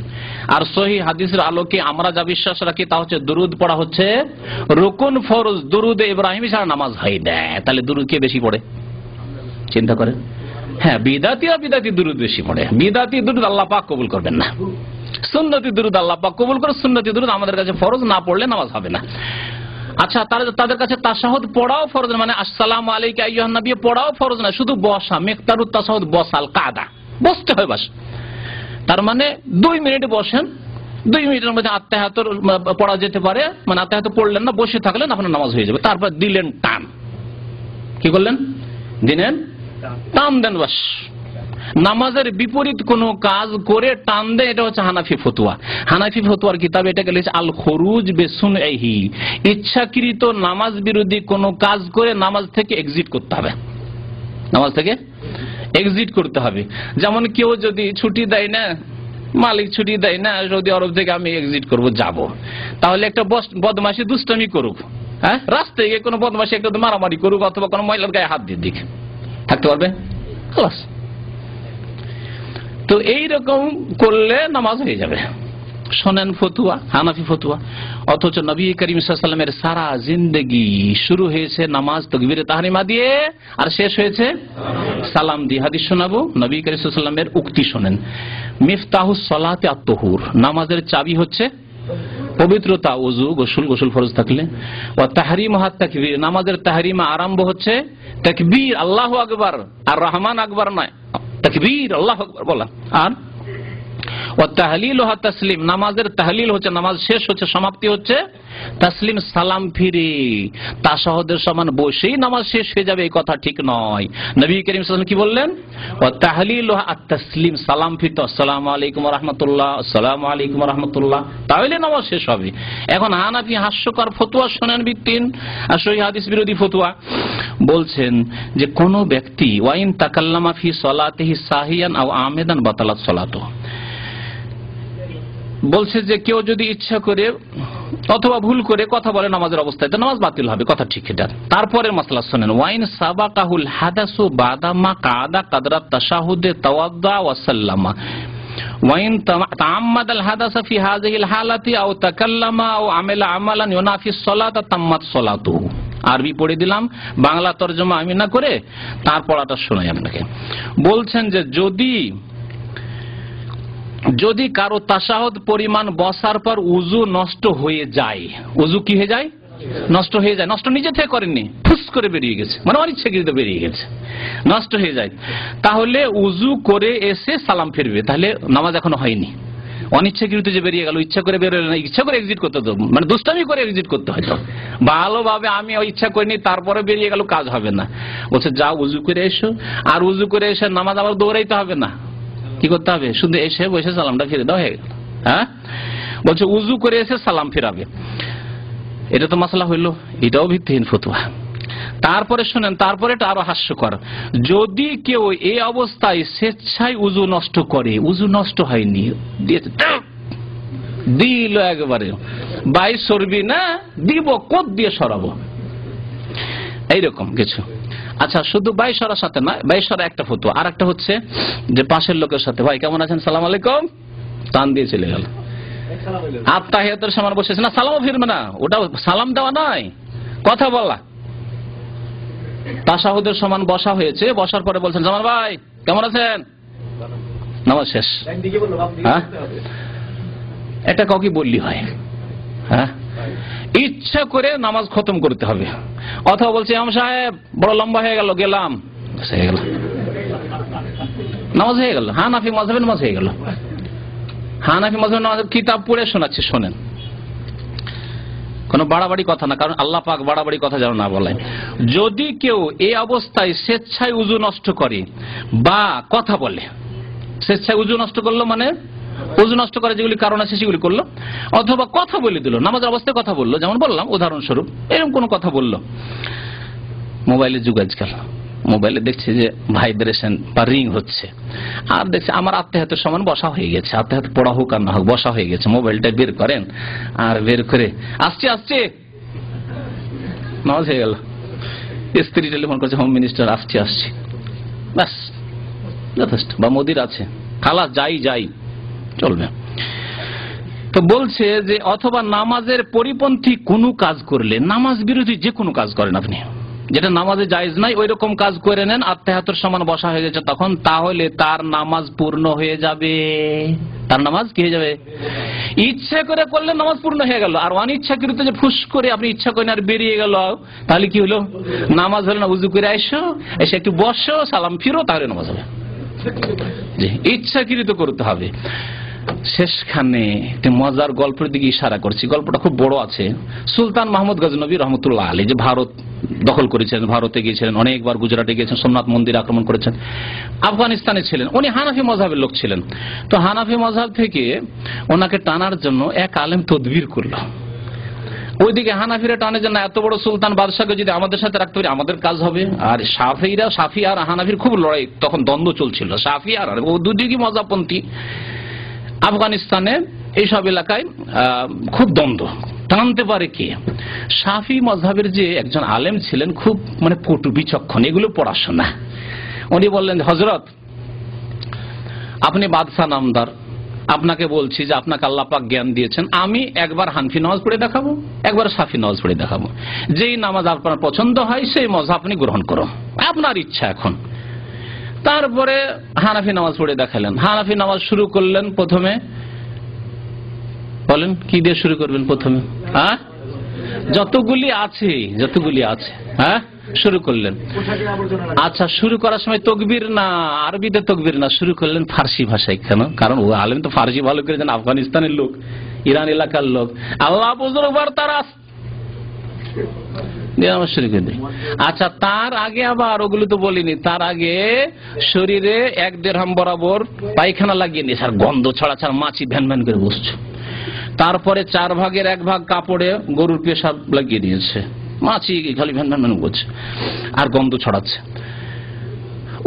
আর সহিহ হাদিসের আলোকে আমরা যা বিশ্বাস রাখি তা হচ্ছে দুরূদ পড়া হচ্ছে রুকুন, ফরজ। দুরূদ ইব্রাহিম ছাড়া নামাজ হয় না। তাহলে দুরূদ কে বেশি পড়ে চিন্তা করেন? হ্যাঁ, বিদাতি দুরূদ বেশি পড়ে। বিদাতি দুরূদ আল্লাহ পাক কবুল করবেন না, সুন্নতি দুরূদ আল্লাহ পাক কবুল করে। সুন্নতি দুরূদ আমাদের কাছে ফরজ, না পড়লে নামাজ হবে না। আচ্ছা, তাদের কাছে তাশাহুদ পড়াও ফরজ, মানে আসসালামু আলাইকা আইয়ুহান নবী পড়াও ফরজ না, শুধু বসা, মিকতারুত তাশাহুদ বসাল কাদা, বসতে হয় বাস। তার মানে 2 মিনিট বসেন, 2 মিনিটের মধ্যে আত্তাহিয়াত পড়া যেতে পারে, মানে আত্তাহিয়াত পড়লেন না, বসে থাকলেন, আপনার নামাজ হয়ে যাবে। তারপর দিলেন টান, কি করলেন? দিলেন টান, দেন বাস। নামাজের বিপরীত কোন কাজ করে টান দেয়, এটা হচ্ছে হানাফি ফতোয়া। হানাফি ফতোয়ার কিতাবে এটাকে লিখেছে আল খুরুজ বিসুনহি, ইচ্ছাকৃত নামাজ বিরোধী কোন কাজ করে নামাজ থেকে এক্সিট করতে হবে, নামাজ থেকে এক্সিট করতে হবে। যেমন কেউ যদি ছুটি দেয় না, মালিক ছুটি দেয় না, সৌদি আরব থেকে আমি এক্সিট করব, যাব, তাহলে একটা বদমাশি দুষ্টামি করুক, হ্যাঁ, রাস্তায় গিয়ে কোনো বদমাশি একটা মারামারি করুক, অথবা কোনো মহিলার গায়ে হাত দিয়ে দিক, থাকতে পারবে? খালাস। তো এইরকম করলে নামাজ হয়ে যাবে। শোনেন ফতুয়া, হানাফি ফতুয়া। অথচ নবী করিম সাল্লাল্লাহু আলাইহি ওয়াসাল্লামের সারা জিন্দেগি শুরু হয়েছে নামাজ তাকবীরে তাহরিমা দিয়ে, আর শেষ হয়েছে সালাম দিয়ে। হাদিস শোনাবো, নবী করিম সাল্লাল্লাহু আলাইহি ওয়াসাল্লামের উক্তি শোনেন। মিফতাহুস সালাতি আত-তুহুর, নামাজের চাবি হচ্ছে পবিত্রতা, ওযু, গোসল ফরজ থাকলে। ওয়া তাহরিমুহাত তাকবীর, নামাজের তাহরিমা আরম্ভ হচ্ছে তাকবীর, আল্লাহু আকবার, আর রহমান আকবার নয়, তাকবীর আল্লাহু আকবার বলা। আর ওয়া তাহলিলুহা তাসলিম, নামাজের তাহলিল হচ্ছে, নামাজ শেষ হচ্ছে, সমাপ্তি হচ্ছে তাসলিম, সালাম ফিরে। তাশাহুদের সমান বসেই নামাজ শেষ হয়ে যাবে, এই কথা ঠিক নয়। নবী করিম সাল্লাল্লাহু আলাইহি ওয়াসাল্লাম কি বললেন? ওয়া তাহলিলুহা আত-তাসলিম, সালাম ফিরতে আসসালামু আলাইকুম ওয়া রাহমাতুল্লাহ, আসসালামু আলাইকুম ওয়া রাহমাতুল্লাহ, তাহলে নামাজ শেষ হবে। এখন হানাফি হাস্যকর ফতোয়া শোনেন, বিত্তিন আর সহিহ হাদিস বিরোধী ফতোয়া। বলছেন যে কোন ব্যক্তি ওয়াইন তাকাল্লামা ফি সালাতিহি সাহিয়ান আও আমিদান বাতালাত সালাতুহু, বলছে যে কেউ যদি ইচ্ছা করে অথবা ভুল করে কথা বলে নামাজের অবস্থায়, তো নামাজ বাতিল হবে, কথা ঠিক। এটা তারপরে মাসলা শুনেন। ওয়াইন সাবাকাহুল হাদাসু বাদামা কাদা কাদরাত তাশাহুদে তাওয়াদ্দা ওয়া সাল্লামা ওয়াইন তাআম্মাদাল হাদাসা ফি হাযিহিল হালাতি আও তাকাল্লামা আও আমিলা আমালান ইউনাফি সালাতা তাম্মাত সালাতুহু। আরবি পড়ে দিলাম, বাংলা তরজমা আমি না করে তার পড়াটা শোনাই আপনাকে। বলছেন যে যদি কারো তাশাহুদ পরিমাণ বসার পর উযু নষ্ট হয়ে যায়, উযু কি হয়ে যায়? নষ্ট হয়ে যায়। নষ্ট নিজে থেকে করেননি, ফুস করে বেরিয়ে গেছে, মানে অনিচ্ছাকৃত বেরিয়ে গেছে, নষ্ট হয়ে যায়, তাহলে উযু করে এসে সালাম ফিরবে। তাহলে নামাজ এখনো হয়নি। অনিচ্ছাকৃত যে বেরিয়ে গেল, ইচ্ছা করে বেরোলে না, ইচ্ছা করে এক্সিট করতে হতো, মানে দুষ্টামি করে এক্সিট করতে হয়তো, ভালোভাবে আমি ইচ্ছা করিনি তারপরে বেরিয়ে গেল, কাজ হবে না। বলছে যা উযু করে এসো, আর উযু করে এসে নামাজ আবার দৌড়াইতে হবে না, কি করতে হবে? শুধু এসে বসে সালামটা ফিরে দাও, হয়ে গেল। হ্যাঁ, বলছে উযু করে এসে সালাম ফিরাবে। এটা তো মাসলা হইল, এটাও ভিত্তিহীন ফতোয়া। তারপরে শুনেন, তারপরে এটা আরো হাস্যকর, যদি কেউ এই অবস্থায় স্বেচ্ছায় উজু নষ্ট করে, উজু নষ্ট হয়নি, দিল একবারে, বাই সরবি না দিব, কোদ দিয়ে সরাবো, এইরকম কিছু। আচ্ছা, শুধু বাই সরার সাথে না, বাই সরা একটা ফতোয়া, আর একটা হচ্ছে যে পাশের লোকের সাথে, ভাই কেমন আছেন, সালাম আলাইকুম, টান দিয়ে চলে গেল। আত্তাহিয়াতের সামনে বসেছে না, সালামও ফিরবে না, ওটা সালাম দেওয়া নয়, কথা বলা। তাশাহুদের সমান বসা হয়েছে, বসার পরে বলছেন জামাল ভাই কেমন আছেন, নামাজ শেষ। হ্যাঁ, এটা কাউকে বললি হয়? হ্যাঁ, ইচ্ছা করে নামাজ খতম করতে হবে। অথবা বলছে ইমাম সাহেব বড় লম্বা হয়ে গেল, গেলাম, হয়ে গেল, নামাজ হয়ে গেল। হানাফি মাযহাবের নামাজ হয়ে গেল। হানাফি মাযহাবের নামাজ কিতাব পড়ে শোনাচ্ছে, শোনেন, কোন বাড়াবাড়ি কথা না, কারণ আল্লাহ পাক বাড়াবাড়ি কথা যেন না বলেন। যদি কেউ এই অবস্থায় স্বেচ্ছায় উযু নষ্ট করে বা কথা বলে, স্বেচ্ছায় উযু নষ্ট করলো মানে উযু নষ্ট করে যেগুলি কারণ আছে সেগুলি করলো, অথবা কথা বলে দিল, নামাজের অবস্থায় কথা বললো, যেমন বললাম উদাহরণস্বরূপ এরকম কোন কথা বললো। মোবাইলের যুগ আজকাল, মোবাইলে দেখছে যে ভাইব্রেশন বা রিং হচ্ছে, আর দেখছে আমার আত্মীয়তার সমান বসা হয়ে গেছে, আত্মীয়তা পড়া হোক আর না হোক বসা হয়ে গেছে, মোবাইলটা বের করেন, আর বের করে আসছে আসছে, নামাজ হয়ে গেল। স্ত্রী টেলিফোন করছে, হোম মিনিস্টার আসছে আসছে, ব্যাস যথেষ্ট, বা মোদির আছে, খালাস যাই যাই চলবে। তো বলছে যে অথবা নামাজের পরিপন্থী কোনো কাজ করলে, নামাজ বিরোধী যে কোনো কাজ করেন আপনি, যেটা নামাজে জায়েজ নাই, ওই রকম কাজ করে নেন, আত্মীয়তার সমান বসা হয়ে গেছে তখন, তাহলে তার নামাজ পূর্ণ হয়ে যাবে। তার নামাজ কি হয়ে যাবে? ইচ্ছা করে করলে নামাজ পূর্ণ হয়ে গেল, আর অনিচ্ছাকৃত যে ফুস করে আপনি ইচ্ছা করেন আর বেরিয়ে গেল, তাহলে কি হলো? নামাজ হলো না। উযু করে এসো, এসে একটু বসো, সালাম ফিরো, তাহলে নামাজ হবে। জি, ইচ্ছাকৃত করতে হবে। শেষখানে একটি মজার গল্পের দিকে ইশারা করছি, গল্পটা খুব বড় আছে। সুলতান মাহমুদ গজনবী রহমতুল্লাহ আলাইহি যে ভারত দখল করেছিলেন, ভারতে গিয়েছিলেন, অনেকবার গুজরাটে গিয়েছেন, সোমনাথ মন্দির আক্রমণ করেছেন, আফগানিস্তানে ছিলেন, উনি হানাফি মযহাবের লোক ছিলেন। তো হানাফি মযহাব থেকে ওনাকে টানার জন্য এক আলেম তদবির করলো। ওইদিকে হানাফিরা টানে যে না, এত বড় সুলতান বাদশাকে যদি আমাদের সাথে রাখতে পারি আমাদের কাজ হবে। আর সাফি আর হানাফির খুব লড়াই, তখন দ্বন্দ্ব চলছিল, সাফি আর ও দুদিকে মযহাবপন্থী। আফগানিস্তানে এইসব এলাকায় খুব দ্বন্দ্ব, টানতে পারে কে? শাফি মযহাবের যে একজন আলেম ছিলেন, খুব মানে পটু বিচক্ষণ, এগুলো পড়াশোনা। উনি বললেন, হযরত আপনি বাদশাহ নামদার, আপনাকে বলছি যে আপনাকে আল্লাহ পাক জ্ঞান দিয়েছেন, আমি একবার হানফি নামাজ পড়ে দেখাবো, একবার শাফি নামাজ পড়ে দেখাবো, যেই নামাজ আপনার পছন্দ হয় সেই মযহাব আপনি গ্রহণ করুন, আপনার ইচ্ছা। এখন তারপরে হানাফি নামাজ পড়ে দেখালেন। হানাফি নামাজ শুরু করলেন, প্রথমে বলেন কি দিয়ে শুরু করবেন? প্রথমে হ্যাঁ যতগুলি আছে হ্যাঁ শুরু করলেন। আচ্ছা, শুরু করার সময় তকবীর না, আরবিতে তকবীর না, শুরু করলেন ফার্সি ভাষায়। কেন? কারণ ও আলেম তো ফার্সি ভালো করে জানেন, আফগানিস্তানের লোক, ইরান এলাকার লোক। আল্লাহ বুজুর্গবার তারা শুরু করে দিই। আচ্ছা, তার আগে আবার ওগুলো তো বলিনি, তার আগে শরীরে 1 দিরহাম বরাবর পায়খানা লাগিয়ে নিয়েছে, আর গন্ধ ছড়া ছাড়া মাছি ভ্যান ভ্যান করে বসছে। তারপরে 4 ভাগের 1 ভাগ কাপড়ে গরুর পেশাব লাগিয়ে দিয়েছে, মাছি খালি ভ্যান ভ্যান করছে আর গন্ধ ছড়াচ্ছে।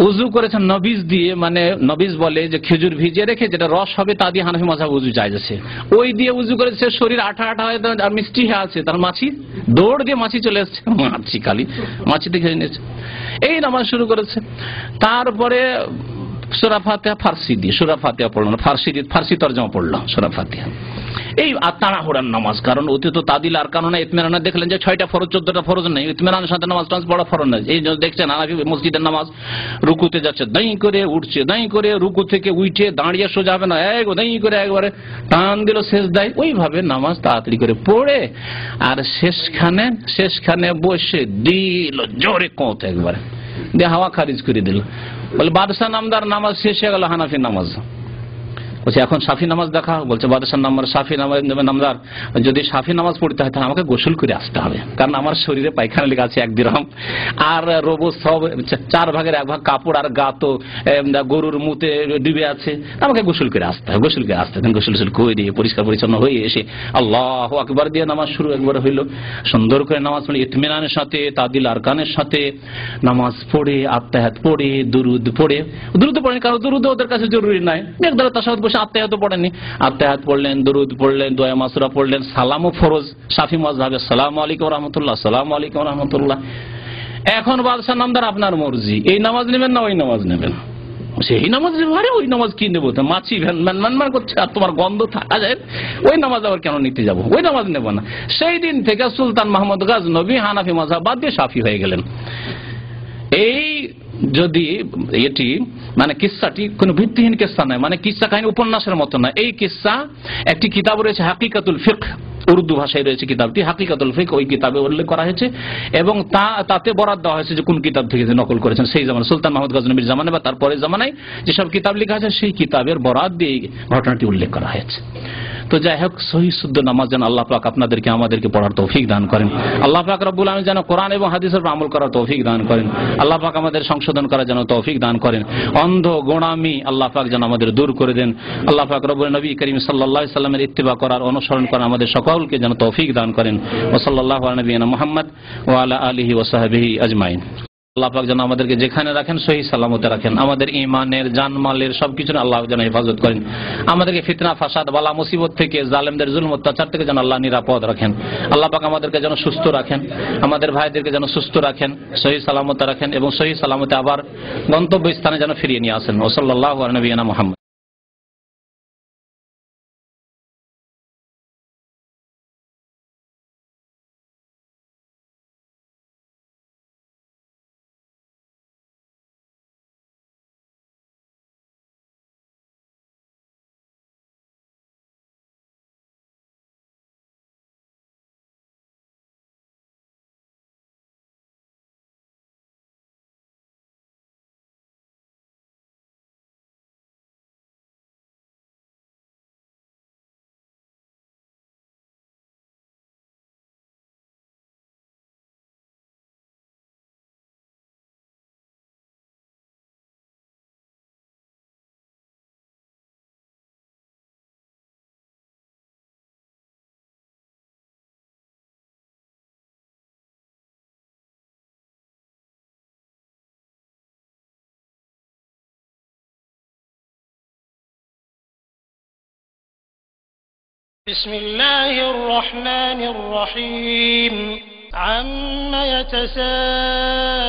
উযু করেছেন নবিজ দিয়ে, মানে নবিজ বলে যে খেজুর ভিজিয়ে রেখে যেটা রস হবে তা দিয়ে হানাফি মাযহাব উযু জায়েজ আছে। ওই দিয়ে উযু করেছে, শরীর আঠা আঠা হয়ে আর মিষ্টি হয়ে আছে, তার মাছি দৌড় দিয়ে মাছি চলে আসছে, মাছি খালি মাছিতে খেয়ে নিয়েছে। এই নামাজ শুরু করেছে। তারপরে সূরা ফাতিহা ফার্সি দিয়ে, সূরা ফাতিহা পড়লো না, ফার্সি তরজমা পড়লো সূরা ফাতিহা। এই তাড়াহুড়ার নামাজ, কারণ অতীত তাদিল আর কারণ ইতমিনানা দেখলেন যে 6টা ফরজ 14টা ফরজ নেই, ইতমিনানের সাথে নামাজ টামাজ পড়া ফরজ নেই। এই দেখছেন হানাফি মসজিদের নামাজ, রুকুতে যাচ্ছে দাঁই করে, উঠছে দাঁই করে, রুকু থেকে উঠে দাঁড়িয়ে সোজা হবে না, দাঁই করে একবারে টান দিল সেজদায়। ওইভাবে নামাজ তাড়াতাড়ি করে পড়ে আর শেষখানে বসে দিল জোরে কোঁত, একবারে দিয়ে হাওয়া খারিজ করে দিল। বলে বাদশাহ নামদার নামাজ শেষ হয়ে গেল, হানাফি নামাজ। বলছে এখন সাফি নামাজ দেখা, বলছে বাদশাহ নাম্বার সাফি নামদার যদি সাফি নামাজ পড়তে হয় তাহলে আমাকে গোসল করে আসতে হবে, কারণ আমার শরীরে পায়খানা লেগে আছে 1 দিরহাম, আর রোবো সব 4 ভাগের 1 ভাগ কাপড় আর গা তো গরুর মুতে ডুবে আছে, আমাকে গোসল করে আসতে হবে। গোসল করে আসতে হবে, গোসল করে দিয়ে পরিষ্কার পরিচ্ছন্ন হয়ে এসে আল্লাহু আকবার দিয়ে নামাজ শুরু একবার হইল। সুন্দর করে নামাজ পড়ে ইতমিনানের সাথে তাদিল আরকানের সাথে নামাজ পড়ে আত্তাহিয়াত পড়ে দুরুদ পড়ে, দুরুদ পড়েন কারণ দুরুদ ওদের কাছে জরুরি নাই, একদল তাশাহুদ বসে আত্তাহিয়াত পড়েনি, আত্তাহিয়াত পড়লেন, দুরুদ পড়লেন, দোয়া মাসুরা পড়লেন, সালামও ফরজ শাফি মাযহাবে আসসালামু আলাইকুম ওয়া রাহমাতুল্লাহ, আসসালামু আলাইকুম ওয়া রাহমাতুল্লাহ। এখন বাদশাহ নামদার আপনার মর্জি, এই নামাজ নেবেন না ওই নামাজ নেবেন? সেই নামাজ নেব, আরে ওই নামাজ কি নেবো, মাছি ম্যানমান করছে আর তোমার গন্ধ থাকা যায়, ওই নামাজ আবার কেন নিতে যাবো, ওই নামাজ নেব না। সেই দিন থেকে সুলতান মাহমুদ গজনবী হানাফি মাযহাব বাদ দিয়ে শাফি হয়ে গেলেন। এই যদি এটি মানে কিস্সাটি কোনো ভিত্তিহীন কিস্সা নয়, মানে কিস্সা কাহিনী উপন্যাসের মতো না, এই কিস্সা একটি কিতাব রয়েছে হাকিকাতুল ফিকহ, উর্দু ভাষায় রয়েছে কিতাবটি হাকিকাতুল ফিকহ, ওই কিতাবে উল্লেখ করা হয়েছে এবং তাতে বরাত দেওয়া হয়েছে যে কোন কিতাব থেকে নকল করেছেন সেই জামানা সুলতান মাহমুদ গজনবীর জামানায় বা তারপরের জামানায় যেসব কিতাব লেখা আছে সেই কিতাবের বরাত দিয়ে ঘটনাটি উল্লেখ করা হয়েছে। তো যাই হোক, সহিহ শুদ্ধ নামাজ যেন আল্লাহ পাক আপনাদেরকে আমাদেরকে পড়ার তৌফিক দান করেন। আল্লাহ পাক রব্বুল আলামিন যেন কোরআন এবং হাদিসের উপর আমল করার তৌফিক দান করেন। আল্লাহ পাক আমাদের সংশোধন করার যেন তৌফিক দান করেন। অন্ধ গোঁড়ামি আল্লাহ পাক যেন আমাদের দূর করে দেন। আল্লাহ পাক রব্বুল নবী করিম সাল্লাল্লাহু আলাইহি সাল্লামের ইত্তিবা করার অনুসরণ করার আমাদের সকলকে যেন তৌফিক দান করেন। ওয়া সাল্লাল্লাহু আলা নবিয়িনা মুহাম্মদ ওয়া আলা আলিহি ওয়া সাহবিহি আজমাইন। আল্লাহ পাক যেন আমাদেরকে যেখানে রাখেন সহি সালামতে রাখেন, আমাদের ঈমানের জানমালের সবকিছু আল্লাহ যেন হেফাজত করেন, আমাদেরকে ফিতনা ফাসাদ বালা মুসিবত থেকে জালেমদের জুলম অত্যাচার থেকে যেন আল্লাহ নিরাপদ রাখেন। আল্লাহ পাক আমাদেরকে যেন সুস্থ রাখেন, আমাদের ভাইদেরকে যেন সুস্থ রাখেন, সহি সালামতে রাখেন এবং সহি সালামতে আবার গন্তব্য স্থানে যেন ফিরিয়ে নিয়ে আসেন। ওয়া সাল্লাল্লাহু আলা নবিয়িনা মুহাম্মদ। بسم الله الرحمن الرحيم عم يتساءلون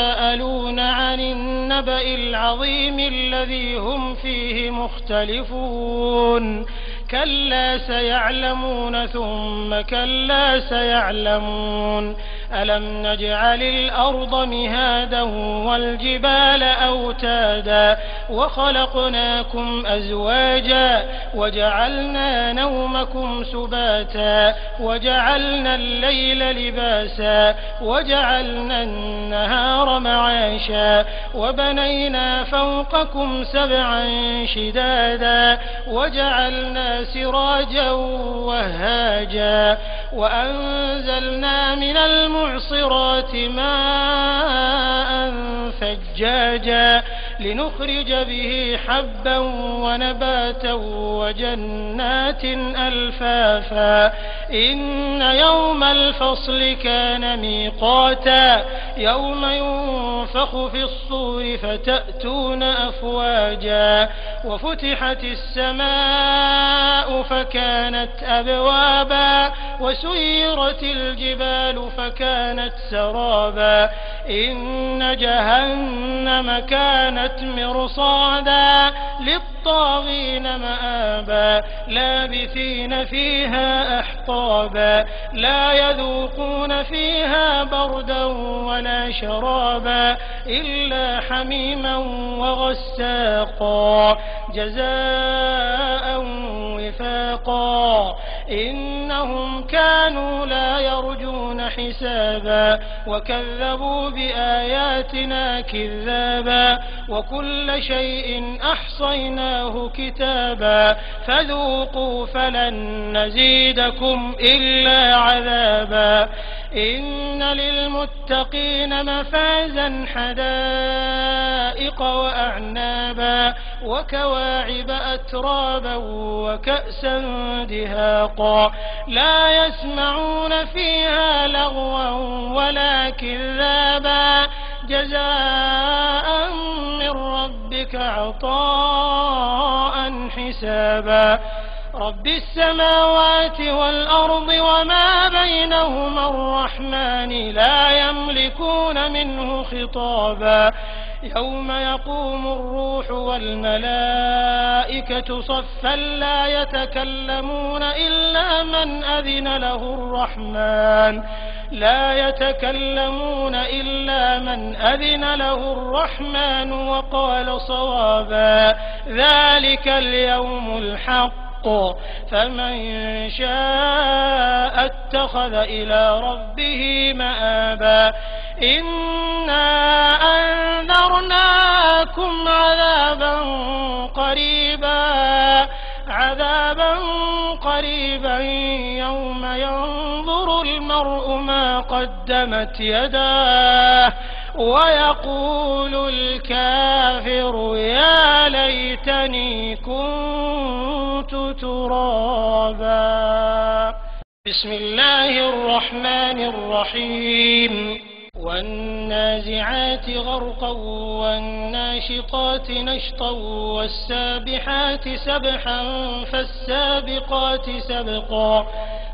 عن النبأ العظيم الذي هم فيه مختلفون كلا سيعلمون ثم كلا سيعلمون ألم نجعل الأرض مهادا والجبال أوتادا وخلقناكم أزواجا وجعلنا نومكم سباتا وجعلنا الليل لباسا وجعلنا النهار معاشا وبنينا فوقكم 7 شدادا وجعلنا سراجا وهاجا وأنزلنا من المعصرات ماء ثجاجا لنخرج به حبا ونباتا وجنات ألفافا إن يوم الفصل كان ميقاتا يوم ينفخ في الصور فتأتون أفواجا وفتحت السماء فكانت أبوابا وسيرت الجبال فكانت سرابا إن جهنم كانت مرصادا للطاغين مآبا لابثين فيها أحقابا لا يذوقون فيها بردا ولا شرابا إلا حميما وغساقا جزاء وفاقا إنهم كانوا لا يرجون حسابا وكذبوا بآياتنا كذابا وكل شيء أحصيناه كتابا فذوقوا فلن نزيدكم إلا عذابا إن للمتقين مفازا حدائق وأعنابا وكواعب أترابا وكأسا دهاقا لا يسمعون فيها لغوا ولا كذابا جزاء من ربك عطاء حسابا رب السماوات والأرض وما بينهما الرحمن لا يملكون منه خطابا يوم يقوم الروح والملائكة صفا لا يتكلمون إلا من أذن له الرحمن وقال صوابا ذلك اليوم الحق فمن شاء اتخذ إلى ربه مآبا إنا أنذرناكم عذابا قريبا يوم ينظر المرء ما قدمت يداه ويقول الكافر يا ليتني كنت ترابا بسم الله الرحمن الرحيم والنازعات غرقا والناشطات نشطا والسابحات سبحا فالسابقات سبقا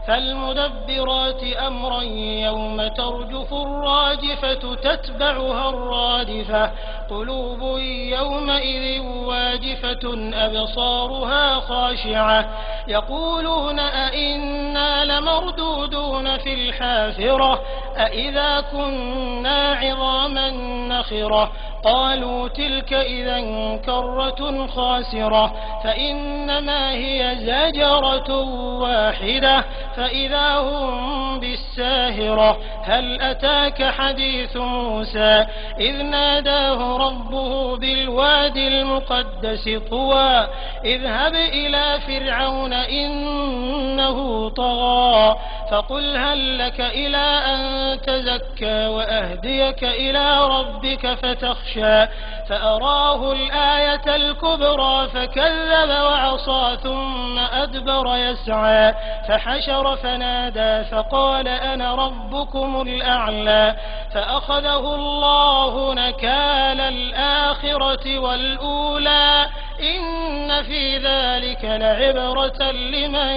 فالمدبرات أمرا يوم ترجف الراجفة تتبعها الرادفة قلوب يومئذ واجفة أبصارها خاشعة يقولون أئنا لمردودون في الحافرة أئذا كنا عظاما نخرة قالوا تلك إذا كرة خاسرة فإنما هي زجرة واحدة فإذا هم بالساهرة هل أتاك حديث موسى إذ ناداه ربه بالوادي المقدس طوى اذهب إلى فرعون إنه طغى فقل هل لك إلى أن تزكى وأهديك إلى ربك فتخشى فأراه الآية الكبرى فكذب وعصى ثم أدبر يسعى فحشر فنادى فقال أنا ربكم الأعلى فأخذه الله نكال الآخرة والأولى إن في ذلك لعبرة لمن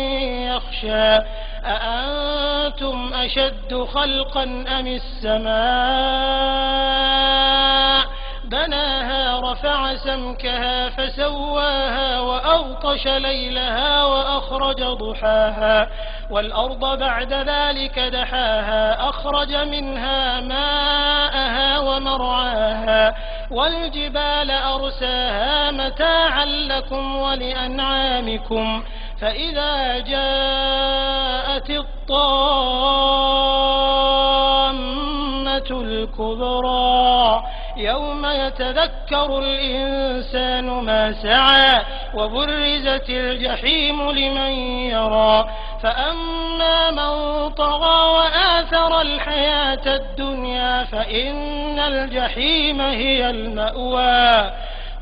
يخشى أأنتم أشد خلقا أم السماء بناها رفع سمكها فسواها وأغطش ليلها وأخرج ضحاها والأرض بعد ذلك دحاها أخرج منها ماءها ومرعاها والجبال أرساها متاعا لكم ولأنعامكم فإذا جاءت الطامة الكبرى يوم يتذكر الإنسان ما سعى وبرزت الجحيم لمن يرى فأما من طغى وآثر الحياة الدنيا فإن الجحيم هي المأوى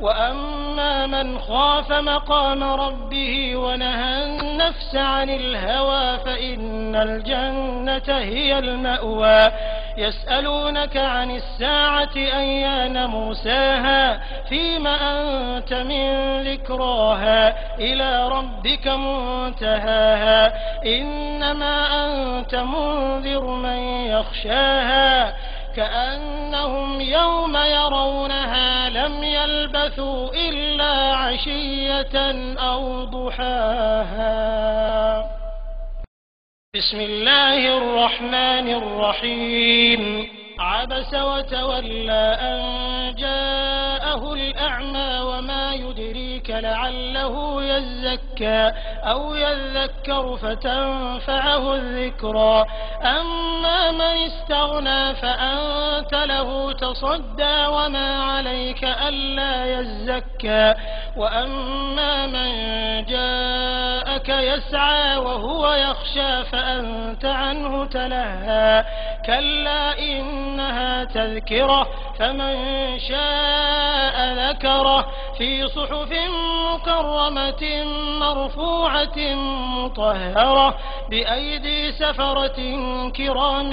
وأما من خاف مقام ربه ونهى النفس عن الهوى فإن الجنة هي المأوى يسألونك عن الساعة أيان مرساها فيم أنت من ذكراها إلى ربك منتهاها إنما أنت منذر من يخشاها كأنهم يوم يرونها لم يلبثوا إلا عشية أو ضحاها بسم الله الرحمن الرحيم عبس وتولى أن جاءه الأعمى وما يدريك لعله يزكى أو يذكر فتنفعه الذكرى أما من استغنى فأنت له تصدى وما عليك ألا يزكى وأما من جاءك يسعى وهو يخشى فأنت عنه تلهى كلا إنها تذكرة فمن شاء ذكره في صحف مكرمة مرفوعة مطهرة بأيدي سفرة كرام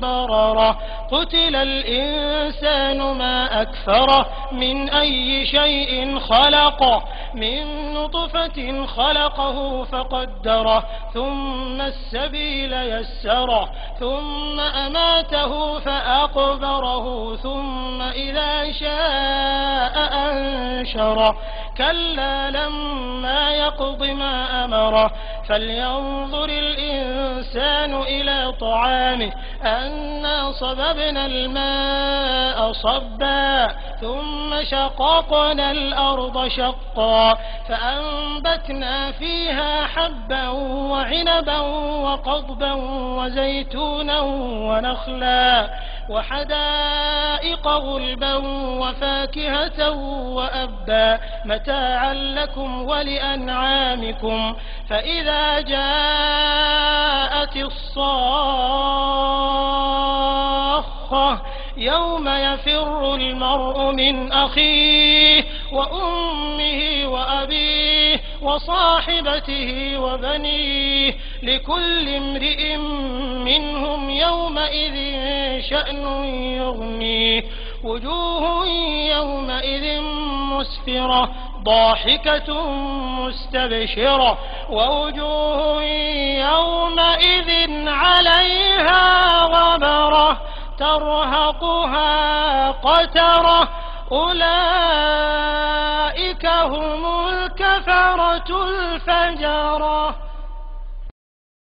بررة قتل الإنسان ما أكفره من أي شيء خلقه من نطفة خلقه فقدره ثم السبيل يسره ثم أماته فأقبره ثم إذا شاء أنشره كلا لما يقض ما أمره فلينظر الإنسان إلى طعامه أنا صببنا الماء صبا ثم شققنا الأرض شقا فأنبتنا فيها حبا وعنبا وقضبا وزيتونا ونخلا وحدائق غلبا وفاكهة وأبا متاعا لكم ولأنعامكم فإذا جاءت الصاخة يوم يفر المرء من أخيه وأمه وأبيه وصاحبته وبنيه لكل امرئ منهم يومئذ شأن يغنيه وجوه يومئذ مسفرة ضاحكة مستبشرة ووجوه يومئذ عليها غبرة ترهقها قترة أولئك هم الكفرة الفجرة.